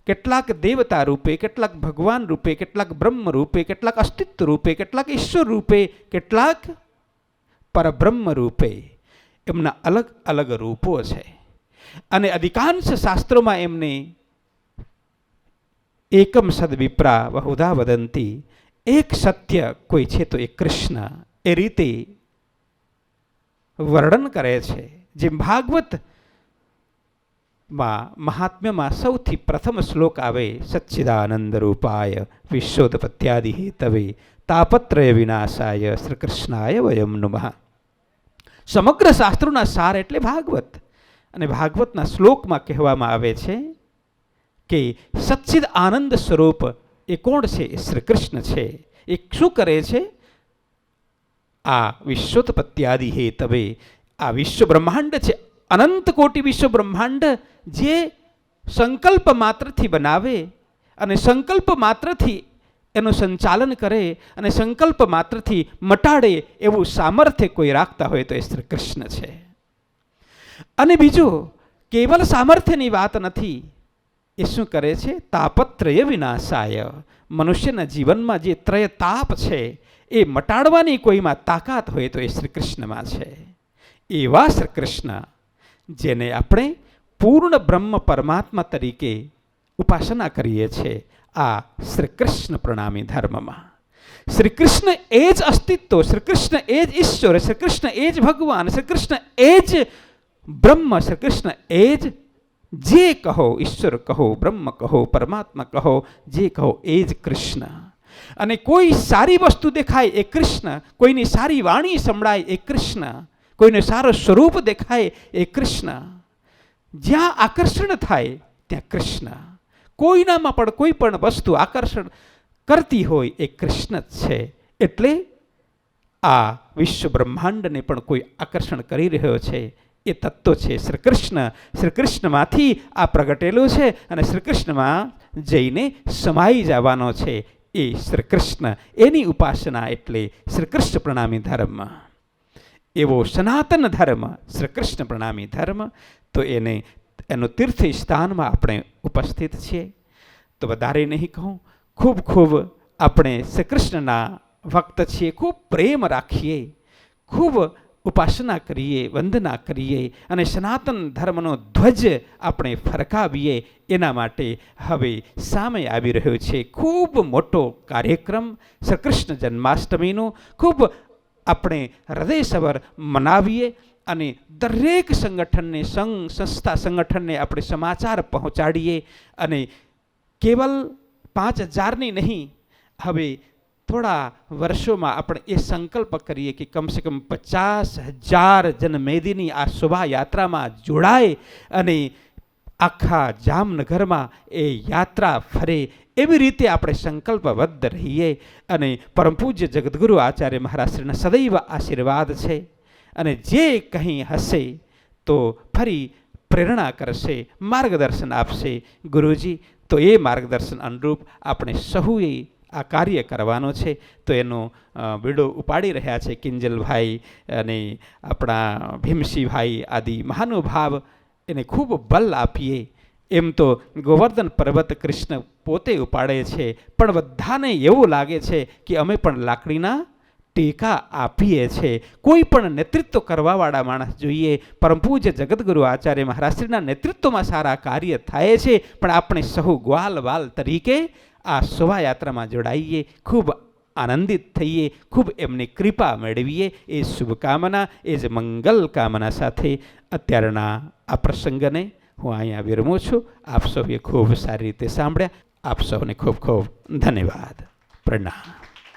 કેટલાક દેવતા રૂપે, કેટલાક ભગવાન રૂપે, કેટલાક બ્રહ્મ રૂપે, કેટલાક અસ્તિત્વ રૂપે, કેટલાક ઈશ્વર રૂપે, કેટલાક પરબ્રહ્મ રૂપે. એમના અલગ અલગ રૂપો છે. અને અધિકાંશ શાસ્ત્રોમાં એમને એકમ સદ વિપ્રા બહુધા વદંતી, એક સત્ય કોઈ છે તો એ કૃષ્ણ, એ રીતે વર્ણન કરે છે. જેમ ભાગવત મહાત્મ્યમાં સૌથી પ્રથમ શ્લોક આવે, સચ્ચિદાનંદ રૂપાય વિશ્વોત્પત્યાદિ હેતવે તાપત્રય વિનાશાય શ્રી કૃષ્ણાય વયમ નમઃ. સમગ્ર શાસ્ત્રોના સાર એટલે ભાગવત. અને ભાગવતના શ્લોકમાં કહેવામાં આવે છે કે સચ્ચિદ આનંદ સ્વરૂપ એ કોણ છે? એ શ્રી કૃષ્ણ છે. એ શું કરે છે? આ વિશ્વોત્પત્યાદિ હેતવે, આ વિશ્વ બ્રહ્માંડ છે, અનંત કોટી વિશ્વ બ્રહ્માંડ જે સંકલ્પ માત્રથી બનાવે અને સંકલ્પ માત્રથી એનું સંચાલન કરે અને સંકલ્પ માત્રથી મટાડે એવું સામર્થ્ય કોઈ રાખતા હોય તો એ શ્રી કૃષ્ણ છે. અને બીજું, કેવલ સામર્થ્યની વાત નથી. એ શું કરે છે? તાપત્રય વિનાશાય, મનુષ્યના જીવનમાં જે ત્રય તાપ છે એ મટાડવાની કોઈમાં તાકાત હોય તો એ શ્રી કૃષ્ણમાં છે. એવા શ્રી કૃષ્ણ જેને આપણે પૂર્ણ બ્રહ્મ પરમાત્મા તરીકે ઉપાસના કરીએ છીએ, આ શ્રી કૃષ્ણ પ્રણામી ધર્મમાં શ્રી કૃષ્ણ એ જ અસ્તિત્વ, શ્રી કૃષ્ણ એ જ ઈશ્વર, શ્રી કૃષ્ણ એ જ ભગવાન, શ્રી કૃષ્ણ એ જ બ્રહ્મ, શ્રી કૃષ્ણ એ જ જે કહો, ઈશ્વર કહો, બ્રહ્મ કહો, પરમાત્મા કહો, જે કહો એ જ કૃષ્ણ. અને કોઈ સારી વસ્તુ દેખાય એ કૃષ્ણ, કોઈની સારી વાણી સંભળાય એ કૃષ્ણ, કોઈને સારું સ્વરૂપ દેખાય એ કૃષ્ણ. જ્યાં આકર્ષણ થાય ત્યાં કૃષ્ણ. કોઈનામાં પણ કોઈ પણ વસ્તુ આકર્ષણ કરતી હોય એ કૃષ્ણ જ છે. એટલે આ વિશ્વ બ્રહ્માંડને પણ કોઈ આકર્ષણ કરી રહ્યો છે એ તત્વ છે શ્રી કૃષ્ણ. શ્રી કૃષ્ણમાંથી આ પ્રગટેલું છે અને શ્રી કૃષ્ણમાં જઈને સમાઈ જવાનો છે એ શ્રી કૃષ્ણ. એની ઉપાસના એટલે શ્રી કૃષ્ણ પ્રણામી ધર્મ. એવો સનાતન ધર્મ શ્રી કૃષ્ણ પ્રણામી ધર્મ. તો એનું તીર્થ સ્થાનમાં આપણે ઉપસ્થિત છીએ. તો વધારે નહીં કહું, ખૂબ ખૂબ આપણે શ્રી કૃષ્ણના ભક્ત છીએ, ખૂબ પ્રેમ રાખીએ, ખૂબ ઉપાસના કરીએ, વંદના કરીએ અને સનાતન ધર્મનો ધ્વજ આપણે ફરકાવીએ. એના માટે હવે સામે આવી રહ્યો છે ખૂબ મોટો કાર્યક્રમ શ્રી કૃષ્ણ જન્માષ્ટમીનો. ખૂબ આપણે હૃદયસભર મનાવીએ અને દરેક સંગઠનને, સંસ્થા સંગઠનને આપણે સમાચાર પહોંચાડીએ. અને કેવલ 5000ની નહીં, હવે થોડા વર્ષોમાં આપણે એ સંકલ્પ કરીએ કે કમસે કમ 50,000 જનમેદની આ શોભાયાત્રામાં જોડાય અને આખા જામનગરમાં એ યાત્રા ફરે. એવી રીતે આપણે સંકલ્પબદ્ધ રહીએ. અને પરમ પૂજ્ય જગદગુરુ આચાર્ય મહારાજશ્રીના સદૈવ આશીર્વાદ છે. અને જે કંઈ હશે તો ફરી પ્રેરણા કરશે, માર્ગદર્શન આપશે ગુરુજી. તો એ માર્ગદર્શન અનુરૂપ આપણે સહુએ આ કાર્ય કરવાનો છે તો એનો બીડો ઉપાડી રહ્યા છે કિંજલભાઈ અને આપણા ભીમસિંહભાઈ આદિ મહાનુભાવ. એને ખૂબ બલ આપીએ. એમ તો ગોવર્ધન પર્વત કૃષ્ણ પોતે ઉપાડે છે, પણ બધાને એવું લાગે છે કે અમે પણ લાકડીના ટેકા આપીએ છીએ. કોઈ પણ નેતૃત્વ કરવાવાળા માણસ જોઈએ. પરમ પૂજ્ય જગતગુરુ આચાર્ય મહારાજશ્રીના નેતૃત્વમાં સારા કાર્ય થાય છે, પણ આપણે સહુ ગ્વાલ વાલ તરીકે આ શોભાયાત્રામાં જોડાઈએ, ખૂબ આનંદિત થઈએ, ખૂબ એમની કૃપા મેળવીએ. એ શુભકામના, એ જ મંગલ કામના સાથે અત્યારના આ પ્રસંગને હું અહીંયા વિરમું છું. આપ સૌએ ખૂબ સારી રીતે સાંભળ્યા. આપ સૌને ખૂબ ખૂબ ધન્યવાદ. પ્રણામ.